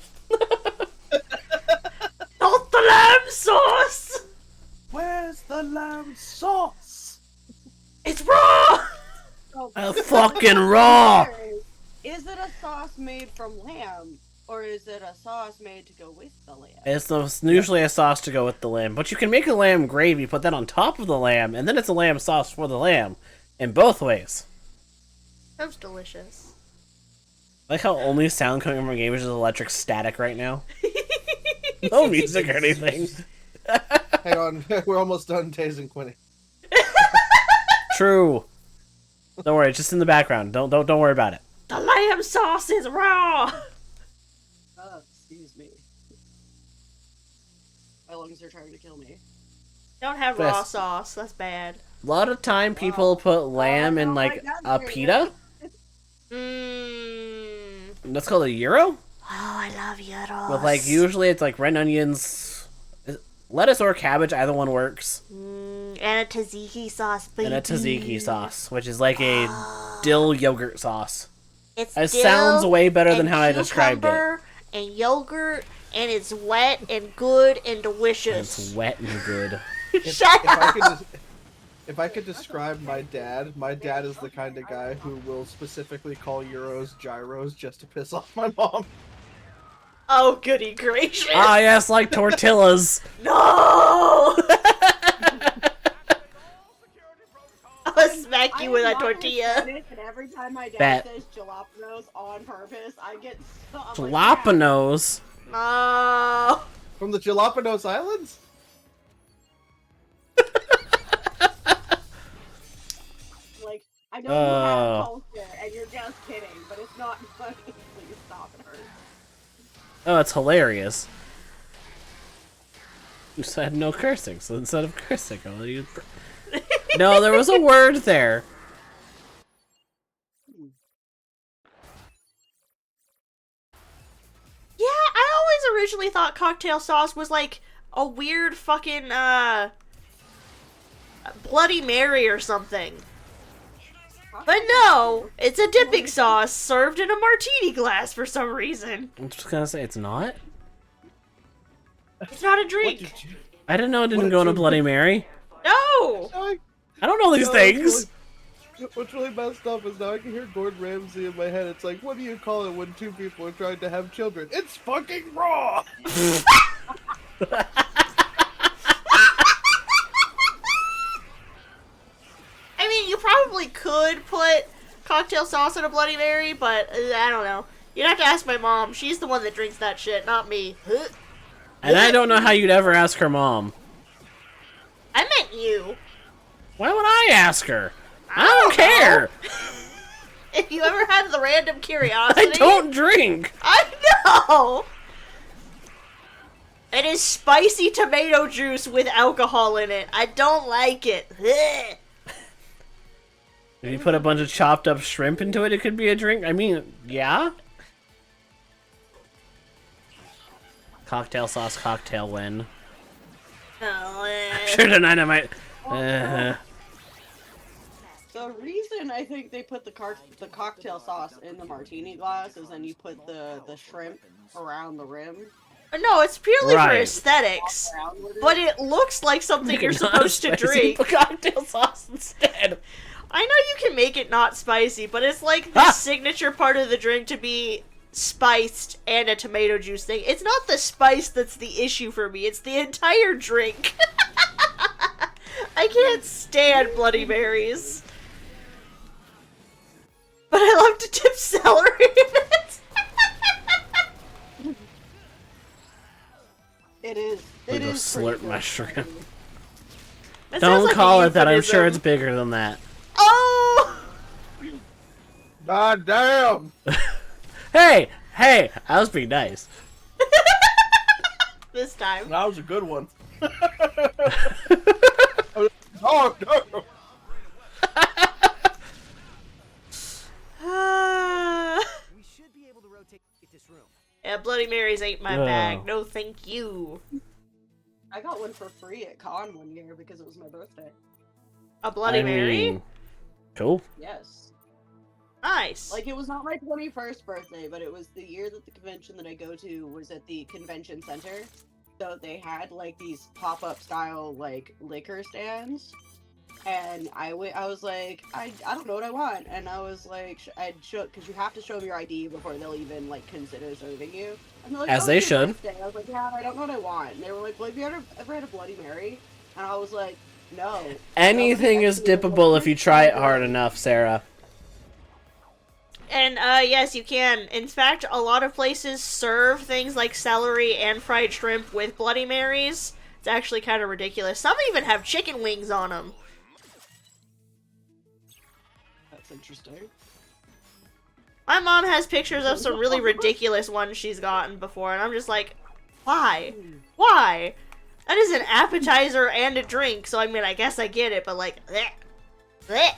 Not the lamb sauce! Where's the lamb sauce? It's raw! Fucking raw! Is it a sauce made from lamb, or is it a sauce made to go with the lamb? It's usually a sauce to go with the lamb, but you can make a lamb gravy, put that on top of the lamb, and then it's a lamb sauce for the lamb. In both ways. Sounds delicious. I like how only sound coming from my game is just electric static right now. No music or anything. Hang on, we're almost done tasing Quinny. True. Don't worry, it's just in the background. Don't worry about it. The lamb sauce is raw! Excuse me. My lungs are trying to kill me. Don't have raw sauce, that's bad. A lot of time people put lamb in like a pita. That's called a gyro? Oh, I love gyros. With like, usually it's like red onions, lettuce or cabbage, either one works. And a tzatziki sauce, baby. And a tzatziki sauce, which is like a dill yogurt sauce. It sounds way better than how I described it. And yogurt, and it's wet and good and delicious. It's wet and good. Shut up! If I could describe my dad is the kind of guy who will specifically call gyros gyros just to piss off my mom. Oh, goody gracious! Ah, yes, like tortillas. No! I'll smack you with a tortilla. And every time my dad says jalapenos on purpose, I get so... Jalapenos? No! From the Jalapenos Islands? Like, I know you have culture, and you're just kidding, but it's not funny. Please stop, it hurts. Oh, it's hilarious. You said no cursing, so instead of cursing, I'll use... No, there was a word there. Yeah, I always originally thought cocktail sauce was like a weird fucking, Bloody Mary or something. But no, it's a dipping sauce served in a martini glass for some reason. I'm just gonna say it's not. It's not a drink. I didn't know it didn't go in a Bloody Mary. No! I don't know these things. What's really messed up is now I can hear Gordon Ramsay in my head. It's like, what do you call it when two people are trying to have children? It's fucking raw! I mean, you probably could put cocktail sauce in a Bloody Mary, but I don't know. You'd have to ask my mom. She's the one that drinks that shit, not me. And I don't know how you'd ever ask her mom. you. Why would I ask her? I don't care. If you ever had the random curiosity. I don't drink. I know. It is spicy tomato juice with alcohol in it. I don't like it. Ugh. If you put a bunch of chopped up shrimp into it, it could be a drink. I mean, yeah. Cocktail sauce, cocktail win. Oh, Sure, tonight I might. The reason I think they put the cocktail sauce in the martini glass is then you put the shrimp around the rim. No, it's purely for Right. aesthetics. But it looks like something Make you're it not supposed to spicy, drink. put cocktail sauce instead. I know you can make it not spicy, but it's like the signature part of the drink to be spiced and a tomato juice thing. It's not the spice that's the issue for me, it's the entire drink. I can't stand Bloody Marys. But I love to dip celery in it. It is. I'm It gonna is slurp pretty my good. shrimp. That sounds Don't like a call it that. I'm euphemism. sure it's bigger than that. Oh! God damn! Hey, I was being nice. This time. That was a good one. Oh no! We should be able to rotate this room. Yeah, Bloody Marys ain't my Oh. bag. No, thank you. I got one for free at con one year because it was my birthday. A Bloody Mary? mean, cool. Yes. Nice. Like, it was not my 21st birthday, but it was the year that the convention that I go to was at the convention center. So they had, like, these pop-up style, like, liquor stands. And I was like, I don't know what I want. And I was like, because you have to show them your ID before they'll even, like, consider serving you. And they're like, As "Oh, they it's your should." birthday." I was like, yeah, I don't know what I want. And they were like, well, have you ever had a Bloody Mary? And I was like, no. Anything is dippable if you try it hard enough, Sarah. And, yes, you can. In fact, a lot of places serve things like celery and fried shrimp with Bloody Marys. It's actually kind of ridiculous. Some even have chicken wings on them. That's interesting. My mom has pictures of some really ridiculous ones she's gotten before, and I'm just like, why? Why? That is an appetizer and a drink, so I mean, I guess I get it, but like, bleh. Bleh.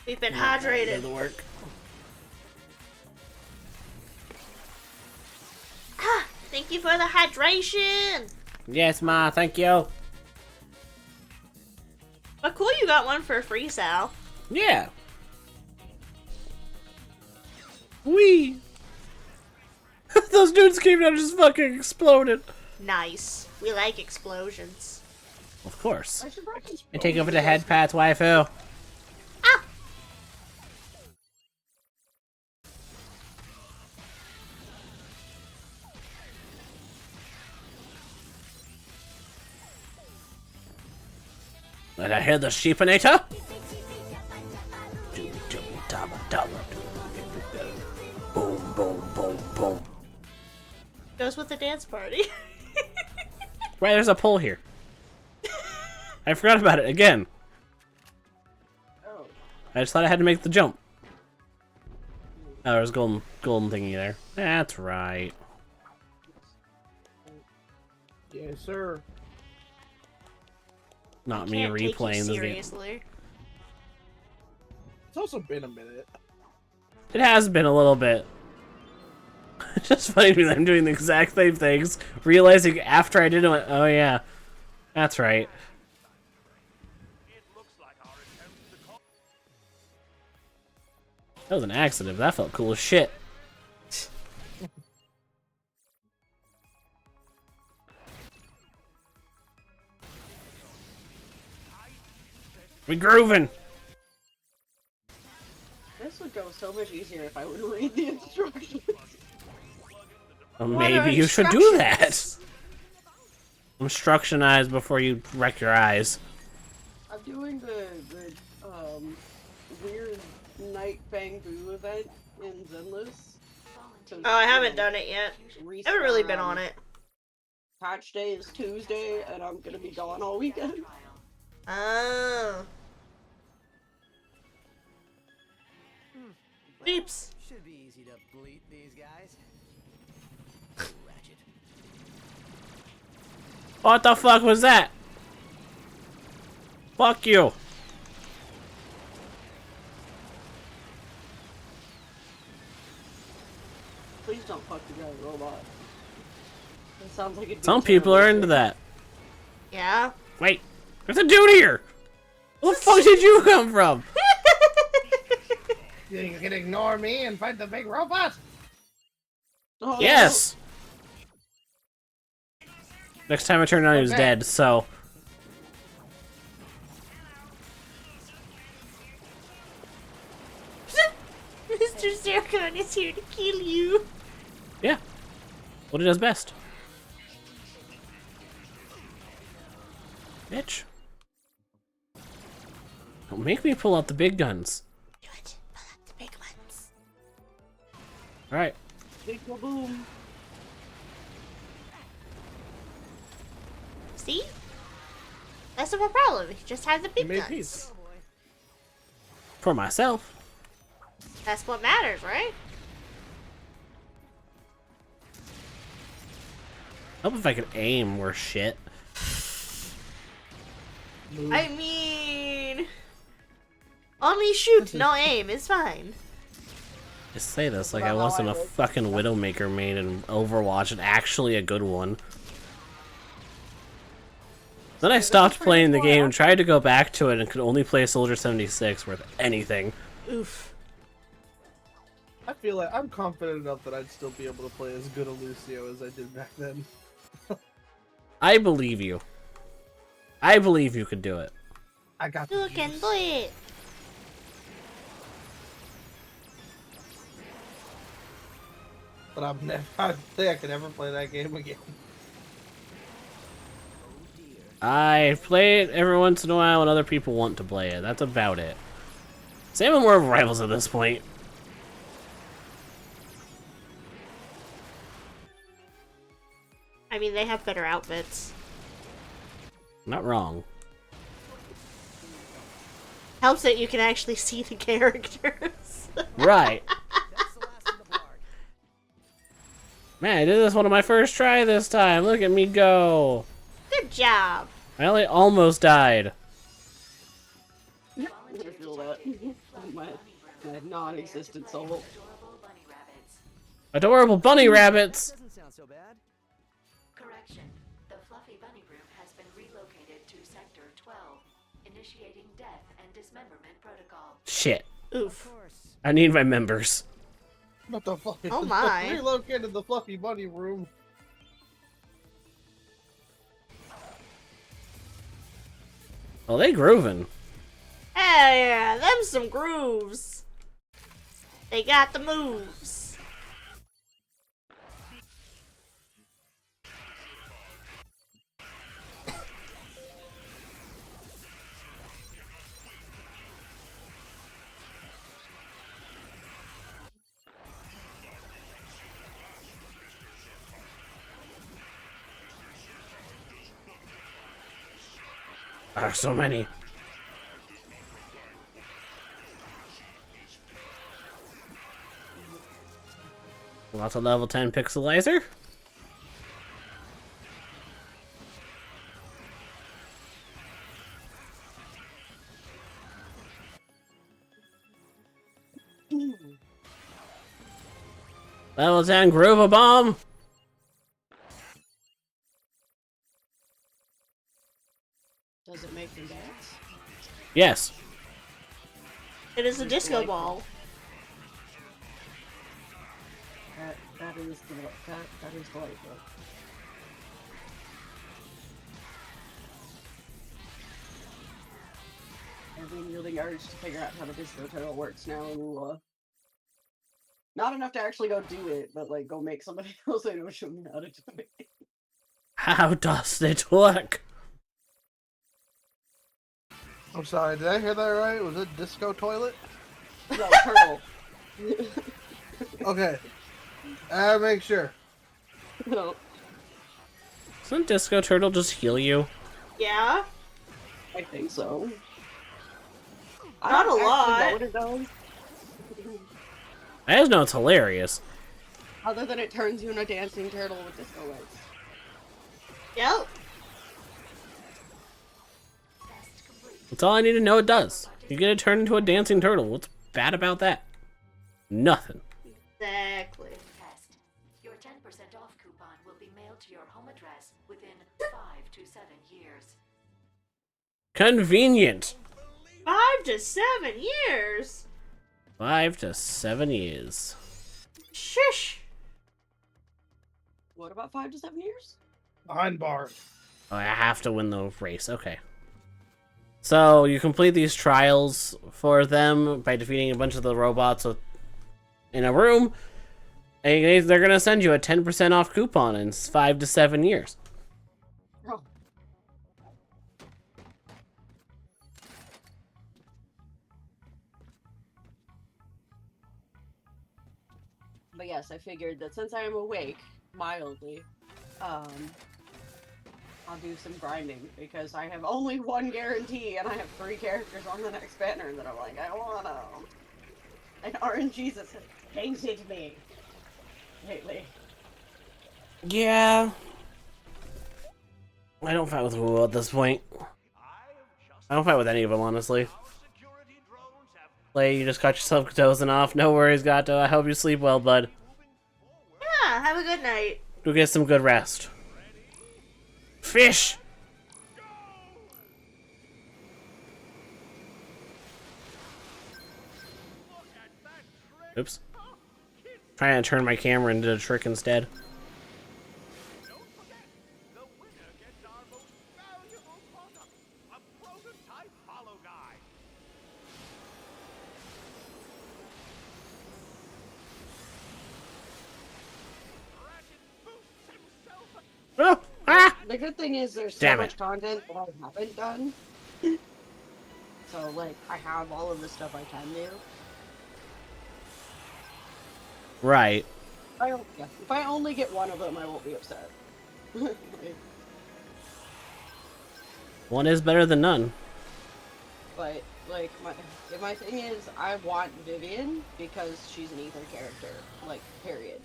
We've been hydrated. The work. Ah, thank you for the hydration. Yes, Ma. Thank you. But cool, you got one for free, Sal. Yeah. Wee. Those dudes came down and just fucking exploded. Nice. We like explosions. Of course. I should probably And take over the head pat's waifu. Ah! And I hear the sheepinator. Boom, boom, boom, boom. Goes with the dance party. Right, there's a pole here. I forgot about it again. Oh. I just thought I had to make the jump. Oh, there's golden thingy there. That's right. Yes, sir. Not me Can't take you replaying this game. seriously. It's also been a minute. It has been a little bit. It's just funny to me that I'm doing the exact same things, realizing after I did it, oh yeah, that's right. That was an accident, but that felt cool as shit. We grooving. This would go so much easier if I would read the instructions. Well, What are maybe you should do that. Instructionize before you wreck your eyes. I'm doing the weird night Bang Boo event in Zenless. Oh, I haven't done it yet. I haven't really been on it. patch day is Tuesday, and I'm gonna be gone all weekend. Oh. Beeps. Should be easy to bleat these guys. Ratchet. What the fuck was that? Fuck you. Please don't fuck the giant robot. It sounds like it'd be Some a people terrible are into thing. that. Yeah. Wait, there's a dude here. Where the fuck did you come from? You think you can ignore me and fight the big robot? Oh, Yes. Next time I turned on, he was Okay. dead. So Mr. Zircon is here to kill you. yeah, what he does best. Bitch. Don't make me pull out the big guns. Do it. Pull out the big ones. Alright. Big boom. See? That's no problem. You just have the You big made guns. peace. For myself. That's what matters, right? I hope if I could aim worse shit. I mean... Only shoot, no aim. It's fine. Just say this like I wasn't a fucking Widowmaker main in Overwatch and actually a good one. Then I stopped playing the game and tried to go back to it and could only play Soldier 76 worth anything. Oof. I feel like I'm confident enough that I'd still be able to play as good a Lucio as I did back then. I believe you. I believe you could do it. I got You the can juice. do it. But I'm never. I think I could never play that game again. I play it every once in a while when other people want to play it. That's about it. Same with more of Rivals at this point. I mean, they have better outfits. Not wrong. Helps that you can actually see the characters. Right. Man, I did this one of my first try this time. Look at me go. Good job. I only almost died. I feel that. my non-existent soul. Adorable bunny rabbits. Doesn't sound so bad. Correction. The fluffy bunny room has been relocated to Sector 12, initiating death and dismemberment protocol. Shit. Oof. I need my members. What the fuck? Oh my. Relocated the fluffy bunny room. Oh, they grooving. Hell yeah, them some grooves. They got the moves. Ah, so many. Lots of level 10 pixelizer. Level 10 Groove Bomb. Does it make them dance? Yes. It is a disco ball. That is delightful. I've been yielding urge to figure out how the disco turtle works now, and not enough to actually go do it, but like go make somebody else I know show me how to do it. How does it work? I'm sorry, did I hear that right? Was it disco toilet? No, turtle. Okay. Make sure. No. Doesn't Disco Turtle just heal you? Yeah? I think so. Not a I don't actually lot. know what it does. I just know it's hilarious. Other than it turns you into a dancing turtle with disco lights. Yep. That's all I need to know it does. You get to turn into a dancing turtle. What's bad about that? Nothing. Exactly. Test. Your 10% off coupon will be mailed to your home address within 5 to 7 years. Convenient. 5 to 7 years? 5 to 7 years. Shush. What about 5 to 7 years? Behind bars. Oh, I have to win the race. Okay. So you complete these trials for them by defeating a bunch of the robots in a room, and they're gonna send you a 10% off coupon in 5 to 7 years. Oh. But yes, I figured that since I am awake, mildly, I'll do some grinding, because I have only one guarantee, and I have 3 characters on the next banner that I'm like, I want them. And RNG's has hated me lately. Yeah. I don't fight with Wu at this point. I don't fight with any of them, honestly. Play, you just got yourself dozing off. No worries, Gato. I hope you sleep well, bud. Yeah, have a good night. Go get some good rest. Fish! Oops. Trying to turn my camera into a trick instead. Oh! Ah! The good thing is there's so Damn much it. content that I haven't done. So, like, I have all of the stuff I can do. Right. If I only get one of them, I won't be upset. One is better than none. But, like, my thing is, I want Vivian because she's an ether character. Like, period.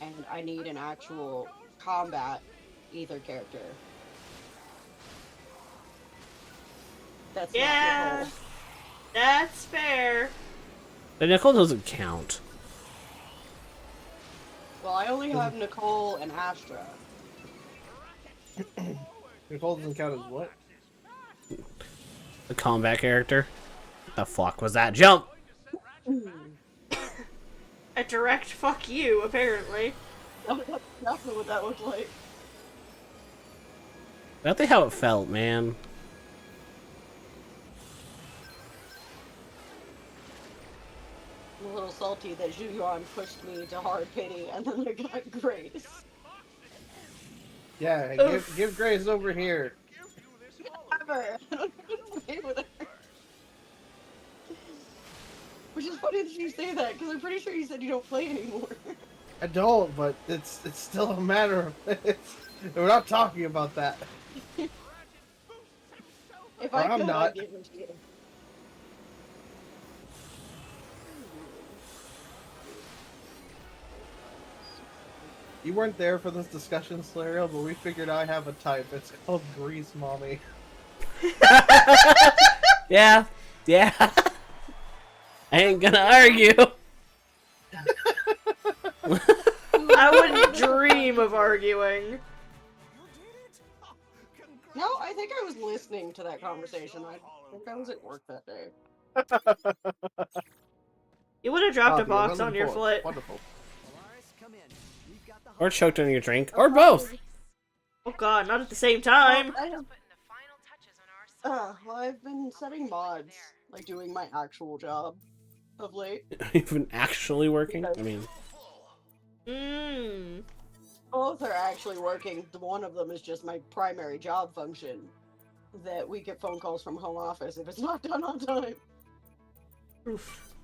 And I need an actual combat ether character. That's not Nicole. That's fair. But Nicole doesn't count. Well, I only have Nicole and Astra. Nicole doesn't count as what? The combat character. What the fuck was that jump? A direct fuck you, apparently. That's exactly what that looked like. That's how it felt, man. I'm a little salty that Zhuyuan pushed me to hard pity and then I got Grace. Yeah, give Grace over here. Never. I don't play with her. Which is funny that you say that, because I'm pretty sure you said you don't play anymore. I don't, but it's still a matter of we're not talking about that. If I I'm could, not. I'd give her to you. You weren't there for this discussion, Slario, but we figured I have a type. It's called Grease Mommy. Yeah. Yeah. I ain't gonna argue. I wouldn't dream of arguing. No, I think I was listening to that conversation. I think I was at work that day. You would have dropped a Copy, box on your 104. foot. Wonderful. Or choked on your drink. Or both. Oh god, not at the same time. Well, I've been setting mods, like doing my actual job of late. Even actually working? I mean... Both are actually working. One of them is just my primary job function. That we get phone calls from home office if it's not done on time. Oof.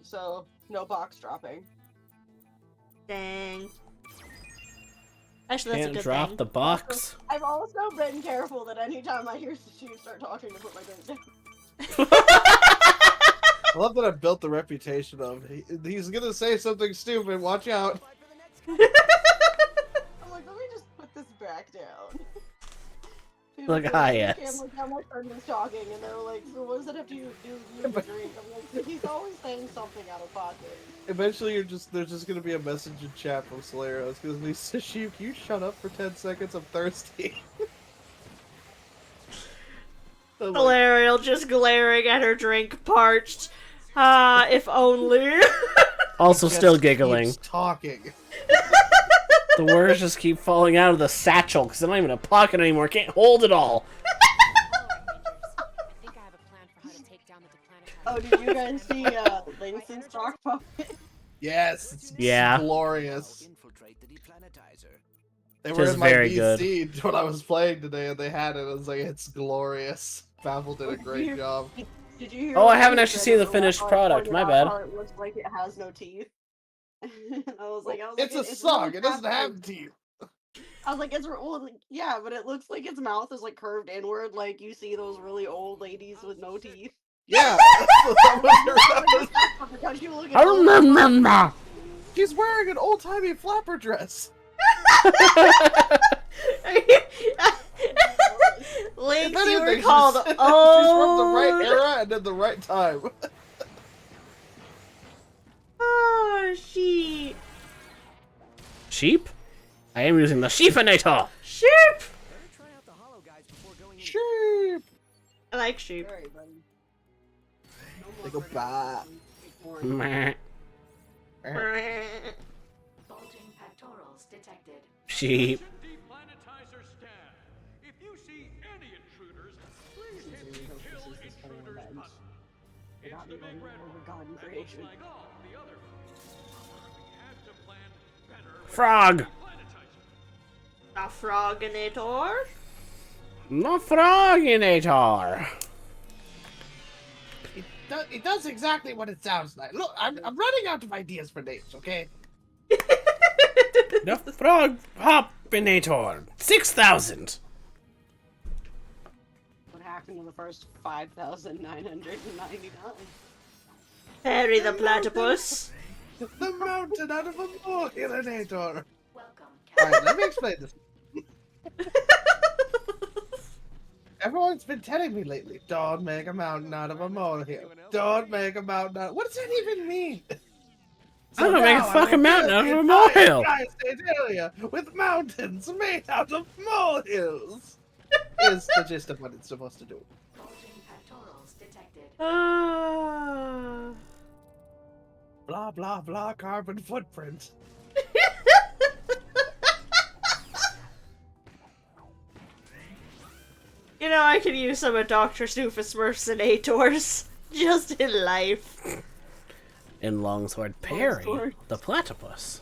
So, No box dropping. Dang. Actually, that's Can't a good drop thing. the box. I've also been careful that anytime I hear Sashib start talking to put my drink down. I love that I built the reputation of he's gonna say something stupid. Watch out. I'm like, let me just put this back down. People Look, say, hi, "I yes. can't look down, my friend was talking," and they're like, "So what does that have to do with the drink?" I'm like, he's always saying something out of pocket. Eventually, there's just gonna be a message in chat from Solaris because we Sashib, can you shut up for 10 seconds? I'm thirsty. I'm like, Valerial just glaring at her drink, parched. Ah, if only. Also just still giggling. keeps talking. The words just keep falling out of the satchel because I'm not even a pocket anymore. Can't hold it all. Oh, did you guys see Langston's rock puppet? Yes, it's Yeah. glorious. Infiltrate the deplanetizer. They were Just in my very good. VC when I was playing today, and they had it. I was like, it's glorious. Baffle did a great job. Did you hear Oh, I what haven't he actually said seen the about finished how product. My bad. It looks like it has no teeth. I was like, It's a really song. It doesn't fascinating. have teeth. I was like, well, like, yeah, but it looks like its mouth is like curved inward, like you see those really old ladies with no teeth. Yeah. that was Because you look I at those- remember. She's wearing an old-timey flapper dress. Link, If you were anything, called she's old. from the right era and at the right time. Oh, she. Sheep? I am using the sheepinator. Sheep! Try out the hollow guys before going in. Sheep. I like sheep. Alright, buddy. No They more go bye. Meh. Bulging pectorals detected. Sheep. Deplanetizer scan. If you see any intruders, please hit the kill intruders button. It's the big red one that looks like all the other ones. We had to plan better with Frog. Deplanetizer. A froginator? The froginator. It does exactly what it sounds like. Look, I'm running out of ideas for names, okay? The frog hopinator. 6,000. What happened to the first 5,999? Harry the platypus. The mountain out of a molehillator. Welcome, Alright, let me explain this. Everyone's been telling me lately, don't make a mountain out of a molehill. Don't make a mountain out. What does that even mean? I don't make a now fucking will mountain build out of the a entire molehill. Tri-State area with mountains made out of molehills. Is the gist of what it's supposed to do. bulging pectorals detected. Ah. Blah blah blah. Carbon footprint. You know, I could use some of Dr. Snoofus Mercenators just in life. In Longsword Perry, the platypus.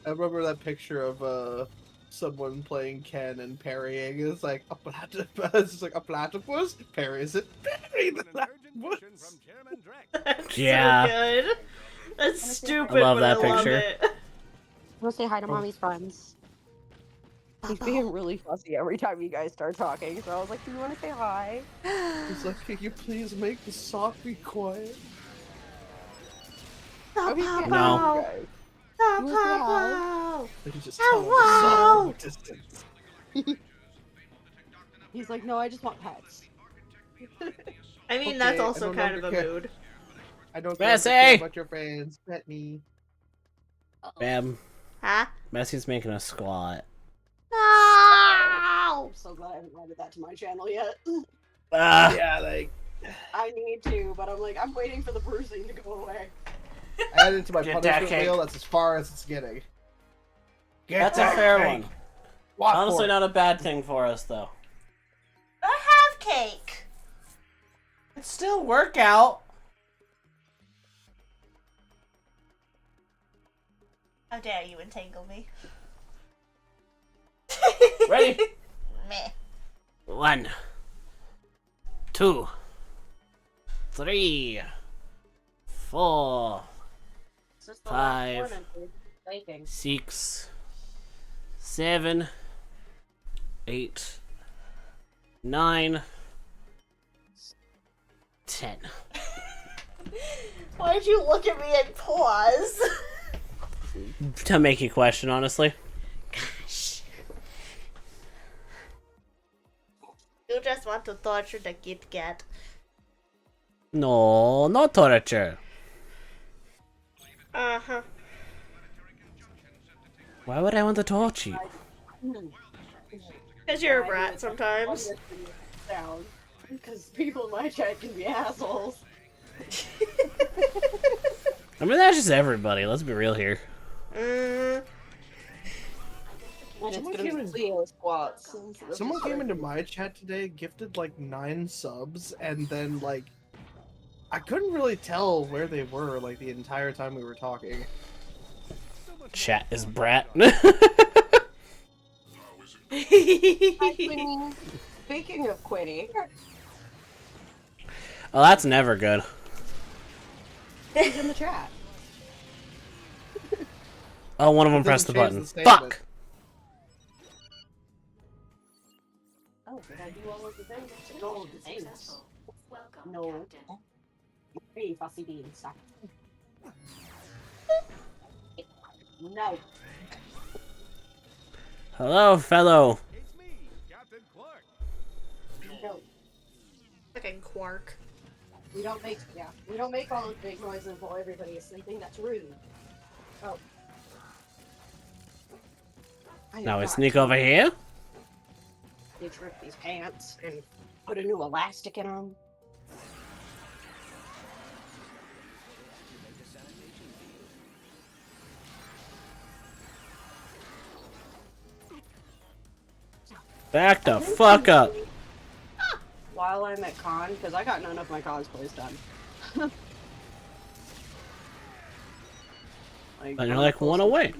I remember that picture of someone playing Ken and parrying. It's like a platypus. It's like a platypus parries it. Parry the platypus. That's Yeah. so good. That's stupid, I love but that I love picture. it. Go say hi to mommy's friends. He's being really fussy every time you guys start talking, so I was like, do you want to say hi? He's like, can you please make the sock be quiet? Oh, he can't No. hear you guys. You wanna say hi? But you just tell him the sock distance. He's like, no, I just want pets. I mean, Okay, that's I also no kind of a longer care. mood. I don't Messi! care about your friends. Pet me. Bam. Huh? Messi's making a squat. No! I'm so glad I haven't added that to my channel yet. Ah. Yeah, like I need to, but I'm like, I'm waiting for the bruising to go away. add it to my Get punishment that cake. wheel. That's as far as it's getting. Get That's a that fair cake. one. Walk Honestly, for it. not a bad thing for us, though. I have cake! It's still workout. How dare you entangle me? Ready? Meh. 1, 2, 3, 4, It's just the last 5, one, and we're baking. 6, 7, 8, 9, 10. Why'd you look at me and pause? To make you question, honestly. Gosh. You just want to torture the Kit Kat. No, not torture. Uh-huh. Why would I want to torture you? Because you're a brat sometimes. Down. Because people in my chat can be assholes. I mean, that's just everybody. Let's be real here. And it's gonna be Leo squats. Someone came into my chat today, gifted like 9 subs, and then like I couldn't really tell where they were like the entire time we were talking. Chat is brat. Speaking of quitting, Oh, that's never good. he's in the chat. Oh, one of them It pressed the doesn't button. change the statement. Fuck! Oh, did I do all of the things? All of the things. Successful. Welcome, No. Captain. Hey, fussy bean, stop. No. Hello, fellow. It's me, Captain Clark. No. Fucking Quark. We don't make all those big noises while everybody is sleeping. That's rude. Oh. Now we sneak over here. Let's rip these pants and put a new elastic in them. Back the fuck up. While I'm at con, because I got none of my cosplays done. And you're like one away.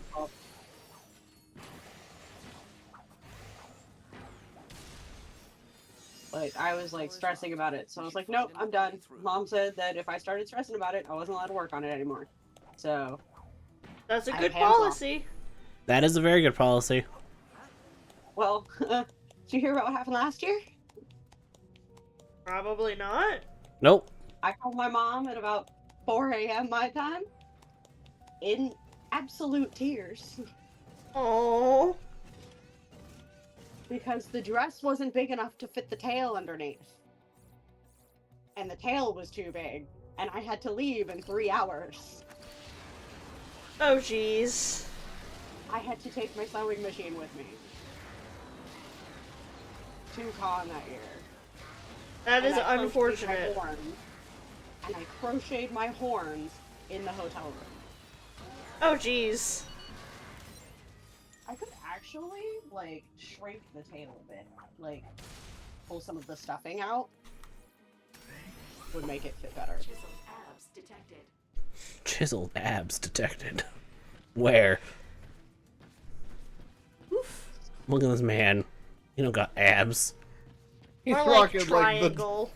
Like, I was like stressing about it, so I was like, nope, I'm done. Mom said that if I started stressing about it, I wasn't allowed to work on it anymore. So, That's a I good have hands off. policy. That is a very good policy. well, did you hear about what happened last year? Probably not. Nope. I called my mom at about 4 a.m. my time in absolute tears Oh. because the dress wasn't big enough to fit the tail underneath. And the tail was too big, and I had to leave in 3 hours. Oh, jeez. I had to take my sewing machine with me to con that year. That is And I crocheted my unfortunate. horns, and I crocheted my horns in the hotel room. Oh, jeez. I could actually, like, shrink the tail a bit. Like, pull some of the stuffing out. Would make it fit better. Chiseled abs detected. Chiseled abs detected. Where? Oof. Look at this man. He don't got abs. He's More like rocking triangle.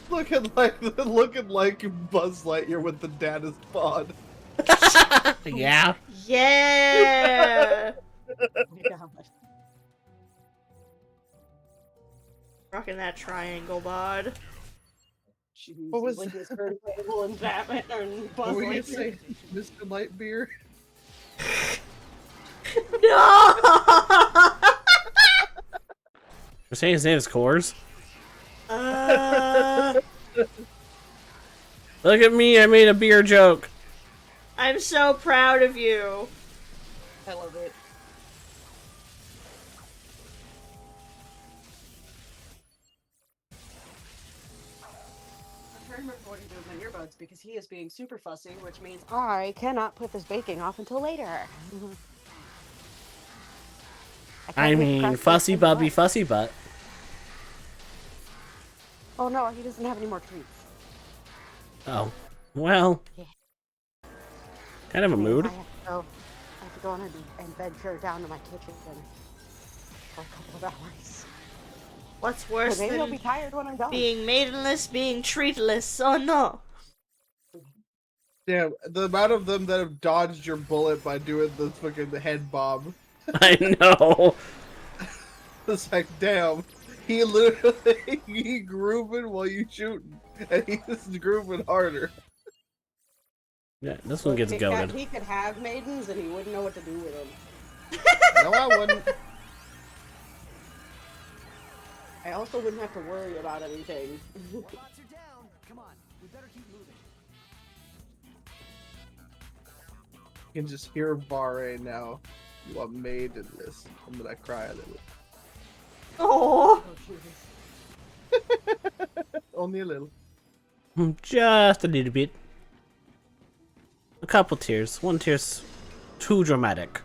looking like Buzz Lightyear with the Dada's bod. Yeah. Yeah. Oh my god. Rocking that triangle bod. Jeez, What was like this Kurt Angle and Batman and Buzz What were you Lightyear. saying, Mr. Lightbeer? No. You're saying his name is Coors? Look at me, I made a beer joke. I'm so proud of you. I love it. I'm trying to remember what to do with my earbuds because he is being super fussy, which means I cannot put this baking off until later. I mean, fussy bubby, fussy butt. Oh no, he doesn't have any more treats. Oh. Well. Yeah. Kind of a mood. I have to go on and venture down to my kitchen for a couple of hours. What's worse Maybe I'll be than tired when I'm done. being maidenless, being treatless? Oh no. Damn, the amount of them that have dodged your bullet by doing the fucking head bomb. I know. It's like, damn. He literally, he grooving while you shooting. And he's grooving harder. Yeah, this one gets goaded. He could have maidens and he wouldn't know what to do with them. No, I wouldn't. I also wouldn't have to worry about anything. Robots are down. Come on, we better keep moving. You can just hear Barre now. You are made in this. I'm gonna cry a little. Oh, Only a little. Just a little bit. A couple tears. One tear's too dramatic.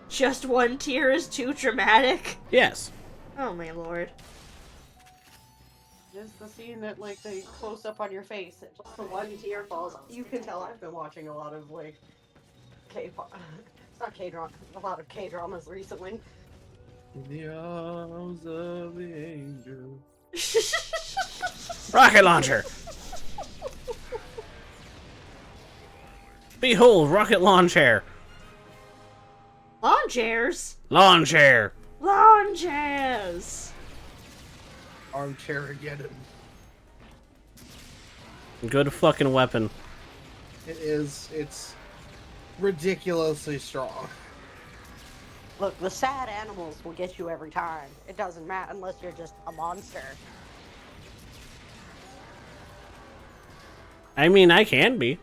just one tear is too dramatic. Yes. Oh my lord. Just the scene that, like, they close up on your face, and just the one tear falls. You can tell I've been watching a lot of, like, it's not K-drama, a lot of K-dramas recently. In the arms of the angel. Rocket launcher! Behold, rocket lawn chair! Lawn chairs? Lawn chair! Lawn chairs! Armchair again. Good fucking weapon. It is. It's ridiculously strong. Look, the sad animals will get you every time. It doesn't matter unless you're just a monster. I mean, I can be.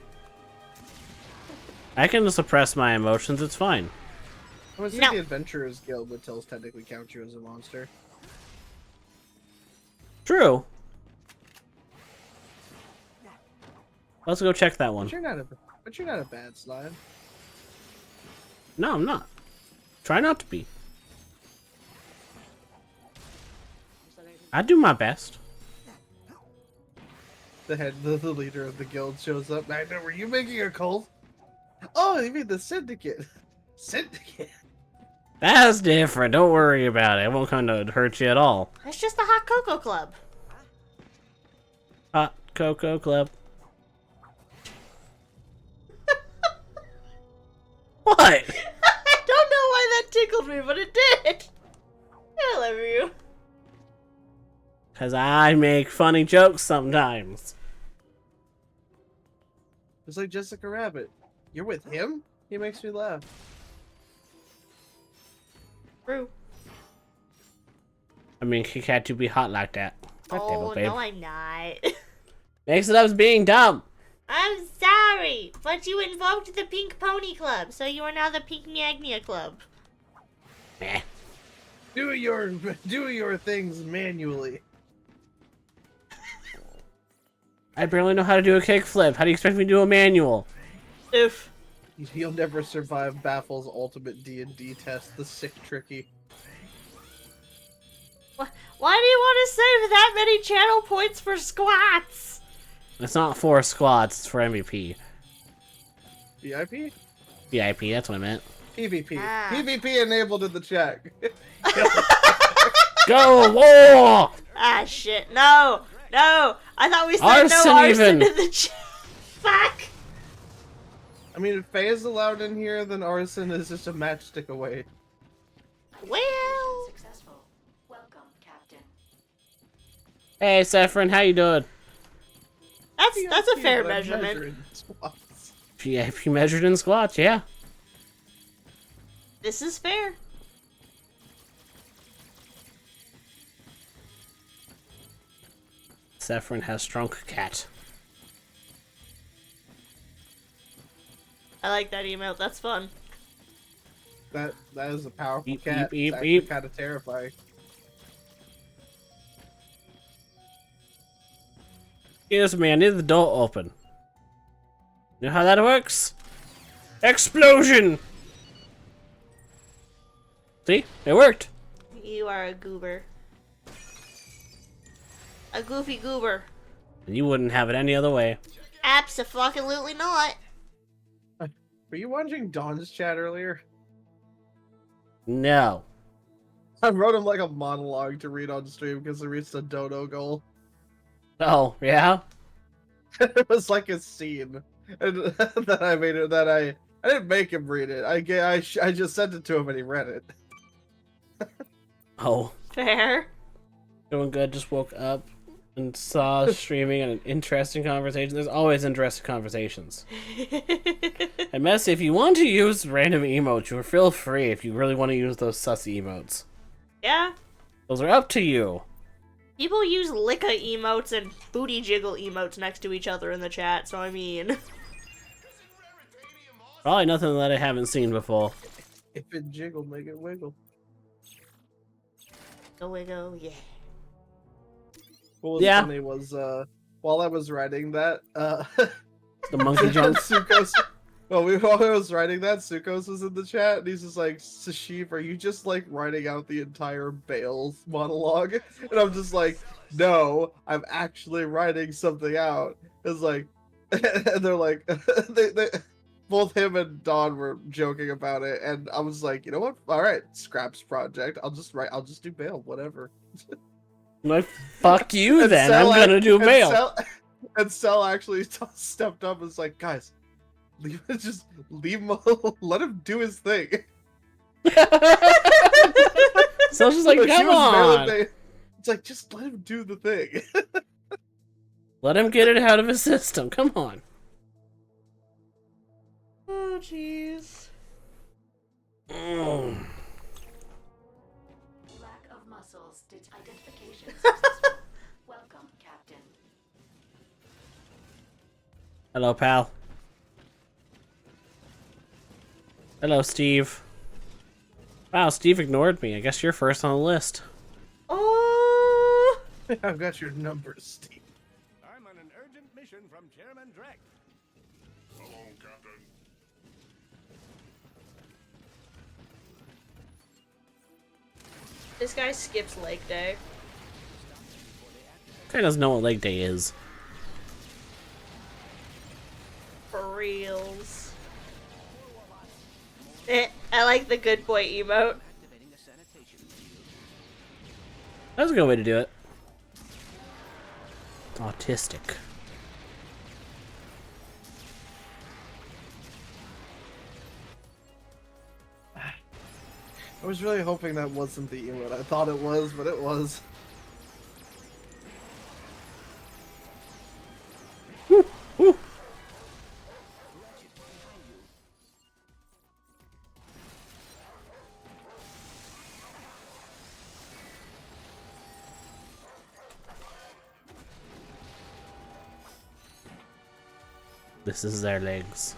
I can suppress my emotions, it's fine. I would say No. the Adventurers Guild would still technically count you as a monster. True. Let's go check that one. But you're not a bad slime. No, I'm not. Try not to be. I do my best. The leader of the guild shows up. I know, were you making a cult? Oh, you mean the syndicate? Syndicate. That's different. Don't worry about it. It won't kind of hurt you at all. It's just the Hot Cocoa Club. Hot Cocoa Club. What? I don't know why that tickled me, but it did. I love you. Because I make funny jokes sometimes. It's like Jessica Rabbit. You're with him? He makes me laugh. True. I mean, he can't to be hot like that. God damn Oh, it, babe. no, I'm not. Makes it up as being dumb. I'm sorry, but you invoked the Pink Pony Club, so you are now the Pink Magnia Club. Meh. Do your things manually. I barely know how to do a kickflip. How do you expect me to do a manual? Oof. You'll never survive Baffle's ultimate D&D test, the sick tricky. Why do you want to save that many channel points for squats? It's not for squads, it's for MVP. VIP? VIP, that's what I meant. PvP. Ah. PvP enabled in the chat. Go war! Ah, shit. No. No. I thought we said Arson no arson even. in the chat. Fuck. I mean, if Faye is allowed in here, then arson is just a matchstick away. Well. Successful. Welcome, Captain. Hey, Saffron, how you doing? That's a fair But I'm measurement. measuring squats. VIP measured in squats, yeah. This is fair. Saffron has drunk cat. I like that emote. That's fun. That is a powerful Beep, cat. beep, It's beep, actually beep. kind of terrifying. Excuse me, I need the door open. You know how that works? Explosion! See? It worked. You are a goober. A goofy goober. And you wouldn't have it any other way. Abso-fucking-lutely not. Were you watching Dawn's chat earlier? No. I wrote him like a monologue to read on stream because he reached a dodo goal. Oh, yeah? It was like a scene, and that I made it. That I didn't make him read it. I just sent it to him and he read it. Oh, Fair. doing good. Just woke up and saw streaming and an interesting conversation. There's always interesting conversations. And Messi, if you want to use random emotes, you feel free if you really want to use those sussy emotes. Yeah. Those are up to you. People use licka emotes and booty jiggle emotes next to each other in the chat, so I mean... Probably nothing that I haven't seen before. If it jiggle, make it wiggle. Go wiggle, yeah. What was funny was, while I was writing that, the monkey jump. Sukos, while I was writing that, Sukos was in the chat, and he's just like, Sashif, are you just, like, writing out the entire Bales monologue? And I'm just like, no, I'm actually writing something out. It's like, and they're like, both him and Don were joking about it, and I was like, you know what? All right, Scraps project. I'll just do Bale, whatever. Like, fuck you then. I'm gonna do Bale. And Cell actually stepped up and was like, guys, leave him alone. Let him do his thing. Cell's just like, come on. It's like, just let him do the thing. Let him get it out of his system. Come on. Oh, jeez. Lack of muscles. Identification. Welcome, Captain. Hello, pal. Hello, Steve. Wow, Steve ignored me. I guess you're first on the list. Oh! I've got your number, Steve. I'm on an urgent mission from Chairman Drek. Hello, Captain. This guy skips leg day. Guy doesn't know what leg day is. For reals. I like the good boy emote. That was a good way to do it. Autistic. I was really hoping that wasn't the emote. I thought it was, but it was. Woo, woo. This is their legs.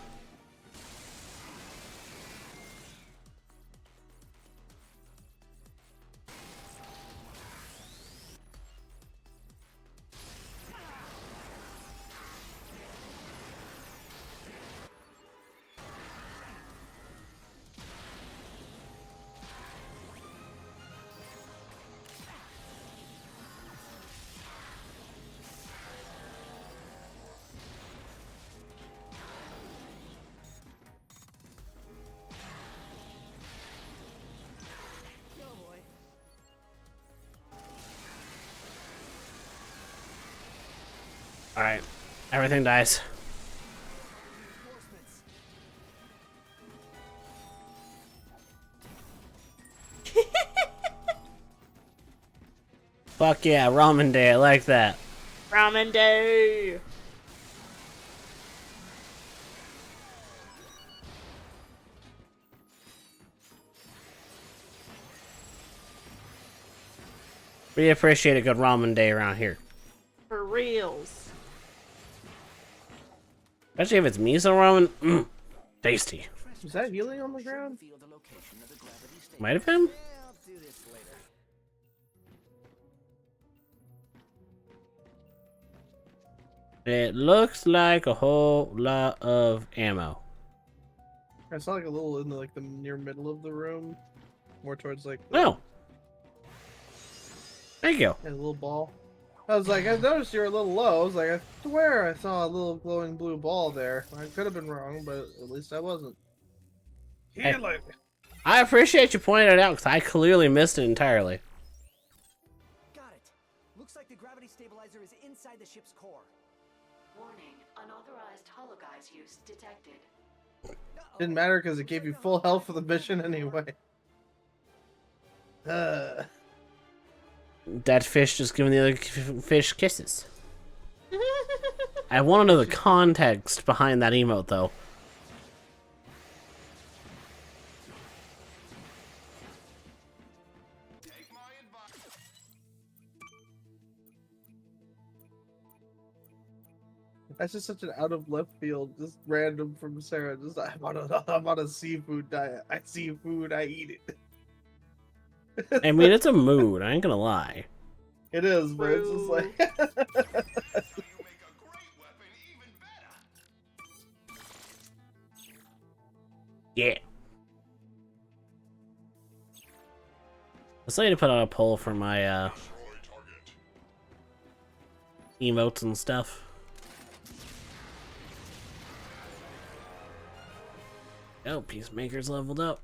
Alright. Everything dies. Fuck yeah, ramen day, I like that. Ramen day. We appreciate a good ramen day around here. For reals. Especially if it's miso ramen. Tasty. Is that healing on the ground? Might have been. It looks like a whole lot of ammo. I saw like a little in the, like the near middle of the room, more towards like. Oh. Thank you. A little ball. I was like, I noticed you were a little low. I was like, I swear I saw a little glowing blue ball there. I could have been wrong, but at least I wasn't. Healing. I appreciate you pointing it out because I clearly missed it entirely. Got it. Looks like the gravity stabilizer is inside the ship's core. Warning. Unauthorized hologuise use detected. Didn't matter because it gave you full health for the mission anyway. That fish just giving the other fish kisses. I want to know the context behind that emote, though. That's just such an out of left field, just random from Sarah. Just I'm on a seafood diet. I see food, I eat it. I mean, it's a mood. I ain't gonna lie. It is, but it's just like. Yeah. I still need to put out a poll for my emotes and stuff. Oh, Peacemaker's leveled up.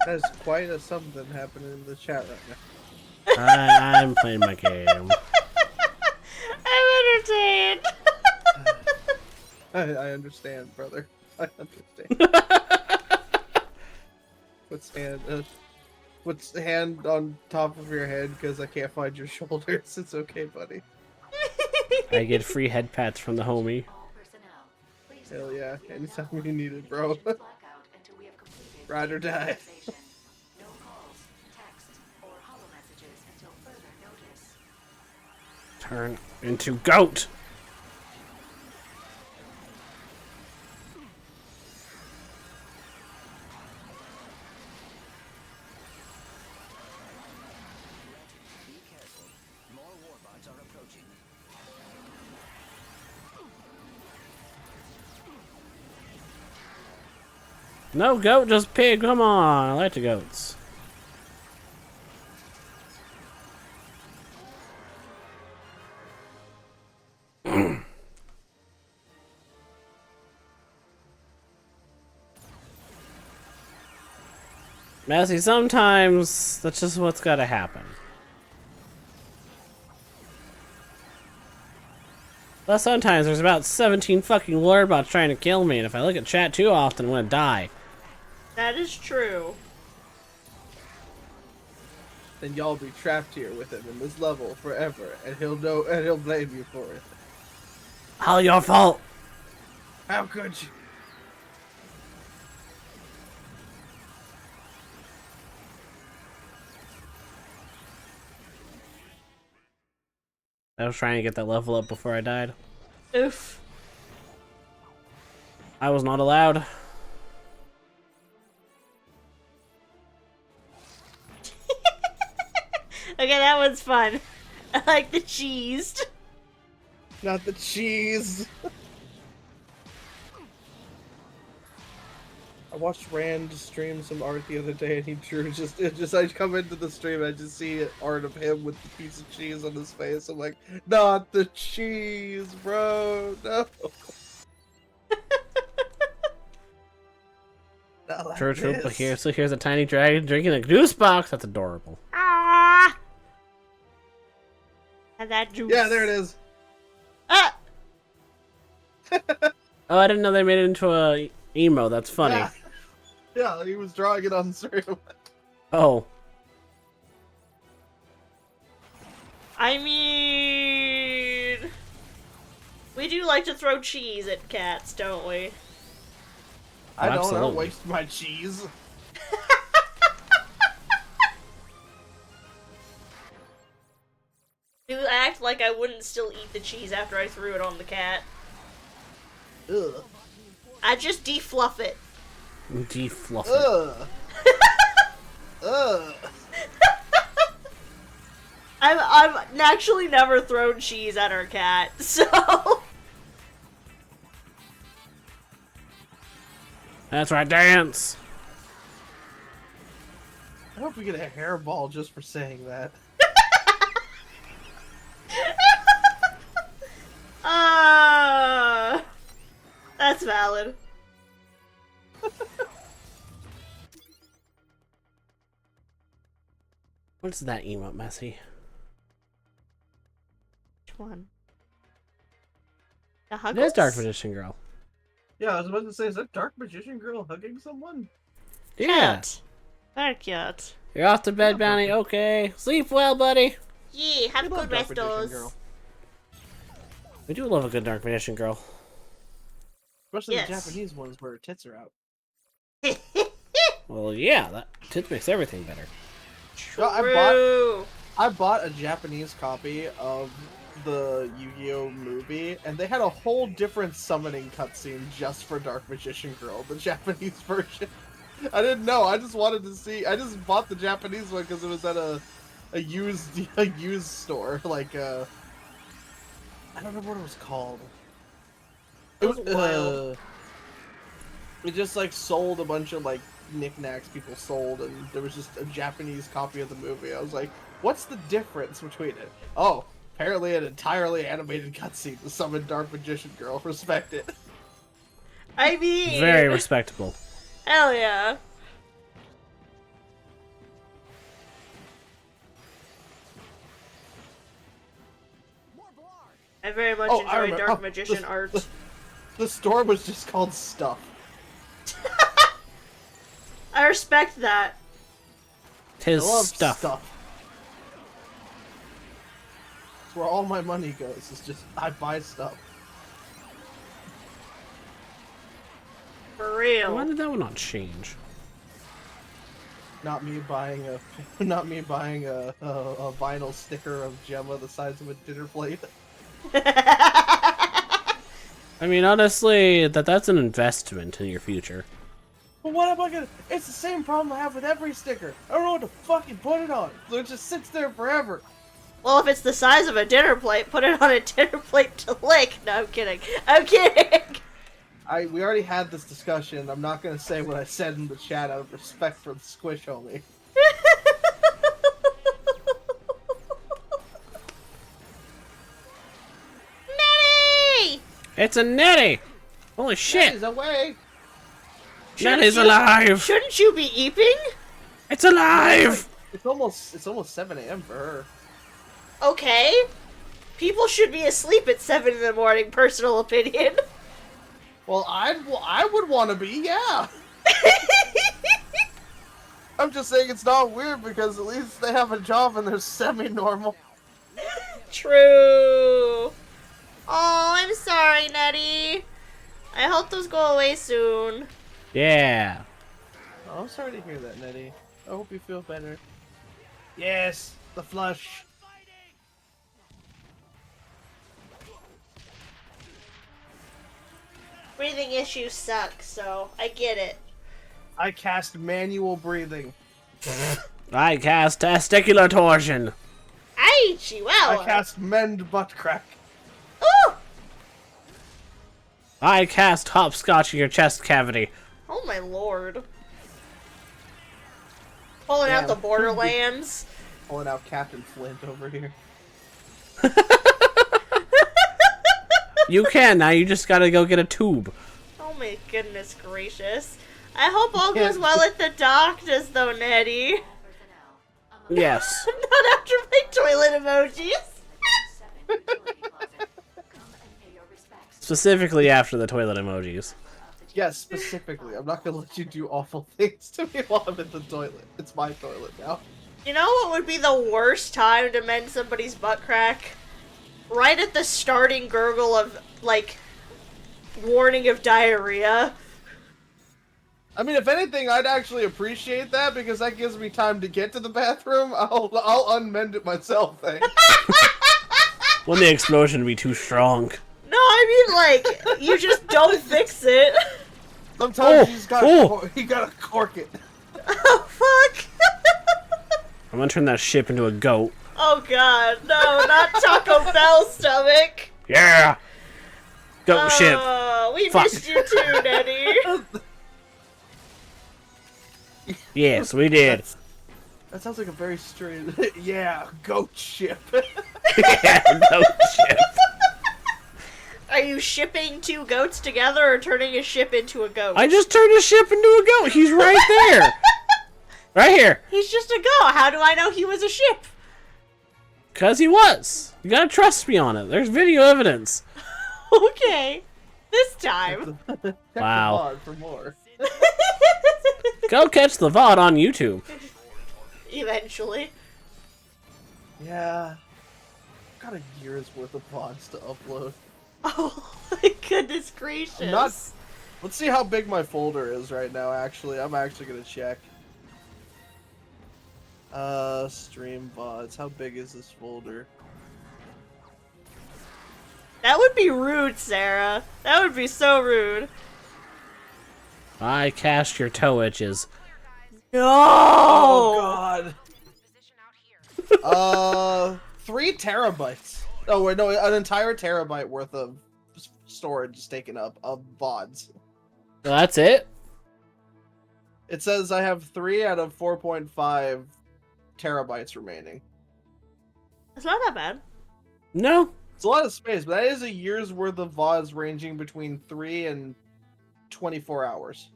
There's quite a something happening in the chat right now. I'm playing my game. I'm entertained. I understand, brother. I understand. What's hand on top of your head because I can't find your shoulders. It's okay, buddy. I get free head pats from the homie. Hell yeah. Anytime you need it, bro. Ride or die. No calls, texts, or holomessages until further notice. Turn into goat! Be careful. More warbots are approaching. No goat, just pig. Come on. I like the goats. Massey, sometimes that's just what's gotta happen. But sometimes there's about 17 fucking warbots trying to kill me, and if I look at chat too often, I'm gonna die. That is true. Then y'all be trapped here with him in this level forever, and he'll know, and he'll blame you for it. All your fault. How could you? I was trying to get that level up before I died. Oof. I was not allowed. Okay, that one's fun. I like the cheese. Not the cheese. I watched Rand stream some art the other day, and he drew I come into the stream, and I just see art of him with the piece of cheese on his face. I'm like, not the cheese, bro. No. Not like True, this. but here's a tiny dragon drinking a juice box. That's adorable. Ah! And that juice. Yeah, there it is. Ah! Oh, I didn't know they made it into a emo. That's funny. Yeah. Yeah, he was drawing it on stream. Oh. I mean, we do like to throw cheese at cats, don't we? I don't Absolutely. waste my cheese. You act like I wouldn't still eat the cheese after I threw it on the cat. Ugh. I just defluff it. Defluff it. Ugh. Ugh. I've actually never thrown cheese at our cat, so That's right, dance. I hope we get a hairball just for saying that. That's valid. What's that emote, Messy? Which one? The Huggles? There's Dark Magician Girl. Yeah, I was about to say, is that Dark Magician Girl hugging someone? Yeah. Cute. Very cute. You're off to bed, Bounty. Okay. Sleep well, buddy. Yeah, have good restos. We do love a good Dark Magician Girl. Especially the Japanese ones where her tits are out. Well, yeah, that tits makes everything better. True. I bought a Japanese copy of the Yu-Gi-Oh movie, and they had a whole different summoning cutscene just for Dark Magician Girl, the Japanese version. I didn't know. I just wanted to see. I just bought the Japanese one because it was at a used store. Like I don't remember what it was called. It just like sold a bunch of like knickknacks people sold, and there was just a Japanese copy of the movie. I was like, what's the difference between it? Oh, apparently an entirely animated cutscene to summon Dark Magician Girl. Respect it. I mean, very respectable. Hell yeah. I very much enjoy Dark Magician art. The store was just called Stuff. I respect that. His I love stuff. That's where all my money goes. It's just I buy stuff. For real. Why did that one not change? Not me buying a vinyl sticker of Gemma the size of a dinner plate. I mean, honestly, that's an investment in your future. But what am I gonna? It's the same problem I have with every sticker. I don't know what to fucking put it on. So it just sits there forever. Well, if it's the size of a dinner plate, put it on a dinner plate to lick. No, I'm kidding. I'm kidding. We already had this discussion. I'm not gonna say what I said in the chat out of respect for the squish homie. Nettie! It's a Nettie! Holy shit! Nettie's away! Nettie's alive! Shouldn't you be eeping? It's alive! It's almost 7 a.m. for her. Okay. People should be asleep at 7 in the morning, personal opinion. Well, I would want to be, yeah. I'm just saying it's not weird because at least they have a job and they're semi-normal. True. Oh, I'm sorry, Nettie. I hope those go away soon. Yeah. Oh, I'm sorry to hear that, Nettie. I hope you feel better. Yes, the flush. Breathing issues suck, so I get it. I cast manual breathing. I cast testicular torsion. I chihuahua. I cast mend butt crack. Ooh! I cast hopscotch in your chest cavity. Oh my lord. Pulling out the Borderlands. Pulling out Captain Flint over here. You can now. You just gotta go get a tube. Oh my goodness gracious. I hope all goes well at the doctors, though, Nettie. Yes. Not after my toilet emojis. Specifically after the toilet emojis. Yes, specifically. I'm not gonna let you do awful things to me while I'm in the toilet. It's my toilet now. You know what would be the worst time to mend somebody's butt crack? Right at the starting gurgle of, like, warning of diarrhea. I mean, if anything, I'd actually appreciate that because that gives me time to get to the bathroom. I'll unmend it myself, eh? When the explosion would be too strong. No, I mean, like, you just don't fix it. Sometimes you gotta cork it. Oh, fuck. I'm gonna turn that ship into a goat. Oh god, no, not Taco Bell stomach. Yeah! Goat ship. We Fuck. missed you too, Nettie. Yes, we did. That sounds like a very strange. Yeah, goat ship. Yeah, no shit. Are you shipping two goats together or turning a ship into a goat? I just turned a ship into a goat. He's right there. Right here. He's just a goat. How do I know he was a ship? Because he was. You gotta trust me on it. There's video evidence. Okay. This time. Check Wow. the VOD for more. Go catch the VOD on YouTube. Eventually. Yeah. Got a year's worth of VODs to upload. Oh my goodness gracious. Let's see how big my folder is right now, actually. I'm actually gonna check. Stream VODs. How big is this folder? That would be rude, Sarah. That would be so rude. I cast your toe itches. No! Oh, God. 3 terabytes. Oh, wait, no, an entire terabyte worth of storage is taken up of VODs. Well, that's it? It says I have 3 out of 4.5 terabytes remaining. It's not that bad. No. It's a lot of space, but that is a year's worth of VODs ranging between 3 and 24 hours.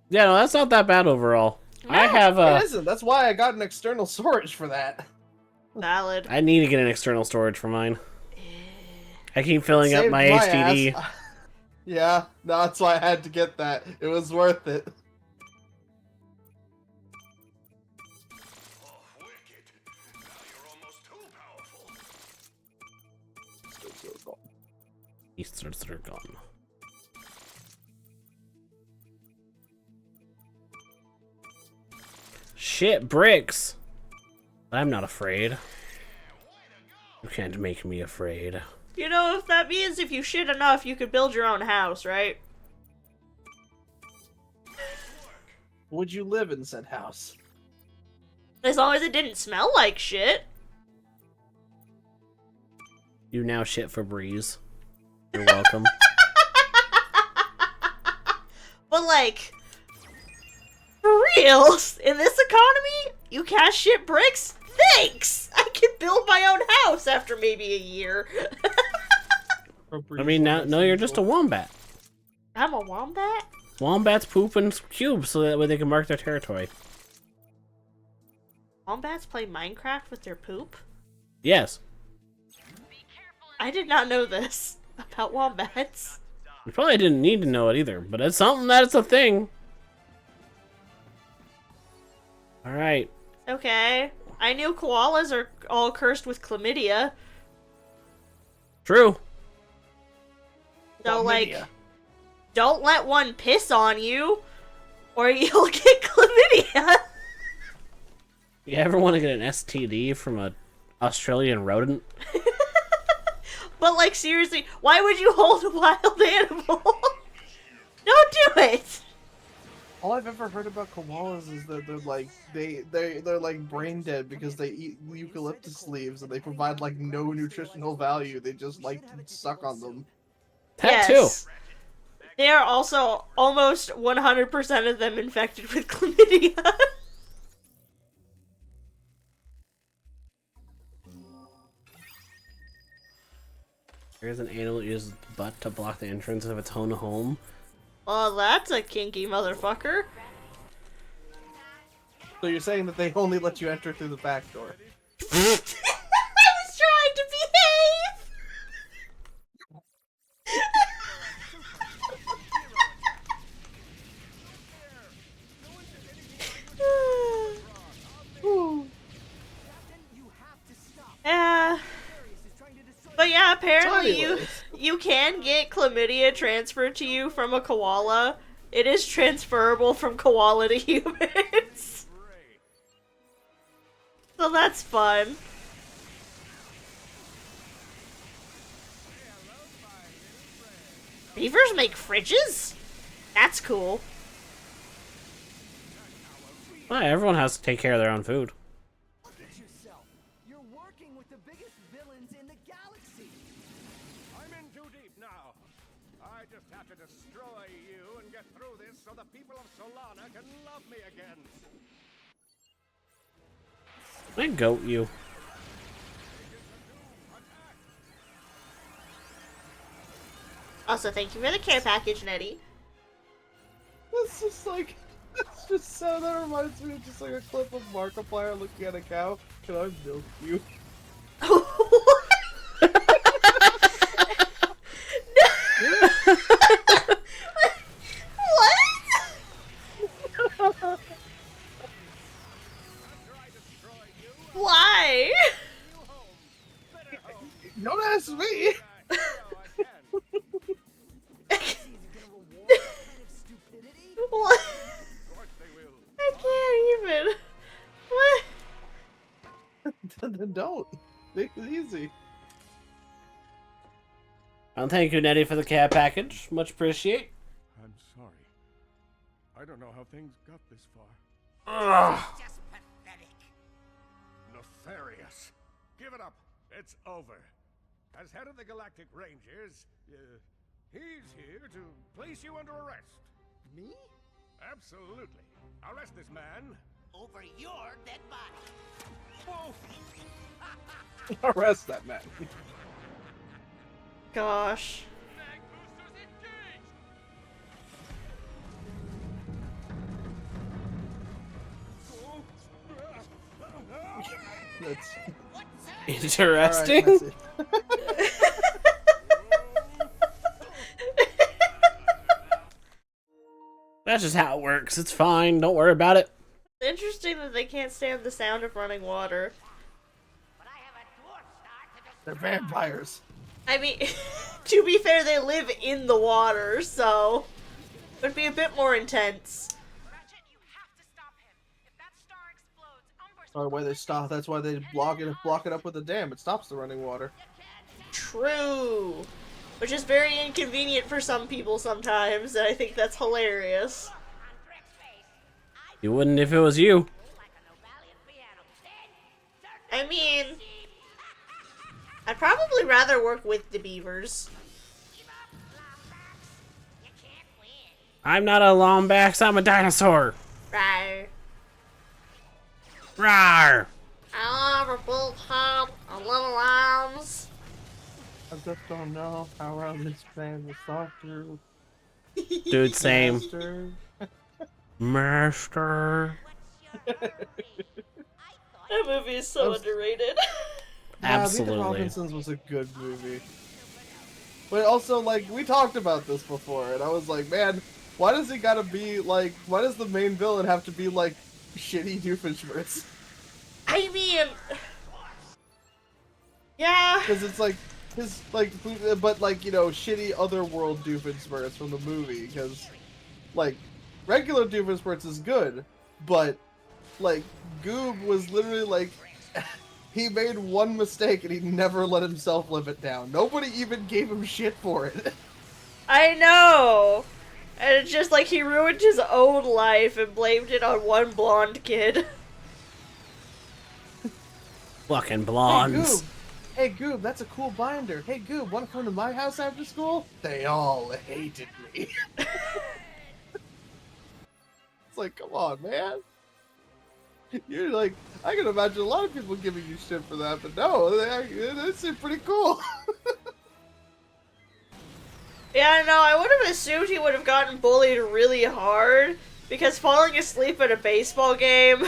Yeah, no, that's not that bad overall. No, I have It isn't. That's why I got an external storage for that. Valid. I need to get an external storage for mine. I keep filling up Saved my HDD. ass. Yeah, that's why I had to get that. It was worth it. Eastern Circle. Shit bricks! I'm not afraid. You can't make me afraid. You know, if that means if you shit enough, you could build your own house, right? Would you live in said house? As long as it didn't smell like shit. You now shit for breeze. You're welcome. But like, for reals, in this economy, you cast shit bricks? Thanks! I can build my own house after maybe a year. I mean, now, no, you're just a wombat. I'm a wombat? Wombats poop in cubes so that way they can mark their territory. Wombats play Minecraft with their poop? Yes. I did not know this about wombats. You probably didn't need to know it either, but it's something that's a thing. Alright. Okay. I knew koalas are all cursed with chlamydia. True. So, like, don't let one piss on you, or you'll get chlamydia. You ever want to get an STD from a Australian rodent? But, like, seriously, why would you hold a wild animal? Don't do it! All I've ever heard about koalas is that they're like they're like brain dead because they eat eucalyptus leaves and they provide like no nutritional value. They just like to suck on them. That too. They are also almost 100% of them infected with chlamydia. Here's an animal that uses its butt to block the entrance of its own home. Well, that's a kinky motherfucker. So you're saying that they only let you enter through the back door? I was trying to behave! Yeah. But yeah, apparently you can get chlamydia transferred to you from a koala. It is transferable from koala to humans. So that's fun. Beavers make fridges? That's cool. Well, everyone has to take care of their own food. You're working with the biggest villains in the galaxy. I'm in too deep now. I just have to destroy you and get through this so the people of Solana can love me again. I goat you. Also, thank you for the care package, Nettie. It's just like, it's just so, that reminds me of just like a clip of Markiplier looking at a cow. Can I milk you? What? Why? Don't ask me! What? I can't even. What? Then don't. Make it easy. Well, thank you, Nettie, for the care package. Much appreciate. I'm sorry. I don't know how things got this far. Ugh. Just pathetic. Nefarious. Give it up. It's over. As head of the Galactic Rangers, he's here to place you under arrest. Me? Absolutely. Arrest this man. Over your dead body. Whoa. Arrest that man. Gosh. That's Interesting. All right, That's just how it works. It's fine. Don't worry about it. It's interesting that they can't stand the sound of running water. they're vampires. I mean, to be fair, they live in the water, so it would be a bit more intense. Ratchet, you have to stop him. If that star explodes, Umbre's Or why they stop? That's why they block it up with a dam. It stops the running water. True. Which is very inconvenient for some people sometimes, and I think that's hilarious. You wouldn't if it was you. I mean, I'd probably rather work with the beavers. I'm not a Lombax, I'm a dinosaur. Rawr. Rawr. I love a big head and little arms. I just don't know how around this plan was thought through. Dude, same. Master. Master. That movie is so underrated. Yeah, Meet the Absolutely. Robinsons was a good movie. But also, like, we talked about this before, and I was like, man, why does he gotta be, like, why does the main villain have to be, like, shitty Doofenshmirtz? I mean, yeah. Because it's like, his, like, but, like, you know, shitty otherworld Doofenshmirtz from the movie, because, like, regular Doofenshmirtz is good, but, like, Goob was literally, like, he made one mistake and he never let himself live it down. Nobody even gave him shit for it. I know. And it's just like he ruined his own life and blamed it on one blonde kid. Fucking blondes. Hey Goob, that's a cool binder. Hey Goob, wanna come to my house after school? They all hated me. It's like, come on, man. You're like, I can imagine a lot of people giving you shit for that, but no, they seem pretty cool. Yeah, no, I would have assumed he would have gotten bullied really hard, because falling asleep at a baseball game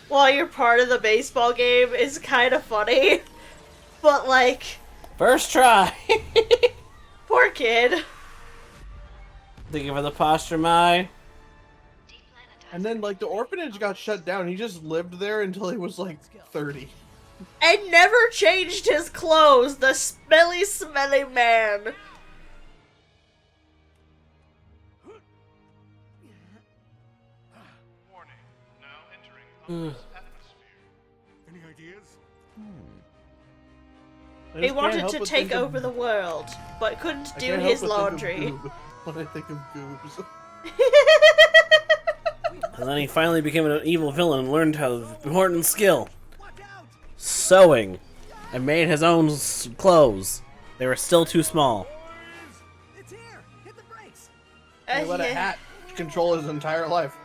while you're part of the baseball game is kind of funny. But, like... First try. Poor kid. Thank you for the posture, Mai. And then, like, the orphanage got shut down. He just lived there until he was, like, 30. And never changed his clothes, the smelly, smelly man. Warning. Now entering Umbre's atmosphere. Any ideas? He wanted to take over the world, but couldn't do his laundry. When I think of Goobs. And then he finally became an evil villain and learned how important skill. Sewing. And made his own clothes. They were still too small. It's here! Hit the brakes! They let a hat control his entire life.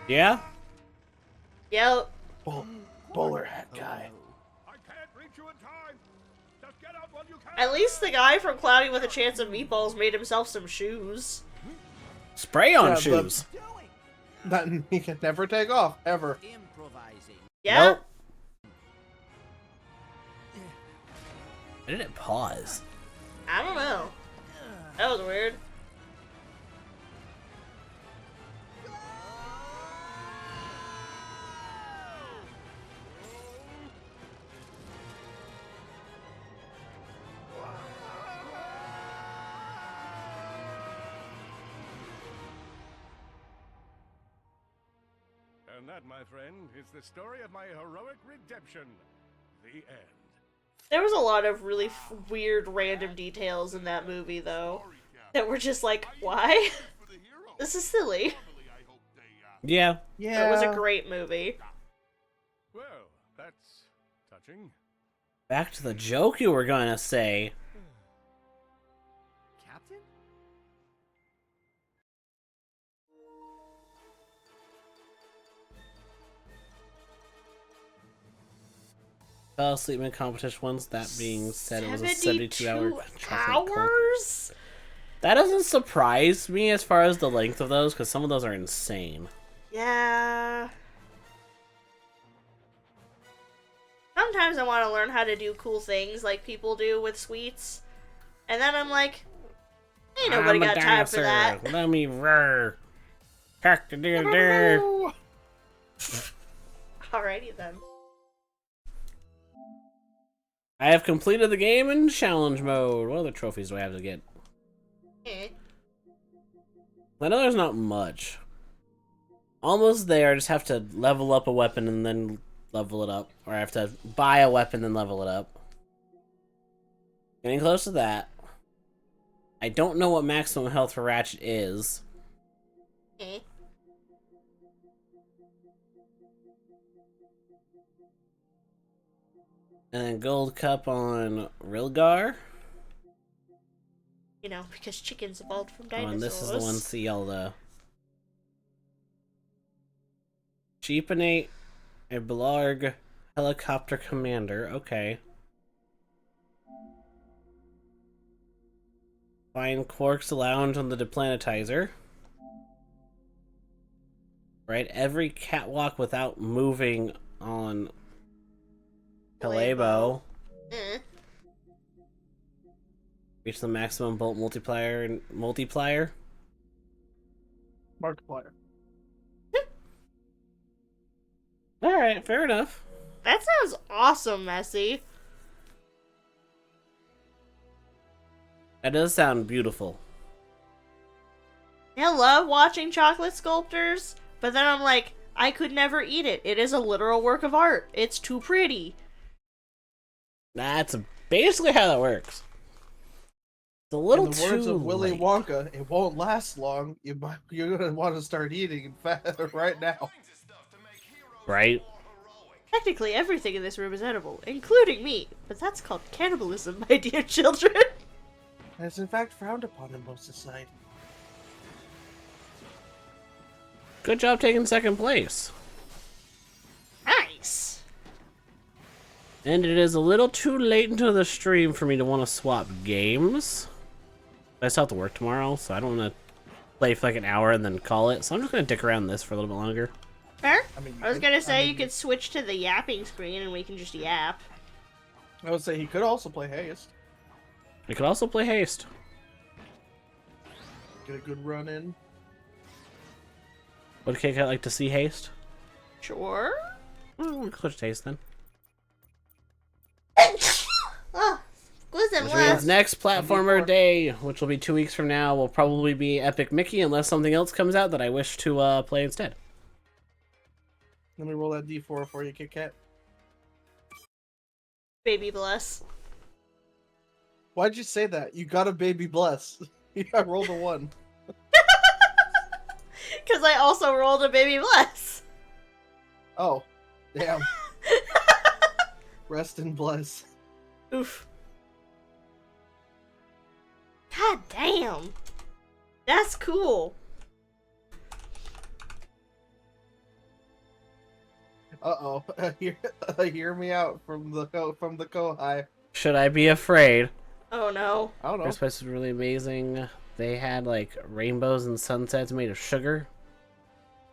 Yeah? Yep. Bowler hat guy. I can't reach you in time. Just get out while you can. At least the guy from Cloudy with a Chance of Meatballs made himself some shoes. Spray on Yeah, shoes. That he can never take off, ever. Improvising. Yeah? Nope. Why did it pause? I don't know. That was weird. And that, my friend, is the story of my heroic redemption. The end. There was a lot of really weird random details in that movie, though, that were just like, why? This is silly. Yeah. It was a great movie. Well, that's touching. Back to the joke you were gonna say. Captain? Fell asleep in competition once. That being said, it was a 72-hour hours? That doesn't surprise me as far as the length of those, because some of those are insane. Yeah. Sometimes I want to learn how to do cool things like people do with sweets. And then I'm like, ain't nobody got time for that. Let me roar. Alrighty then. I have completed the game in challenge mode. What other trophies do I have to get? Eh. I know there's not much. Almost there, I just have to level up a weapon and then level it up. Or I have to buy a weapon and level it up. Getting close to that. I don't know what maximum health for Ratchet is. Eh. And then gold cup on Rilgar. You know, because chickens evolved from Oh, dinosaurs. and this is the one Cielda. Cheapenate a Blarg helicopter commander. Okay. Find Quark's lounge on the deplanetizer. Right, every catwalk without moving on Kalebo. Eh. Reach the maximum bolt multiplier. Markiplier. Alright, fair enough. That sounds awesome, Messi. That does sound beautiful. I love watching chocolate sculptures, but then I'm like, I could never eat it. It is a literal work of art. It's too pretty. That's basically how that works. It's a little In the too words of Willy late. Wonka, it won't last long. You're gonna want to start eating right now. Right? Technically, everything in this room is edible, including me, but that's called cannibalism, my dear children. It's in fact frowned upon in most societies. Good job taking second place. Nice. And it is a little too late into the stream for me to want to swap games. I still have to work tomorrow, so I don't want to play for like an hour and then call it. So I'm just going to dick around this for a little bit longer. Fair? I I was gonna say you could switch to the yapping screen and we can just yap. I would say he could also play Haste. We could also play Haste. Get a good run in. Would KK like to see Haste? Sure. Well, we'll switch to Haste then. Oh, listen, Which means next platformer day, which will be 2 weeks from now, will probably be Epic Mickey unless something else comes out that I wish to play instead. Let me roll that D4 for you, Kit Kat. Baby bless. Why'd you say that? You got a baby bless. I rolled a 1. Because I also rolled a baby bless. Oh, damn. Rest in bless. Oof. God damn. That's cool. Uh-oh. Hear me out from the Kohai. Should I be afraid? Oh no. I don't know. This place was really amazing. They had like rainbows and sunsets made of sugar.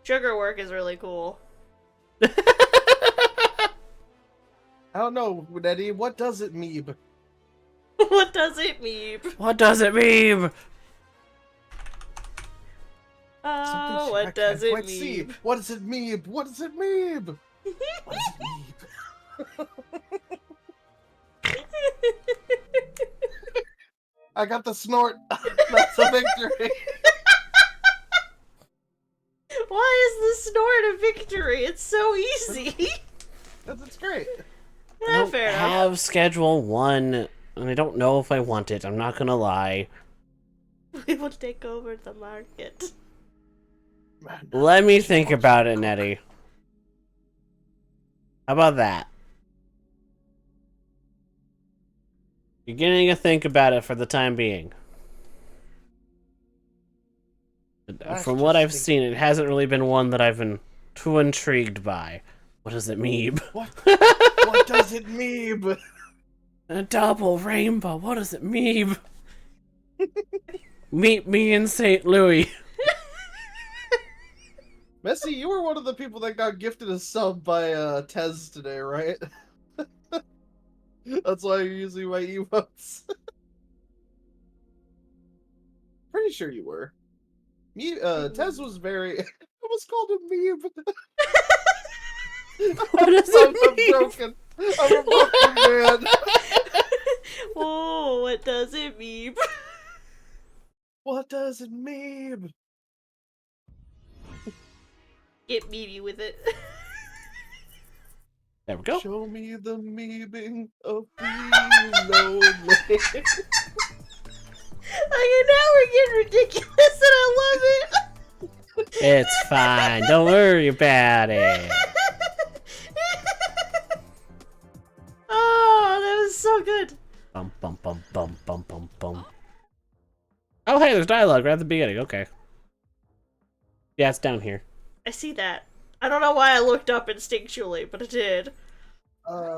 Sugar work is really cool. I don't know, Eddie. What does it mean? What does it mean? What does it mean? Oh, I what does can't it quite see. mean? What does it mean? What does it mean? What does it mean? I got the snort. That's a victory. Why is the snort a victory? It's so easy. It's great. I don't Fair enough. have Schedule 1, and I don't know if I want it. I'm not gonna lie. We will take over the market. Man, Let me think about it, Nettie. How about that? You're getting to think about it for the time being. That's From what just I've seen, it hasn't really been one that I've been too intrigued by. What does it mean? What does it mean? A double rainbow. What does it mean? Meet me in St. Louis. Messi, you were one of the people that got gifted a sub by Tez today, right? That's why you're using my emotes. Pretty sure you were. Tez was very... I almost called him meme. What does it mean? I'm a broken man. Oh, what does it mean? What does it mean? Get meaty with it. There we go. Show me the memeing of being lonely. Okay, now we're getting ridiculous and I love it. It's fine. Don't worry about it. Oh, that was so good. Bum bum bum bum bum bum bum. Oh hey, there's dialogue right at the beginning. Okay. Yeah, it's down here. I see that. I don't know why I looked up instinctually, but I did.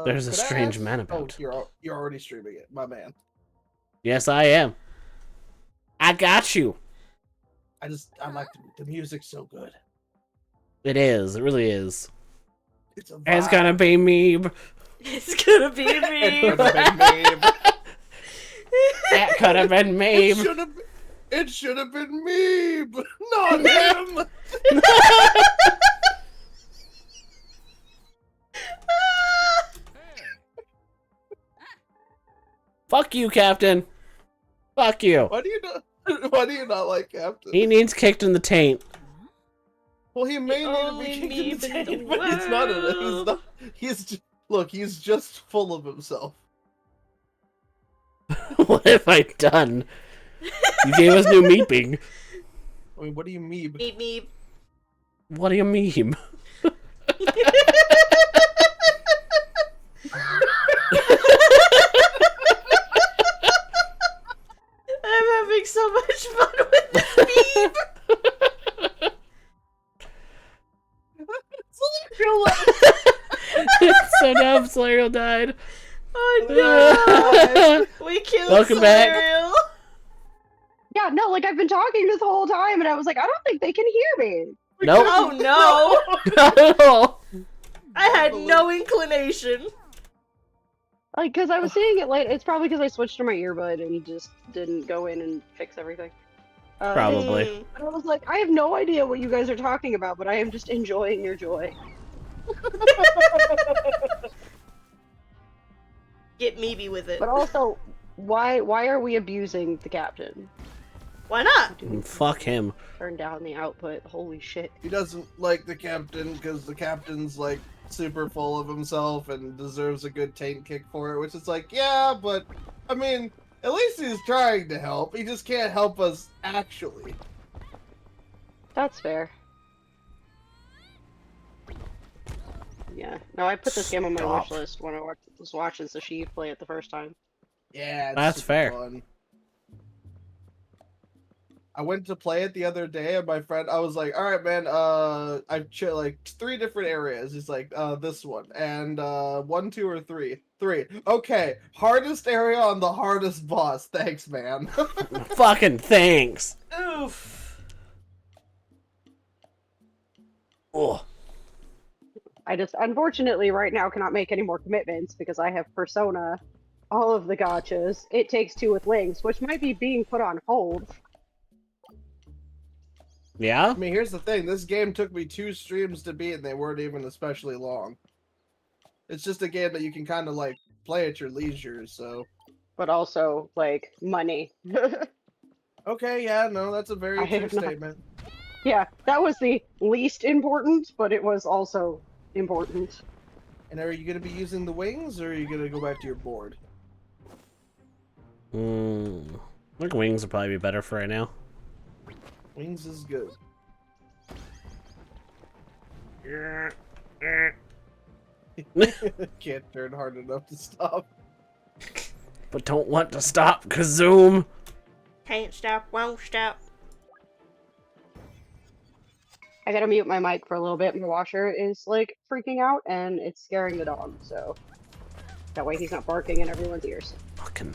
There's a Could I strange ask- man Oh, about. you're already streaming it, my man. Yes, I am. I got you. I like the music's so good. It is. It really is. It's a vibe. It's gonna be me. It's gonna be me. It could have been me. That could have been me. It should have been me, but not him. Fuck you, Captain. Fuck you. Why do you not like Captain? He needs kicked in the taint. Well, he may only need to be kicked in the meme in taint, the but he's not. world. He's just full of himself. What have I done? You gave us new meeping. I mean, what do you mean? Meep meep. What do you mean? I'm having so much fun with this meme. So dumb, Slariel died. Oh no! We killed Welcome back. Slariel. Yeah, no, like I've been talking this whole time, and I was like, I don't think they can hear me. Nope. Oh no! Not at all. I had no inclination. Like, because I was seeing it late. It's probably because I switched to my earbud and just didn't go in and fix everything. Probably. But I was like, I have no idea what you guys are talking about, but I am just enjoying your joy. Get meaty with it. But also, why are we abusing the captain? Why not? Fuck him. Turn down the output. Holy shit. He doesn't like the captain because the captain's like super full of himself and deserves a good taint kick for it, which is like, yeah, but I mean, at least he's trying to help. He just can't help us actually. That's fair. Yeah. No, I put this game on my Stop. wish list when I was watching Sashif play it the first time. Yeah, it's That's super fair. fun. I went to play it the other day, and my friend, I was like, "All right, man. I've like 3 different areas." He's like, "This one and 1, 2, or 3. 3. Okay, hardest area on the hardest boss. Thanks, man." Fucking thanks. Oof. Oh. I just unfortunately right now cannot make any more commitments because I have Persona, all of the gotchas. It Takes Two with Links, which might be being put on hold. Yeah? I mean, here's the thing. This game took me 2 streams to beat, and they weren't even especially long. It's just a game that you can kind of, like, play at your leisure, so... But also, like, money. Okay, yeah, no, that's a very true statement. Yeah, that was the least important, but it was also important. And are you going to be using the wings, or are you going to go back to your board? I think wings would probably be better for right now. Wings is good. Can't turn hard enough to stop. But don't want to stop, Kazoom! Can't stop, won't stop. I gotta mute my mic for a little bit. My washer is, like, freaking out, and it's scaring the dog, so... That way he's not barking in everyone's ears. Fucking...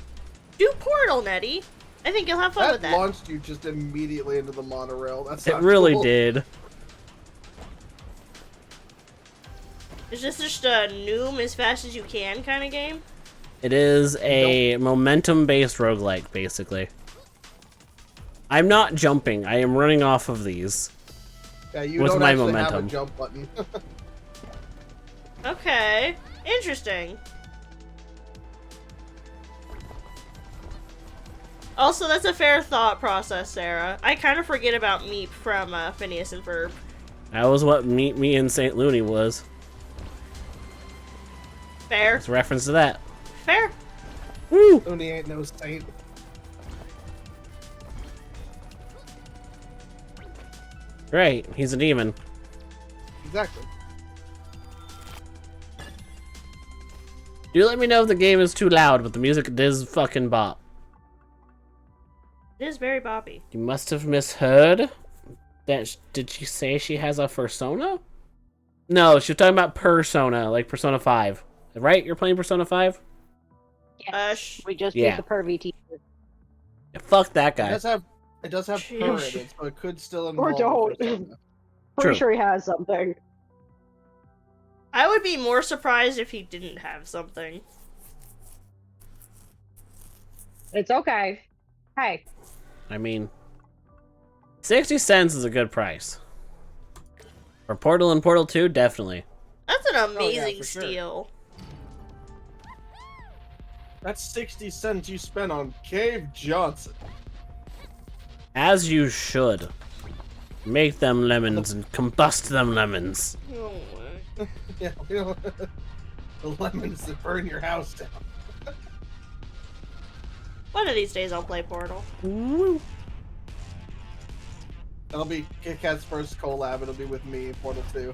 Do Portal, Nettie. I think you'll have fun with that. That launched you just immediately into the monorail. That's It not really cool. did. Is this just a noom as fast as you can kind of game? It is a momentum-based roguelike, basically. I'm not jumping. I am running off of these. Yeah, you with don't my actually momentum. have a jump button. Okay. Interesting. Also, that's a fair thought process, Sarah. I kind of forget about Meep from Phineas and Ferb. That was what me and St. Looney was. Fair. It's a reference to that. Fair. Woo! Looney ain't no saint. Right, he's a demon. Exactly. Do let me know if the game is too loud, but the music is fucking bop. It is very boppy. You must have misheard. Did she say she has a persona? No, she was talking about Persona, like Persona 5. Right? You're playing Persona 5? Yes. We just Yeah. did the pervy teacher. Yeah, fuck that It guy. does have purr in it, so it could still involve. Or don't. a persona. Pretty sure he has something. I would be more surprised if he didn't have something. It's okay. Hey. I mean, 60 cents is a good price. For Portal and Portal 2, definitely. That's an amazing for sure. steal. That's 60 cents you spent on Cave Johnson. As you should. Make them lemons and combust them lemons. Yeah, you know, the lemons that burn your house down. One of these days I'll play Portal. That'll be Kit Kat's first collab. It'll be with me, Portal 2.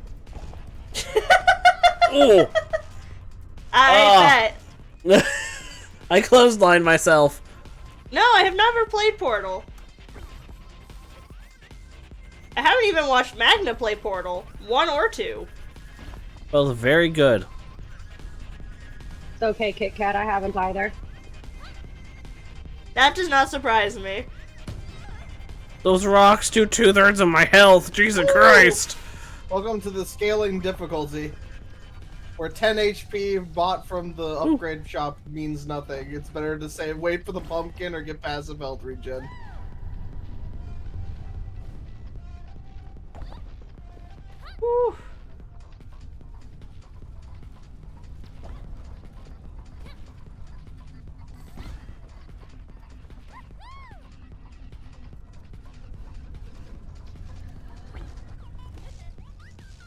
Oh! I bet. I clotheslined myself. No, I have never played Portal. I haven't even watched Magna play Portal. 1 or 2. Well, very good. It's okay, Kit Kat, I haven't either. That does not surprise me. Those rocks do 2/3 of my health. Jesus Christ. Welcome to the scaling difficulty, where 10 HP bought from the upgrade shop means nothing. It's better to say wait for the pumpkin or get passive health regen. Whew.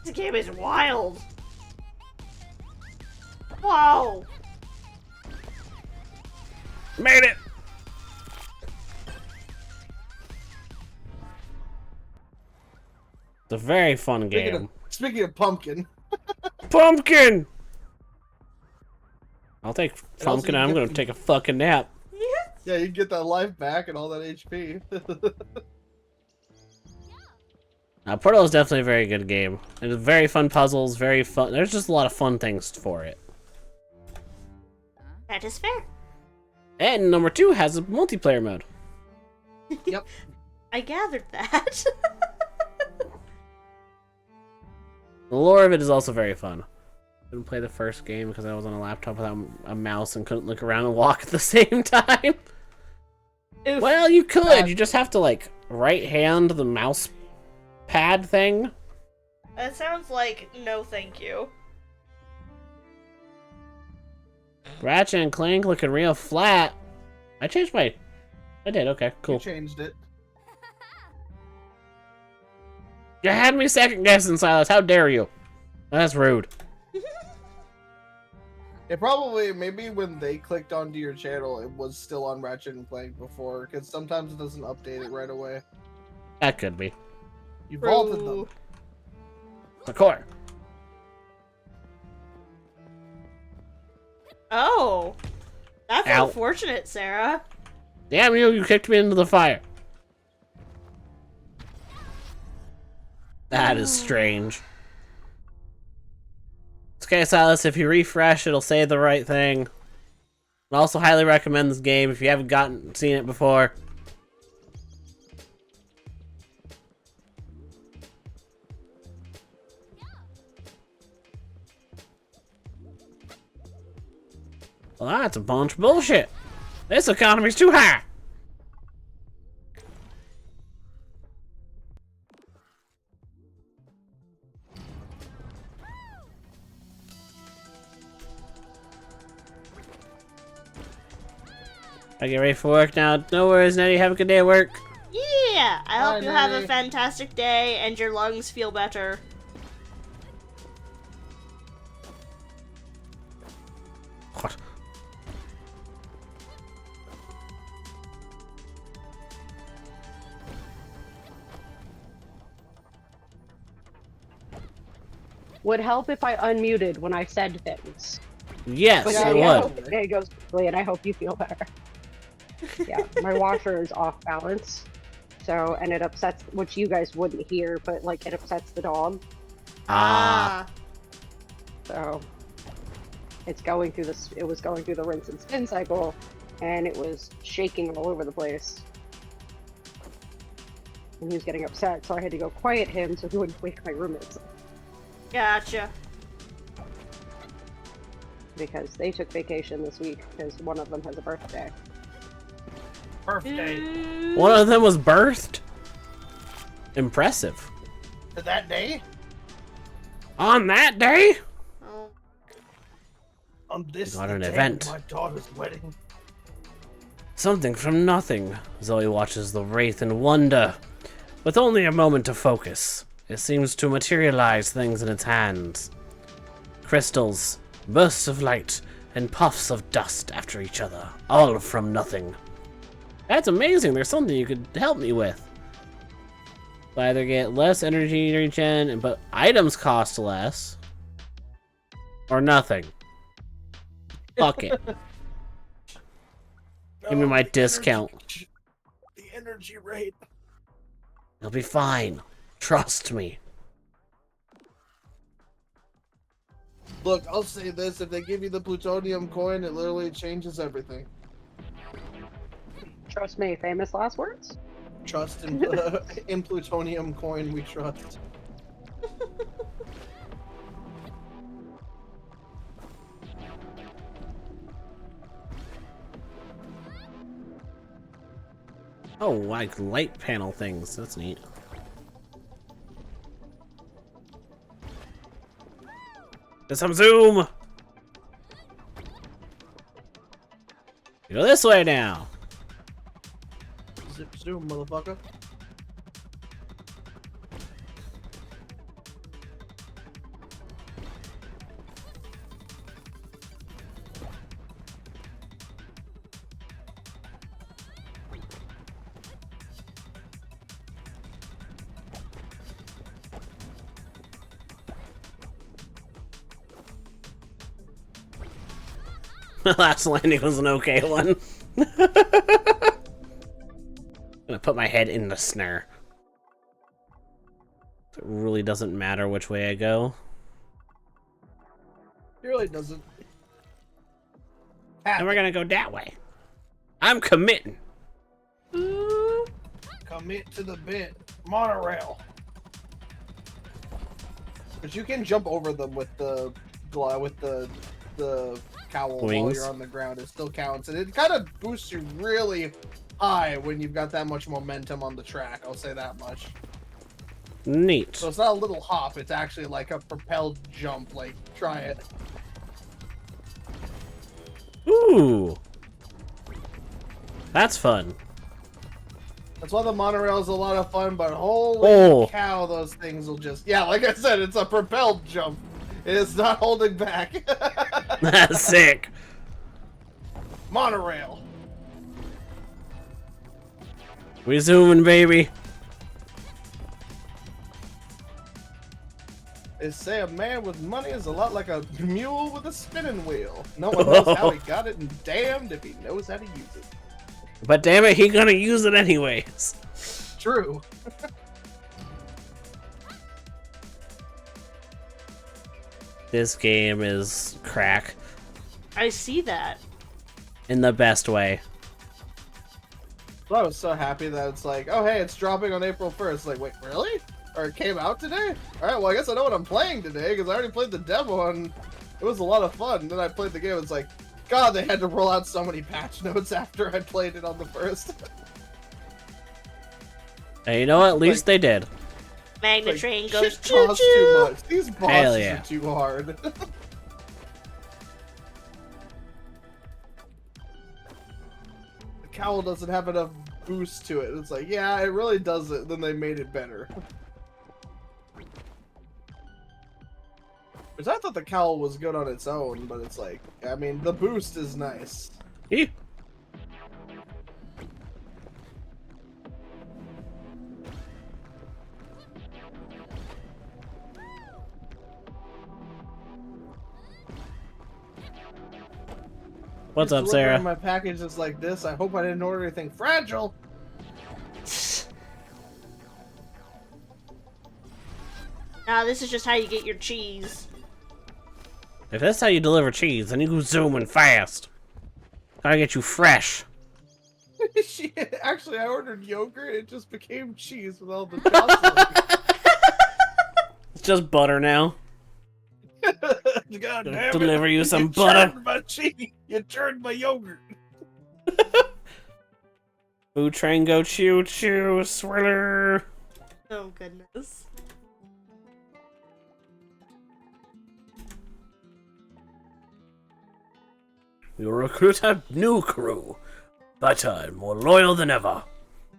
This game is wild. Wow. Made it. It's a very fun game. Speaking of pumpkin. Pumpkin! I'll take also pumpkin. you I'm get gonna the- take a fucking nap. Yeah, you get that life back and all that HP. Portal is definitely a very good game. And it's very fun puzzles, very fun. There's just a lot of fun things for it. That is fair. And number 2 has a multiplayer mode. Yep. I gathered that. The lore of it is also very fun. Couldn't play the first game because I was on a laptop without a mouse and couldn't look around and walk at the same time. Oof. Well, you could. You just have to, like, right hand the mouse pad thing. That sounds like no thank you. Ratchet and Clank looking real flat. I changed my... I did, okay, cool. You changed it. You had me second guessing, Silas. How dare you? That's rude. It probably, maybe when they clicked onto your channel, it was still on Ratchet and Clank before, because sometimes it doesn't update it right away. That could be. You vaulted them. Parkour. Oh. That's Ow. unfortunate, Sarah. Damn you, you kicked me into the fire. That is strange. It's okay, Silas, if you refresh, it'll say the right thing. I also highly recommend this game if you haven't seen it before. Well, that's a bunch of bullshit. This economy's too high. I get ready for work now. No worries, Nettie. Have a good day at work. Yeah, I hope Bye, you have a Nettie. fantastic day and your lungs feel better. What? Would help if I unmuted when I said things. Yes, But it yeah, would. it goes quickly, and I hope you feel better. Yeah, my washer is off balance, so, and it upsets, which you guys wouldn't hear, but like it upsets the dog. Ah. So it's going through this. It was going through the rinse and spin cycle, and it was shaking all over the place. And he was getting upset, so I had to go quiet him so he wouldn't wake my roommates. Gotcha. Because they took vacation this week because one of them has a birthday. Birthday. One of them was birthed? Impressive. That day? On that day? Oh. On this Got an day, event. my daughter's wedding. Something from nothing. Zoe watches the wraith in wonder. With only a moment to focus, it seems to materialize things in its hands. Crystals, bursts of light, and puffs of dust after each other, all from nothing. That's amazing. There's something you could help me with. I either get less energy regen, but items cost less, or nothing. Fuck it. Give me my discount. The energy rate. It'll be fine. Trust me. Look, I'll say this: if they give you the plutonium coin, it literally changes everything. Trust me, famous last words? Trust in plutonium coin, we trust. Oh, like light panel things. That's neat. Get some zoom! Go this way now. Zip zoom, motherfucker. The last landing was an okay one. I'm gonna put my head in the snare. It really doesn't matter which way I go. It really doesn't. And we're gonna go that way. I'm committing. Commit to the bit. Monorail. But you can jump over them with the cowl while Wings. you're on the ground. It still counts, and it kind of boosts you really high when you've got that much momentum on the track. I'll say that much. Neat. So it's not a little hop. It's actually like a propelled jump. Like, try it. Ooh. That's fun. That's why the monorail is a lot of fun, but holy cow, those things will just... Yeah, like I said, it's a propelled jump. It is not holding back. That's sick. Monorail. We zooming, baby. They say a man with money is a lot like a mule with a spinning wheel. No one knows how he got it, and damned if he knows how to use it. But damn it, he gonna use it anyways. True. This game is crack. I see that. In the best way. I was so happy that it's like, oh hey, it's dropping on April 1st. Like, wait, really? Or it came out today? Alright, well I guess I know what I'm playing today, because I already played the demo and it was a lot of fun. Then I played the game, it's like, God, they had to roll out so many patch notes after I played it on the first. And you know what? At least they did. Magna Like, Train goes shit choo costs choo. too much. These bosses yeah. are too hard. The cowl doesn't have enough boost to it. It's like, yeah, it really doesn't. Then they made it better. Because I thought the cowl was good on its own, but it's like, I mean, the boost is nice. Yeah. What's up, Delivering Sarah? My package is like this. I hope I didn't order anything fragile. Nah, this is just how you get your cheese. If that's how you deliver cheese, then you go zooming fast. Gotta get you fresh. Shit, actually, I ordered yogurt. It just became cheese with all the chocolate. It's just butter now. God damn it. Deliver you some butter. Churned my cheese. You turned my yogurt. Food train go choo choo, swirler. Oh goodness. We'll recruit a new crew. Better and more loyal than ever.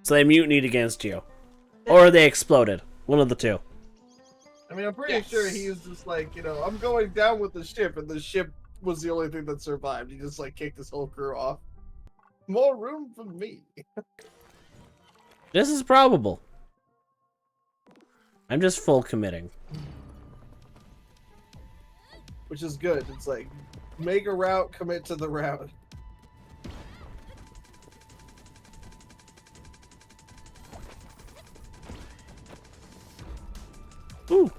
So they mutinied against you. Or they exploded. One of the two. I mean, I'm pretty sure he was just like, you know, I'm going down with the ship, and the ship was the only thing that survived. He just, like, kicked his whole crew off. More room for me. This is probable. I'm just full committing. Which is good. It's like, make a route, commit to the route. Ooh.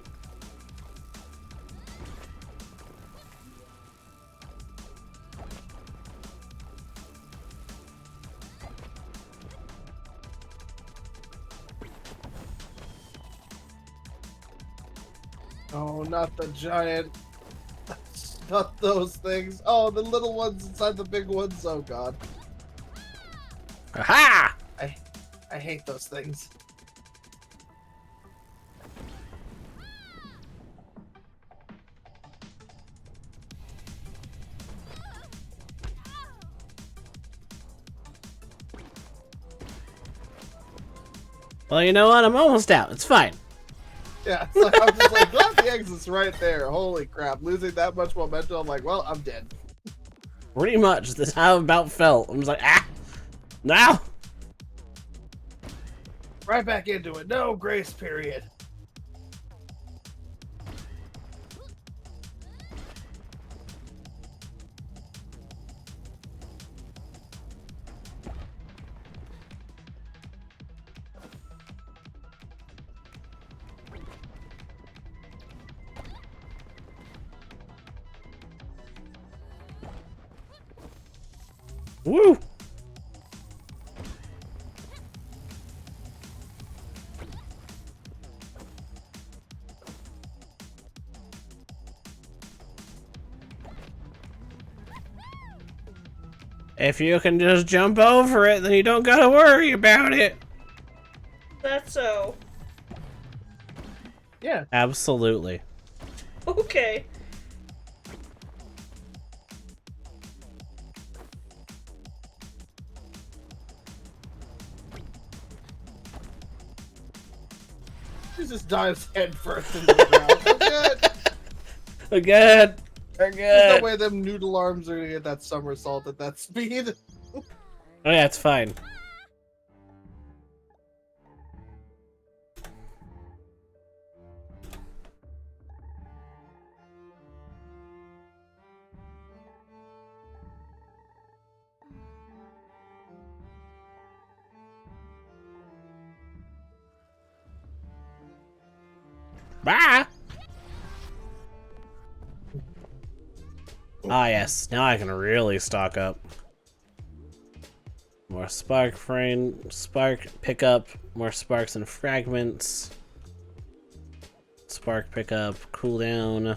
Oh, not the giant. Not those things. Oh, the little ones inside the big ones. Oh, God. Aha! I hate those things. Well, you know what? I'm almost out. It's fine. Yeah, it's like, I'm just like, glad the exit's right there. Holy crap. Losing that much momentum, I'm like, well, I'm dead. Pretty much. That's how I about felt. I'm just like, ah! Now! Right back into it. No grace period. Woo! If you can just jump over it, then you don't gotta worry about it. That's so. Yeah. Absolutely. Okay. She just dives head first into the ground. We're good. We're good. We're There's good. no way them noodle arms are gonna get that somersault at that speed. Oh yeah, it's fine. Bye! Ah yes, now I can really stock up. More spark pickup, more sparks and fragments. Spark pickup, cooldown.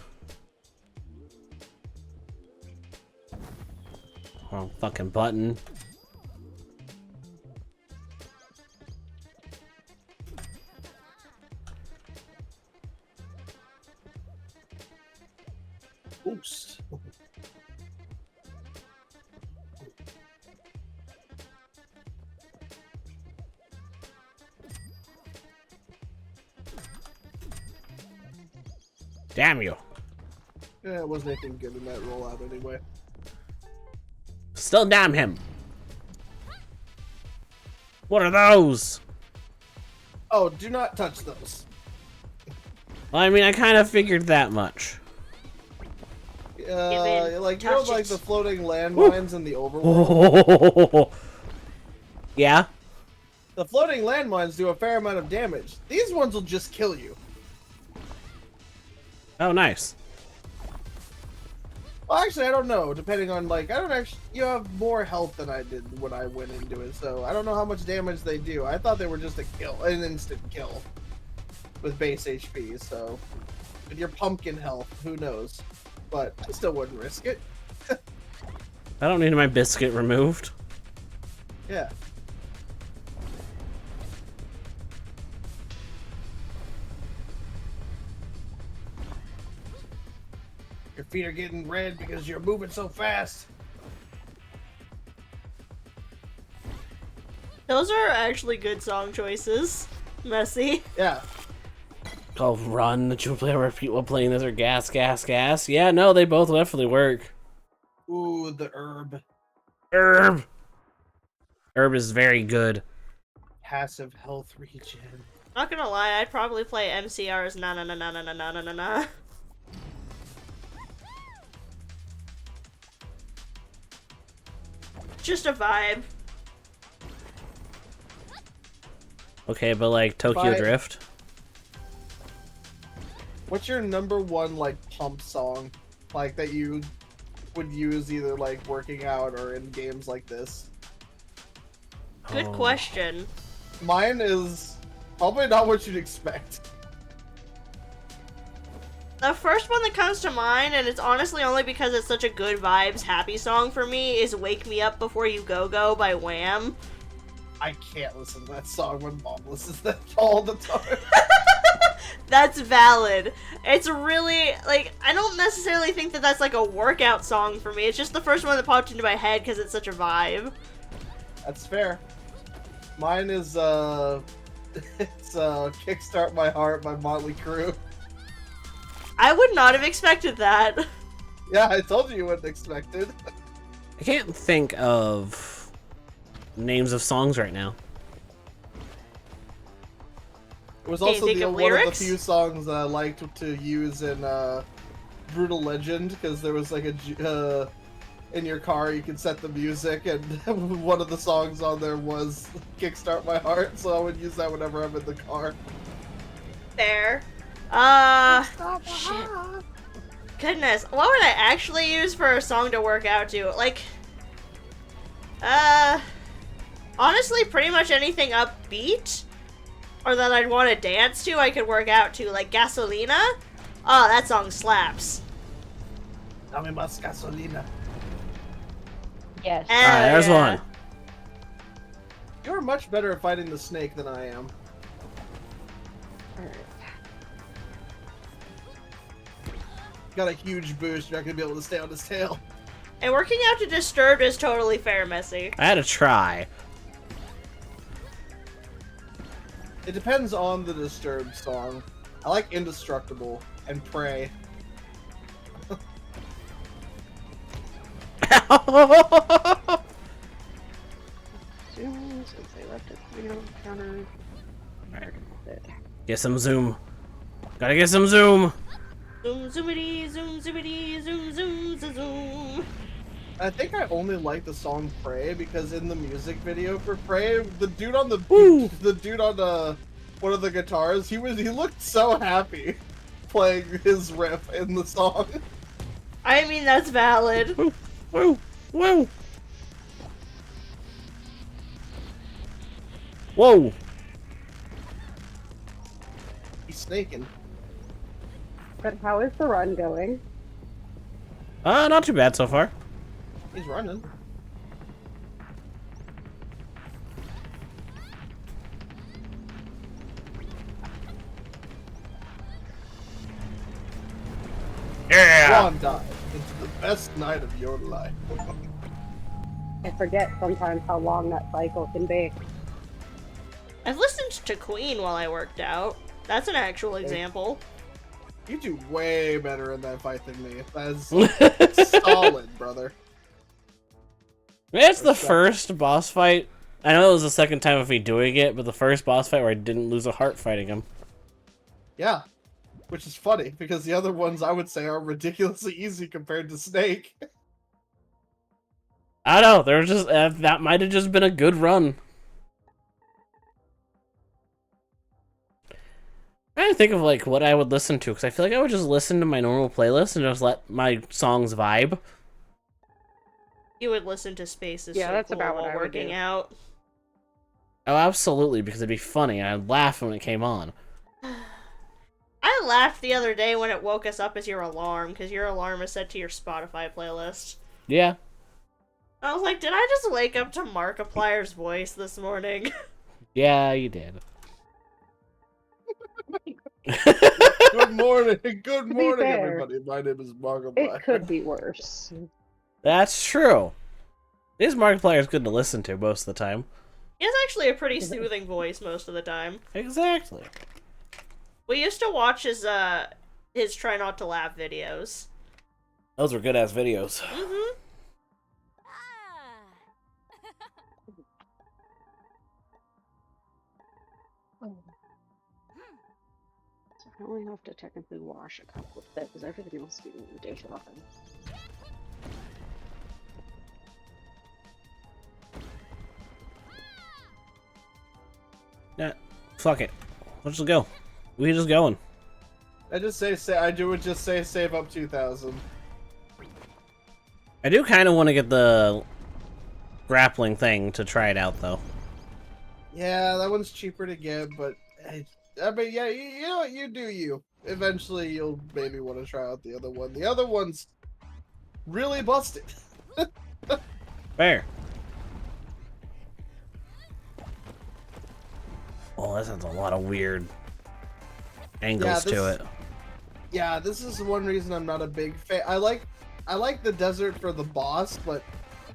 Wrong fucking button. Boost. Damn you. Yeah, it wasn't anything good in that rollout anyway. Still damn him. What are those? Oh, do not touch those. Well, I mean, I kind of figured that much. Like, you know, like the floating landmines in the overworld? Yeah? The floating landmines do a fair amount of damage. These ones will just kill you. Oh, nice. Well, actually, I don't know. Depending on, like, I don't actually... You have more health than I did when I went into it, so I don't know how much damage they do. I thought they were just a kill, an instant kill with base HP, so... With your pumpkin health, who knows? But I still wouldn't risk it. I don't need my biscuit removed. Yeah. Your feet are getting red because you're moving so fast. Those are actually good song choices. Messy. Yeah. Oh, run. The two player repeat while playing this or gas, gas, gas. Yeah, no, they both definitely work. Ooh, the herb. Herb. Herb is very good. Passive health regen. Not gonna lie, I'd probably play MCR's na na na na na na na na na na. Just a vibe. Okay, but like Tokyo Drift. What's your #1 like pump song, like that you would use either like working out or in games like this? Good question. Mine is probably not what you'd expect. The first one that comes to mind, and it's honestly only because it's such a good vibes, happy song for me, is Wake Me Up Before You Go Go by Wham! I can't listen to that song when Mom listens to that all the time. That's valid. It's really, like, I don't necessarily think that that's like a workout song for me. It's just the first one that popped into my head because it's such a vibe. That's fair. Mine is, it's, Kickstart My Heart by Motley Crue. I would not have expected that. Yeah, I told you wouldn't expect it. I can't think of names of songs right now. It was Can you also think one of of the lyrics? few songs that I liked to use in Brutal Legend, because there was like a in your car you could set the music, and one of the songs on there was Kickstart My Heart, so I would use that whenever I'm in the car. Fair. Shit. Goodness, what would I actually use for a song to work out to? Like, Honestly, pretty much anything upbeat or that I'd want to dance to, I could work out to, like Gasolina. Oh, that song slaps. Dame más gasolina. Yes. Alright, there's one. You're much better at fighting the snake than I am. Alright. Got a huge boost. You're not gonna be able to stay on his tail. And working out to Disturbed is totally fair, Messy. I had to try. It depends on the Disturbed song. I like Indestructible and Prey. Zoom, since they left it, counter. Get some zoom. Gotta get some zoom. Zoom, zoomity, zoom, zoomity, zoom, zoom, zoom, zoom. I think I only like the song Prey because in the music video for Prey, the dude on one of the guitars, he looked so happy playing his riff in the song. I mean, that's valid. Woo, woo, woo. Whoa. He's snaking. But how is the run going? Not too bad so far. He's running. Yeah. Swan dive into the best night of your life. I forget sometimes how long that cycle can be. I've listened to Queen while I worked out. That's an actual example. You do way better in that fight than me. That's solid, brother. It's the first boss fight. I know it was the second time of me doing it, but the first boss fight where I didn't lose a heart fighting him. Yeah. Which is funny, because the other ones I would say are ridiculously easy compared to Snake. I don't know, there was just that might have just been a good run. I'm trying to think of like what I would listen to, because I feel like I would just listen to my normal playlist and just let my songs vibe. You would listen to Spaces Yeah, So that's Cool about what while I would working do. out. Oh, absolutely, because it'd be funny and I'd laugh when it came on. I laughed the other day when it woke us up as your alarm, because your alarm is set to your Spotify playlist. Yeah. I was like, did I just wake up to Markiplier's voice this morning? Yeah, you did. Good morning, good morning, fair, everybody. My name is Markiplier. It could be worse. That's true. This Markiplier is good to listen to most of the time. He has actually a pretty soothing voice most of the time. Exactly. We used to watch his Try Not to Laugh videos. Those were good ass videos. Mm-hmm. So I only have to technically wash a couple of things, because everything else is being in the dishwasher. Yeah, fuck it. Let's just go. We just going. I would just say save up 2,000. I do kind of want to get the grappling thing to try it out, though. Yeah, that one's cheaper to get, but I mean, yeah, you know what, you do you. Eventually, you'll maybe want to try out the other one. The other one's really busted. Fair. Oh, that sounds a lot of weird angles to it. Yeah, this is one reason I'm not a big fan. I like the desert for the boss, but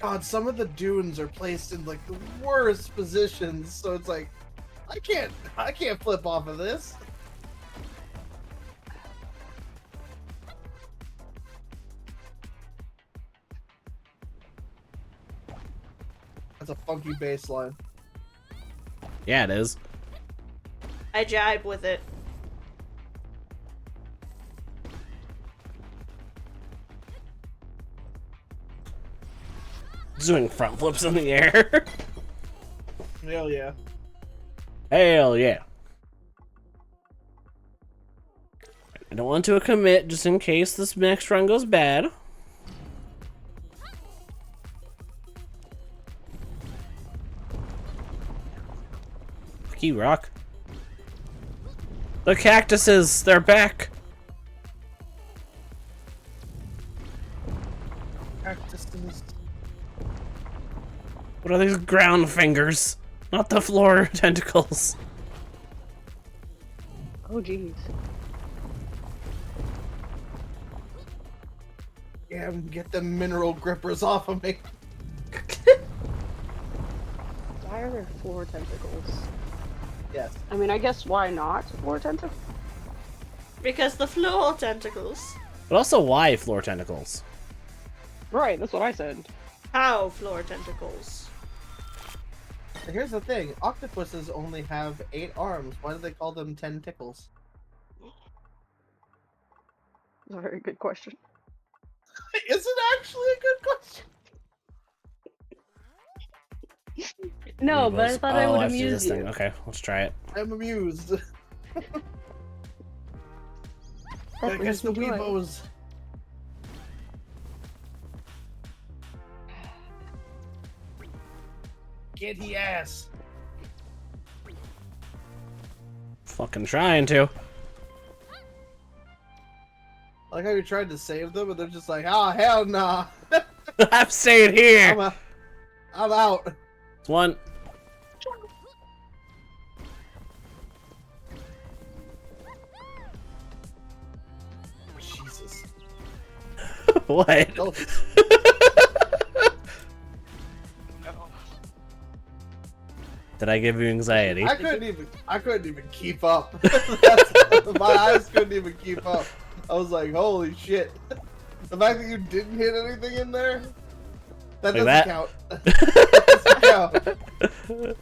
God, some of the dunes are placed in like the worst positions. So it's like, I can't flip off of this. That's a funky bass line. Yeah, it is. I jibe with it. Doing front flips in the air. Hell yeah. Hell yeah. I don't want to commit just in case this next run goes bad. you, Rock. The cactuses, they're back. Cactuses. What are these ground fingers? Not the floor tentacles. Oh jeez. Yeah, get the mineral grippers off of me. Why are there floor tentacles? Yes. I mean, I guess why not floor tentacles? Because the floor tentacles. But also, why floor tentacles? Right, that's what I said. How floor tentacles? Here's the thing: octopuses only have 8 arms. Why do they call them tentacles? That's a very good question. Is it actually a good question? No, but I thought I would I see amuse this you. thing. Okay, let's try it. I'm amused. That I guess the brings me joy. weebos. Get he ass. Fucking trying to. I like how you tried to save them, and they're just like, oh, hell nah. I'm staying here. I'm out. It's one. Jesus. What? Oh. Did I give you anxiety? I couldn't even keep up. My eyes couldn't even keep up. I was like, holy shit. The fact that you didn't hit anything in there, that doesn't count. That doesn't count.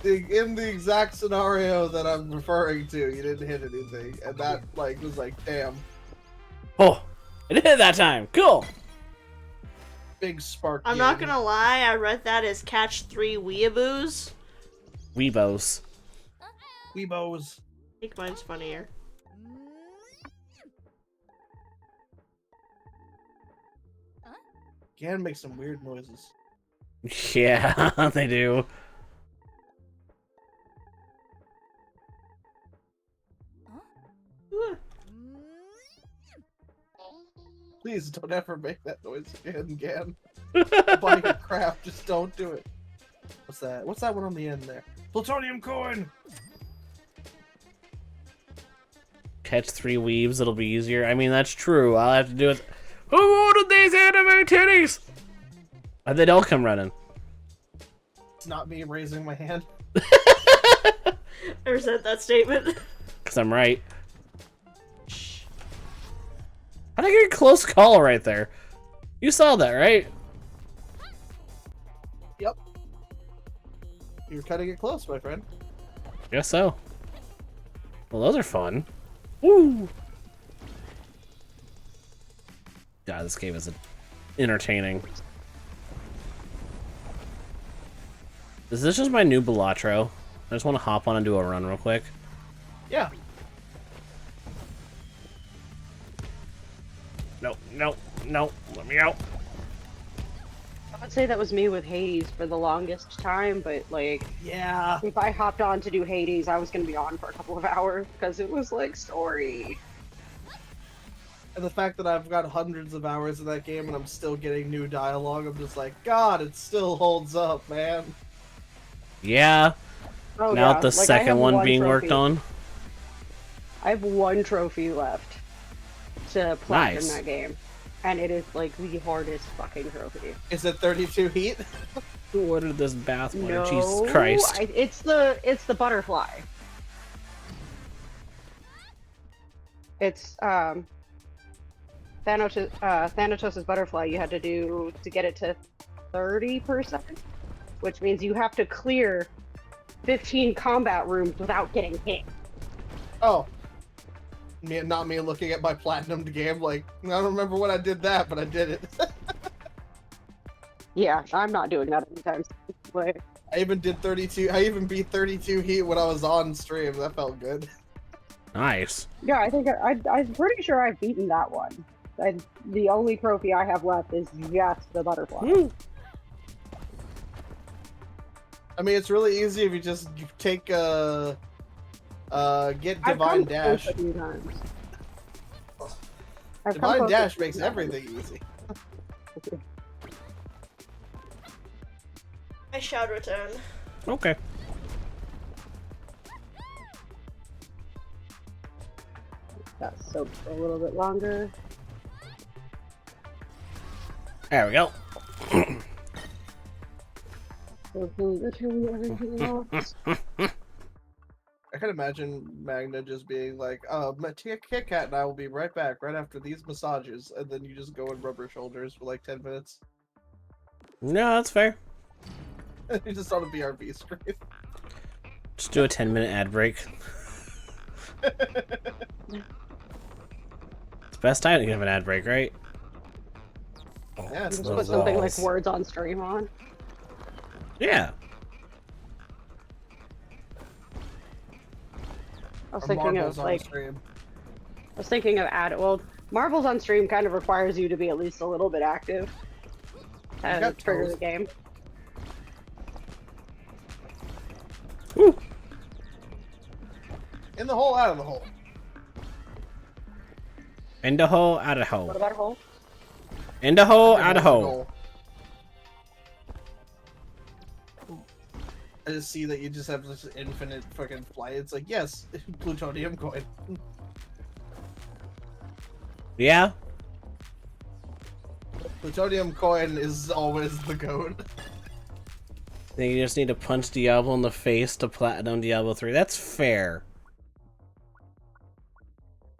In the exact scenario that I'm referring to, you didn't hit anything, and that was like, damn. Oh, it hit that time. Cool. Big spark. I'm not gonna lie, I read that as catch 3 weeaboos. Weebos. Weebos. I think mine's funnier. Can make some weird noises. Yeah, they do. Please don't ever make that noise again, Gan. Buy your crap, just don't do it. What's that? What's that one on the end there? Plutonium coin! Catch 3 weaves, it'll be easier. I mean, that's true. I'll have to do it. Who ordered these anime titties? They'd all come running. It's not me raising my hand. I resent that statement. Because I'm right. How'd I get a close call right there? You saw that, right? Yep. You're cutting it close, my friend. Guess so. Well, those are fun. Woo! God, this game is entertaining. Is this just my new Balatro? I just want to hop on and do a run real quick. Yeah. No, let me out. I would say that was me with Hades for the longest time, but like, yeah, if I hopped on to do Hades, I was gonna be on for a couple of hours because it was like story. And the fact that I've got hundreds of hours in that game and I'm still getting new dialogue, I'm just like, God, it still holds up, man. Yeah. Oh, now yeah. the Like, second one being trophy. worked on. I have 1 trophy left to platinum Nice. that game, and it is like the hardest fucking trophy. Is it 32 heat? Who ordered this bathwater? No, Jesus Christ. it's the butterfly. It's Thanatos' butterfly. You had to do to get it to 30%, which means you have to clear 15 combat rooms without getting hit. Oh. Not me looking at my platinumed game like, I don't remember when I did that, but I did it. Yeah, I'm not doing that anytime soon. But I even did 32, I even beat 32 heat when I was on stream. That felt good. Nice. yeah, I think I'm pretty sure I've beaten that one. The only trophy I have left is just the butterfly. Woo. I mean, it's really easy if you just take get Divine Dash. Divine Dash makes everything easy. I shall return. Okay. That soaked a little bit longer. There we go. Literally everything else. I can imagine Magna just being like, Kit Kat and I will be right back right after these massages, and then you just go and rub her shoulders for like 10 minutes. No, that's fair. You just on a BRB screen. Just do a 10-minute ad break. It's the best time to give an ad break, right? Yeah, Just put something like words on stream on. Yeah. I was thinking of well, marbles on stream kind of requires you to be at least a little bit active to trigger the game. Woo. In the hole, out of the hole. In the hole, out of the hole. What about a hole? In the hole, out of the hole. I just see that you just have this infinite fucking flight. It's like, yes, plutonium coin. Yeah? Plutonium coin is always the goat. I think you just need to punch Diablo in the face to platinum Diablo 3. That's fair.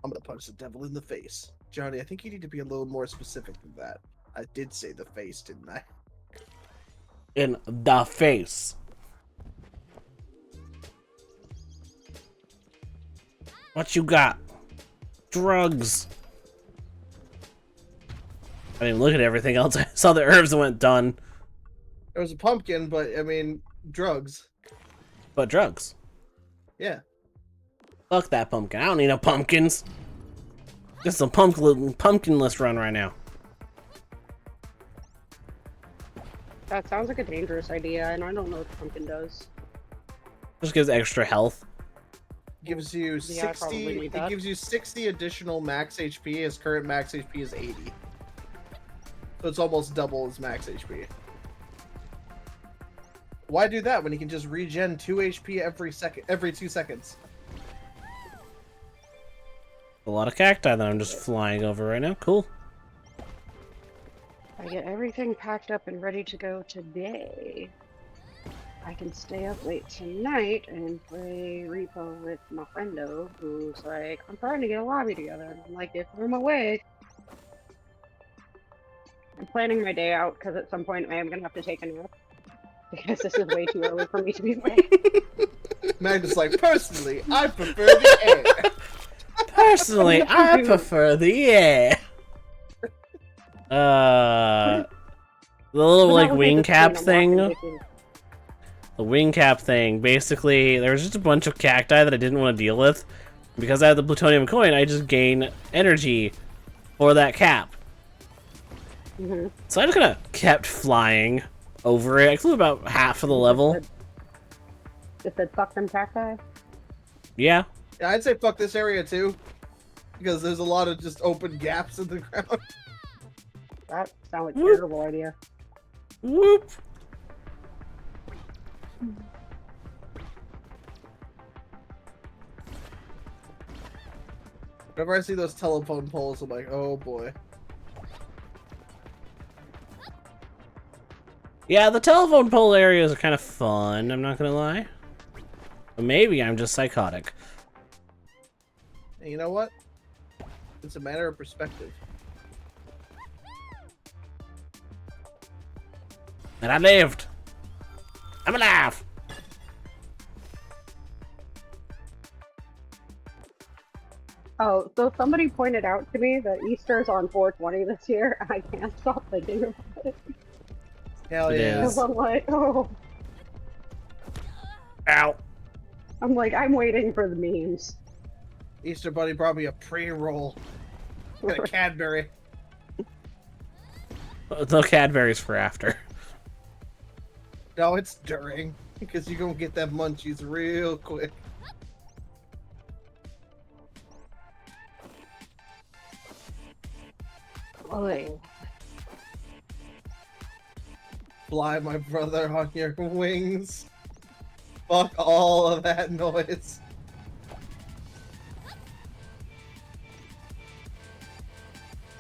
I'm gonna punch the devil in the face. Johnny, I think you need to be a little more specific than that. I did say the face, didn't I? In the face. What you got? Drugs. I didn't even look at everything else. I saw the herbs and went done. There was a pumpkin, but I mean, drugs. But drugs. Yeah. Fuck that pumpkin. I don't need no pumpkins. This is a pumpkinless run right now. That sounds like a dangerous idea, and I don't know what the pumpkin does. Just gives extra health. Gives you 60. It gives you 60 additional max HP. His current max HP is 80. So it's almost double his max HP. Why do that when you can just regen 2 HP every 2 seconds? A lot of cacti that I'm just flying over right now. Cool. I get everything packed up and ready to go today. I can stay up late tonight and play Repo with my friendo, who's like, I'm trying to get a lobby together. I'm like, if I'm awake. I'm planning my day out because at some point I am going to have to take a nap. Because this is way too early for me to be awake. Magnus like, personally, I prefer the air. Personally, I prefer the air. The little like wing cap thing. The wing cap thing. Basically, there was just a bunch of cacti that I didn't want to deal with. Because I have the plutonium coin, I just gain energy for that cap. So I just kind of kept flying over it. I flew about half of the level. It said fuck them cacti? Yeah. Yeah, I'd say fuck this area too. Because there's a lot of just open gaps in the ground. That sounds like a terrible idea. Whoop. Whenever I see those telephone poles, I'm like, oh boy. Yeah, the telephone pole areas are kind of fun, I'm not gonna lie. But maybe I'm just psychotic. And you know what? It's a matter of perspective. And I lived. I'm alive. Oh, so somebody pointed out to me that Easter's on 420 this year, and I can't stop thinking about it. Hell yeah. Because I'm like, oh. Ow. I'm like, I'm waiting for the memes. Easter Bunny brought me a pre-roll. And a Cadbury. No Cadbury's for after. No, it's during. Because you're gonna get that munchies real quick. Oi. Fly, my brother, on your wings. Fuck all of that noise.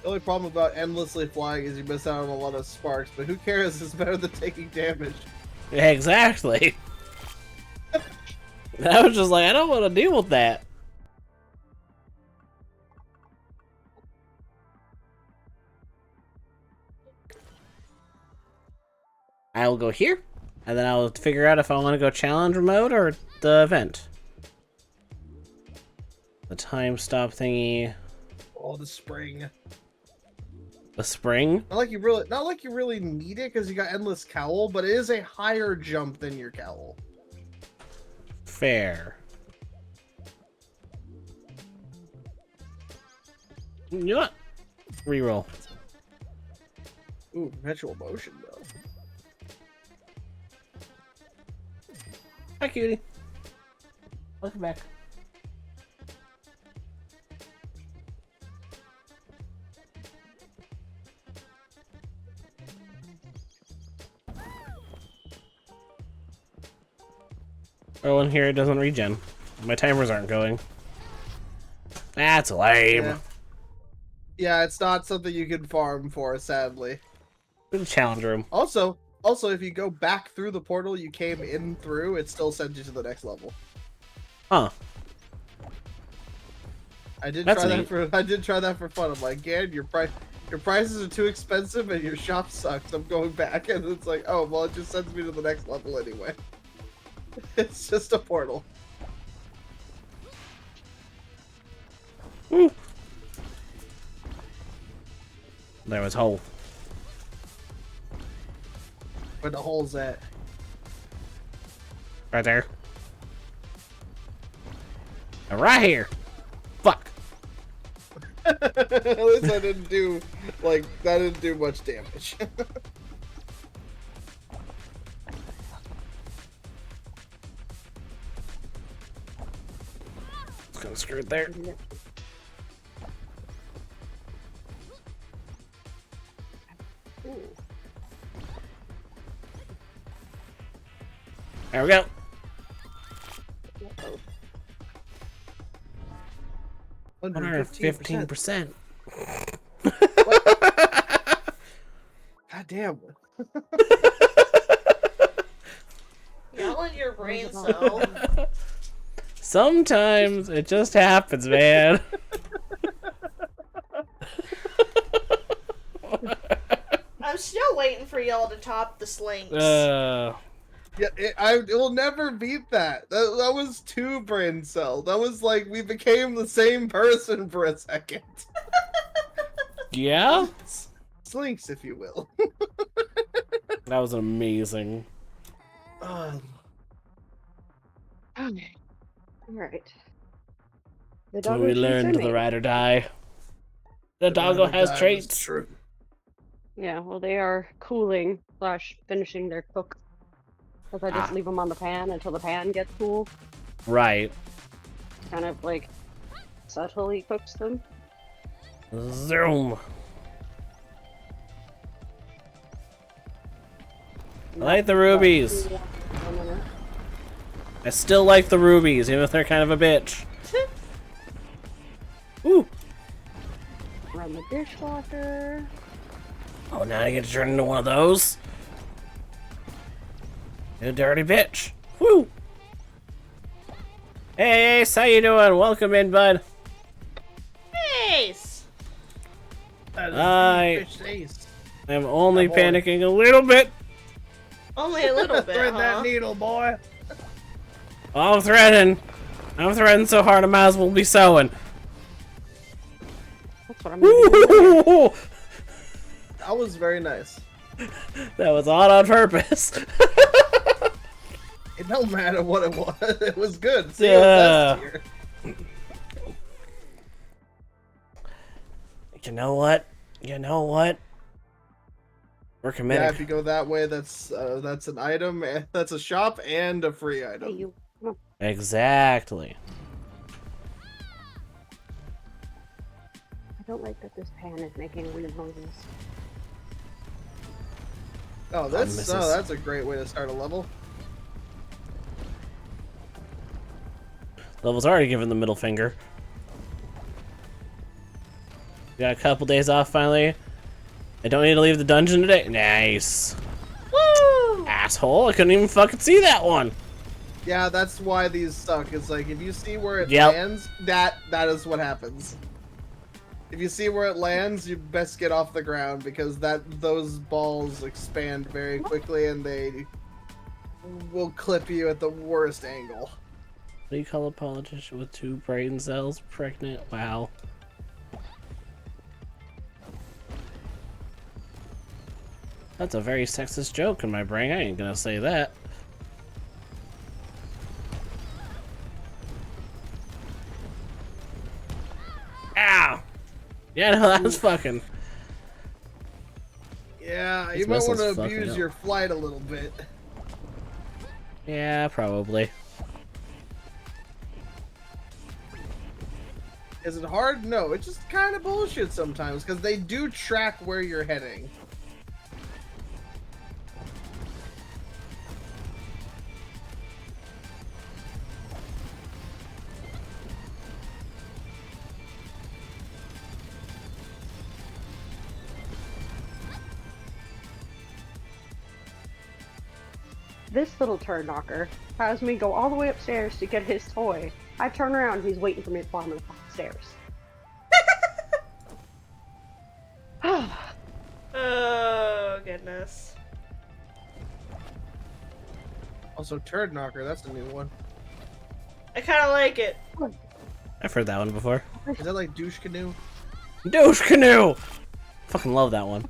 The only problem about endlessly flying is you miss out on a lot of sparks, but who cares? It's better than taking damage. Exactly. I was just like, I don't want to deal with that. I will go here, and then I'll figure out if I want to go challenge mode or the event. The time stop thingy. Oh, the spring. The spring? Not like you really need it because you got endless cowl, but it is a higher jump than your cowl. Fair. You know what? Reroll. Ooh, perpetual motion though. Hi, cutie. Welcome back. Oh, and here it doesn't regen. My timers aren't going. That's lame. Yeah, it's not something you can farm for, sadly. There's a challenge room. Also, if you go back through the portal you came in through, it still sends you to the next level. Huh. I did That's try neat. that for fun. I'm like, Gad, your prices are too expensive and your shop sucks. I'm going back, and it's like, oh well, it just sends me to the next level anyway. It's just a portal. Woo. There was a hole. Where the hole's at? Right there. And right here. Fuck. At least I didn't do much damage. It's gonna screw it there. There we go. 115%. God damn. Yell in your brain cell. Sometimes it just happens, man. I'm still waiting for y'all to top the slinks. Yeah, it will never beat that. That was two brain cell. That was like we became the same person for a second. Yeah? Slinks, if you will. That was amazing. Okay. Alright. The So doggo we treats learned are the made. ride or die. The doggo has traits. True. Yeah, well, they are cooling / finishing their cook. Because I just leave them on the pan until the pan gets cool. Right. Kind of like subtly cooks them. Zoom. I like the rubies. I still like the rubies, even if they're kind of a bitch. Ooh. Run the dishwasher. Oh, now I get to turn into one of those. You dirty bitch. Woo. Hey, Ace, how you doing? Welcome in, bud. Ace! I am only panicking a little bit. Only a little bit, Thread huh? that needle, boy. I'm threading. I'm threading so hard I might as well be sewing. That's what I'm gonna do. Ooh, That was very nice. that was all on purpose. It don't matter what it was. It was good. See, Yeah. it was S tier. You know what? You know what? Work a Yeah, medic. if you go that way, that's an item, that's a shop and a free Hey, item. you. Come on. Exactly. I don't like that this pan is making weird noises. Oh, misses. that's a great way to start a level. Level's already given the middle finger. Got a couple days off finally. I don't need to leave the dungeon today. Nice. Woo! Asshole, I couldn't even fucking see that one. Yeah, that's why these suck. It's like if you see where it Yep. lands, that is what happens. If you see where it lands, you best get off the ground because those balls expand very quickly and they will clip you at the worst angle. What do you call a politician with 2 brain cells pregnant? Wow. That's a very sexist joke in my brain. I ain't gonna say that. Ow! Yeah, no, that's fucking... Yeah, These you might want to missiles fucking abuse up. your flight a little bit. Yeah, probably. Is it hard? No, it's just kind of bullshit sometimes because they do track where you're heading. This little turd knocker has me go all the way upstairs to get his toy. I turn around, he's waiting for me at the bottom of the stairs. Oh, goodness. Also, Turd Knocker, that's a new one. I kind of like it. I've heard that one before. Is that like Douche Canoe? Douche Canoe! Fucking love that one.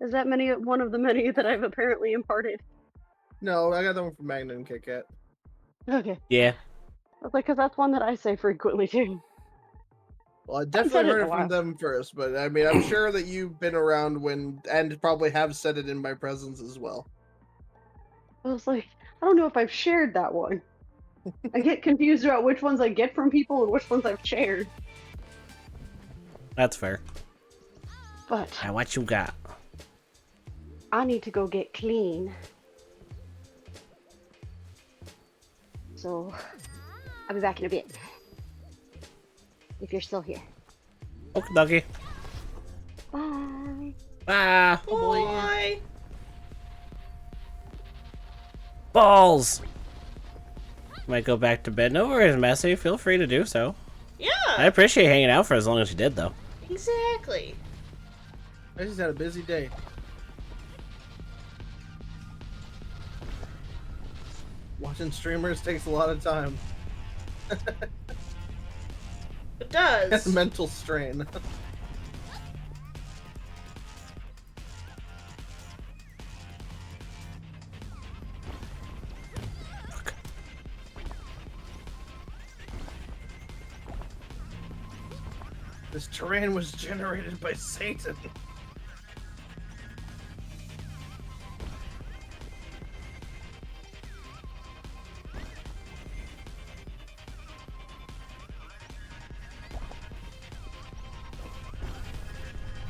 Is that one of the many that I've apparently imparted? No, I got that one from Magnum and Kit Kat. Okay. Yeah. I was like, because that's one that I say frequently too. Well, I said definitely it heard a it from lot. them first, but I mean, I'm sure that you've been around and probably have said it in my presence as well. I was like, I don't know if I've shared that one. I get confused about which ones I get from people and which ones I've shared. That's fair. But Now what you got? I need to go get clean. So, I'll be back in a bit. If you're still here. Okie dokie. Bye. Ah. Boy. Balls! Might go back to bed. No worries, Messy. Feel free to do so. Yeah. I appreciate hanging out for as long as you did, though. Exactly. I just had a busy day. Watching streamers takes a lot of time. It does. Mental strain. This terrain was generated by Satan.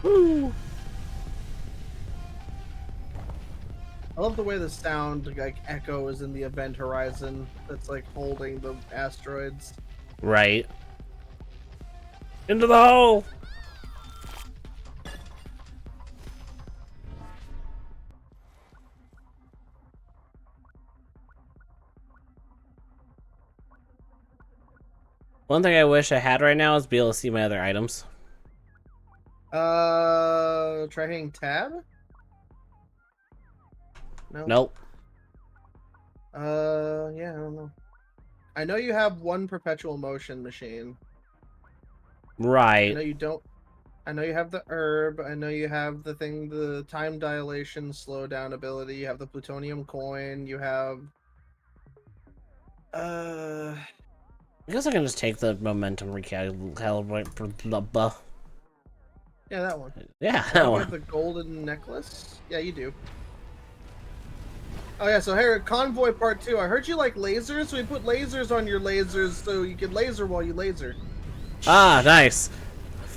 Woo! I love the way the sound like echoes in the event horizon that's like holding the asteroids. Right. Into the hole! One thing I wish I had right now is be able to see my other items. Try hitting tab? No. Nope. Yeah, I don't know. I know you have one perpetual motion machine. I know Right. you don't. I know you have the herb. I know you have the thing, the time dilation slowdown ability. You have the plutonium coin. You have. I guess I can just take the momentum recalibrate for the buh. Yeah, that one. Yeah, You that have one. the golden necklace? Yeah, you do. Oh yeah, so here, Convoy Part 2. I heard you like lasers, so we put lasers on your lasers so you can laser while you laser. Ah, nice.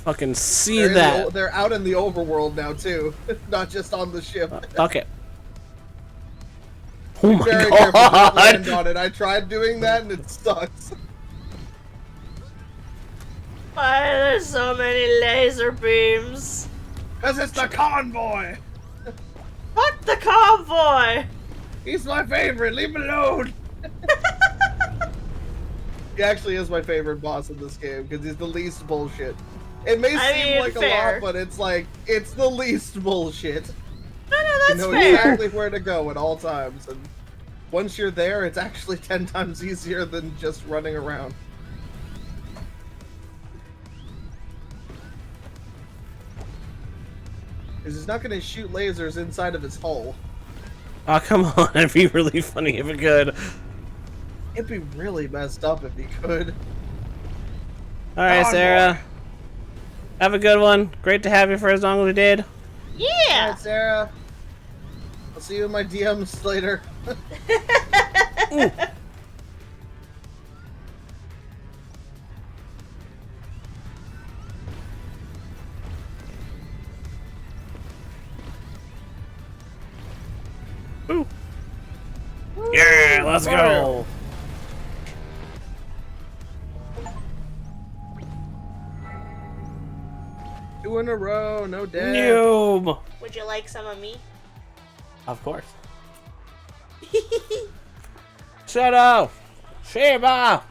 Fucking see that. They're out in the overworld now too, not just on the ship. Okay. Oh my Very careful, don't god! land on it. I tried doing that and it sucks. Why are there so many laser beams? Cause it's the convoy! Fuck the convoy! He's my favorite, leave him alone! He actually is my favorite boss in this game, because he's the least bullshit. It may seem like fair. a lot, but it's like, it's the least bullshit. No, that's You know fair. exactly where to go at all times, and once you're there, it's actually 10 times easier than just running around. Because he's not going to shoot lasers inside of his hull. Oh, come on. It'd be really funny if it could. It'd be really messed up if he could. Alright, Sarah. Have a good one. Great to have you for as long as we did. Yeah! Alright, Sarah. I'll see you in my DMs later. Ooh. Yeah, let's go. Two in a row, no death. Noob. Would you like some of me? Of course. Shadow. Sheba.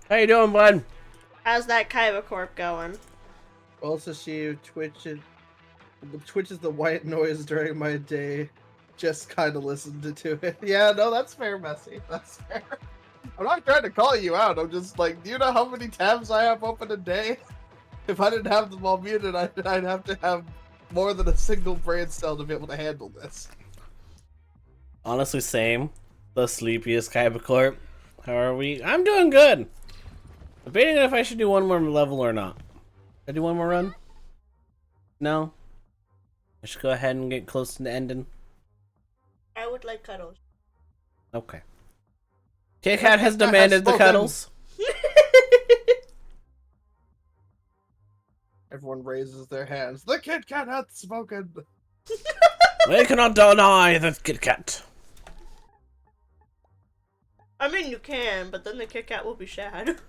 How you doing, bud? How's that Kaiba Corp going? Also, she twitches the white noise during my day. Just kind of listened to it. Yeah, no, that's fair, Messy. That's fair. I'm not trying to call you out. I'm just like, do you know how many tabs I have open a day? If I didn't have them all muted, I'd have to have more than a single brain cell to be able to handle this. Honestly, same. The sleepiest Kaiba Corp. How are we? I'm doing good. Debating if I should do one more level or not. Should I do one more run? No? I should go ahead and get close to the ending. I would like cuddles. Okay. Kit Kat has demanded the cuddles. Everyone raises their hands. The Kit Kat hath spoken. We cannot deny the Kit Kat. I mean, you can, but then the Kit Kat will be sad.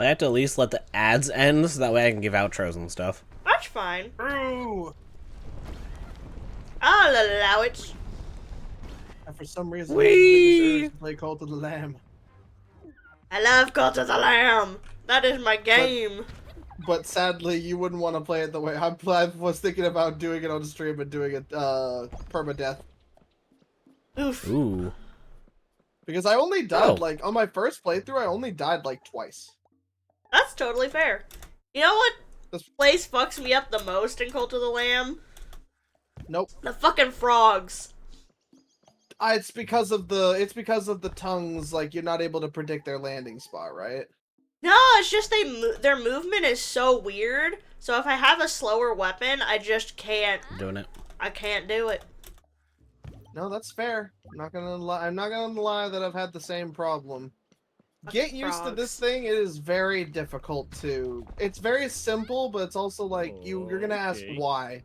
I have to at least let the ads end so that way I can give outros and stuff. That's fine. Ooh. I'll allow it. And for some reason, Whee! I play Cult of the Lamb. I love Cult of the Lamb. That is my game. But sadly, you wouldn't want to play it the way I was thinking about doing it on stream and doing it permadeath. Oof. Ooh. Because I only died, Oh. like, on my first playthrough, I only died, like, twice. That's totally fair. You know what This- place fucks me up the most in Cult of the Lamb? Nope. The fucking frogs. It's because of the tongues, like, you're not able to predict their landing spot, right? No, it's just their movement is so weird. So if I have a slower weapon, I just can't. Doing it. I can't do it. No, that's fair. I'm not gonna lie that I've had the same problem. Get used to this thing. It is very difficult to. It's very simple, but it's also like you're gonna ask why.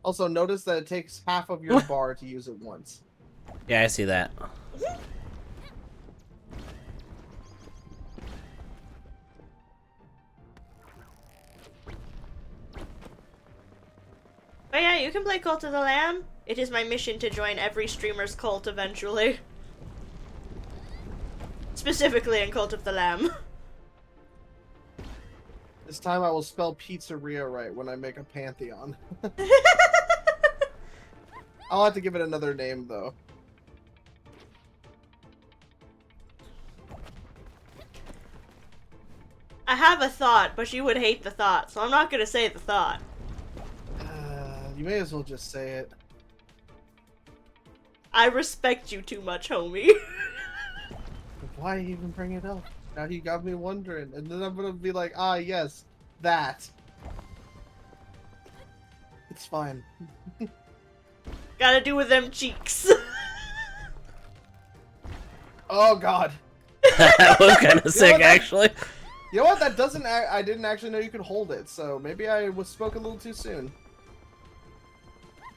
Also, notice that it takes half of your bar to use it once. Yeah, I see that. But yeah, you can play Cult of the Lamb. It is my mission to join every streamer's cult eventually. Specifically in Cult of the Lamb. This time I will spell pizzeria right when I make a pantheon. I'll have to give it another name, though. I have a thought, but you would hate the thought, so I'm not gonna say the thought. You may as well just say it. I respect you too much, homie. Why even bring it up? Now you got me wondering, and then I'm gonna be like, ah, yes, that. It's fine. Gotta do with them cheeks. Oh god. That was kind of sick, actually. You know what? That doesn't. I didn't actually know you could hold it, so maybe I spoke a little too soon.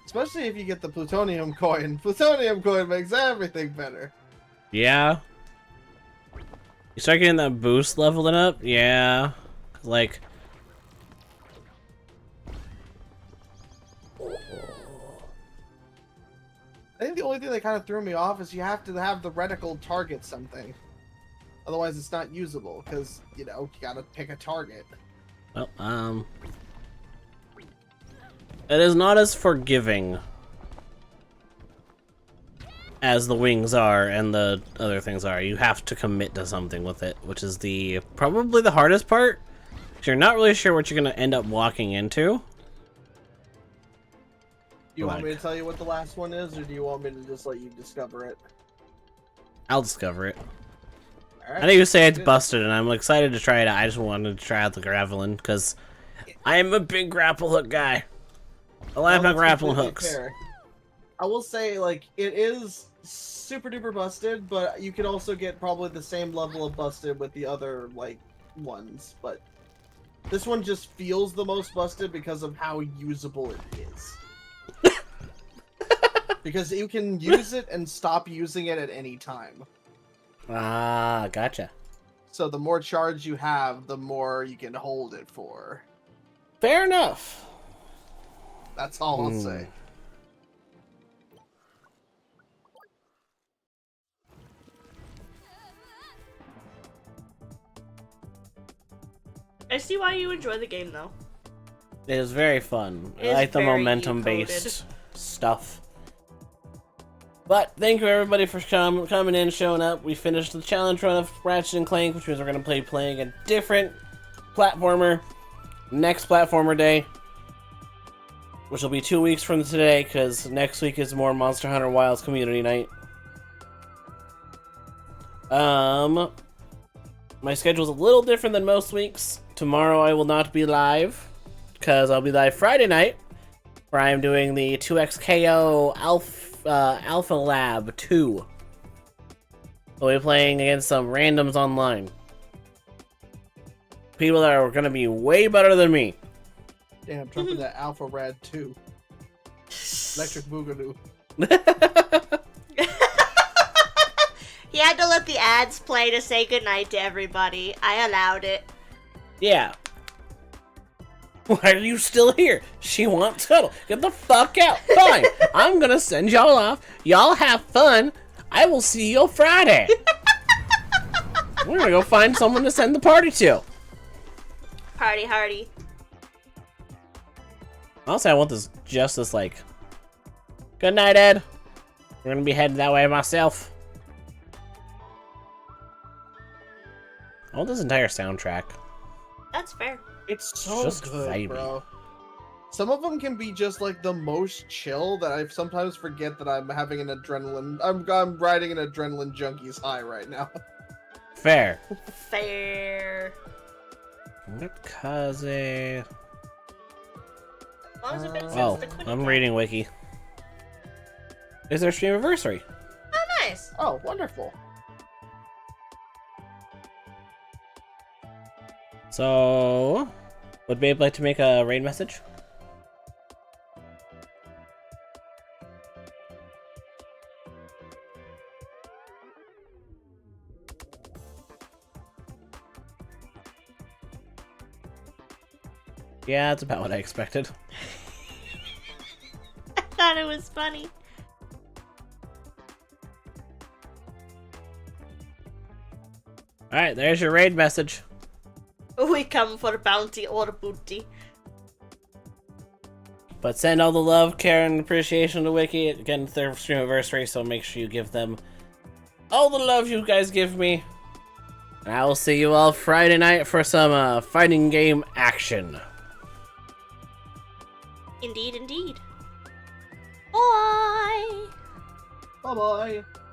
Especially if you get the plutonium coin. Plutonium coin makes everything better. Yeah. You start getting that boost leveling up? Yeah. Like... I think the only thing that kind of threw me off is you have to have the reticle target something. Otherwise it's not usable, because, you know, you gotta pick a target. Well, it is not as forgiving as the wings are and the other things are. You have to commit to something with it, which is probably the hardest part. 'Cause you're not really sure what you're gonna end up walking into. You want me to tell you what the last one is, or do you want me to just let you discover it? I'll discover it. Alright, I know you say it's good. busted, and I'm excited to try it out. I just wanted to try out the grappling, because I am a big grapple hook guy. I like my That's grappling completely hooks. fair. I will say, like, it is super duper busted, but you can also get probably the same level of busted with the other, like, ones. But this one just feels the most busted because of how usable it is. Because you can use it and stop using it at any time. Ah, gotcha. So the more charge you have, the more you can hold it for. Fair enough. That's all I'll say. I see why you enjoy the game, though. It is very fun. I It is like the very momentum-based stuff. But thank you everybody for coming in, showing up. We finished the challenge run of Ratchet and Clank, which means we're going to be playing a different platformer next platformer day, which will be 2 weeks from today, because next week is more Monster Hunter Wilds community night. My schedule's a little different than most weeks. Tomorrow I will not be live, because I'll be live Friday night, where I am doing the 2XKO Alpha Lab 2. We'll be playing against some randoms online. People that are going to be way better than me. Damn, jumping that Alpha Rad 2. Electric Boogaloo. He had to let the ads play to say goodnight to everybody. I allowed it. Yeah. Why are you still here? She wants cuddle. Get the fuck out. Fine. I'm gonna send y'all off. Y'all have fun. I will see you Friday. We're gonna go find someone to send the party to. Party hardy. Honestly, I want this like... Good night, Ed. We're gonna be heading that way myself. I want this entire soundtrack. That's fair. It's so just good, vibey. bro. Some of them can be just like the most chill that I sometimes forget that I'm having an adrenaline. I'm riding an adrenaline junkie's high right now. Fair. Fair. Kaze. How long has it been since Oh, the Quinny I'm Cat? reading Wiki. It's their stream anniversary. Oh, nice. Oh, wonderful. So, would Babe like to make a raid message? Yeah, that's about what I expected. I thought it was funny. Alright, there's your raid message. We come for bounty or booty. But send all the love, care, and appreciation to Wiki. Again, it's their stream anniversary, so make sure you give them all the love you guys give me. And I will see you all Friday night for some fighting game action. Indeed, indeed. Bye. Bye bye.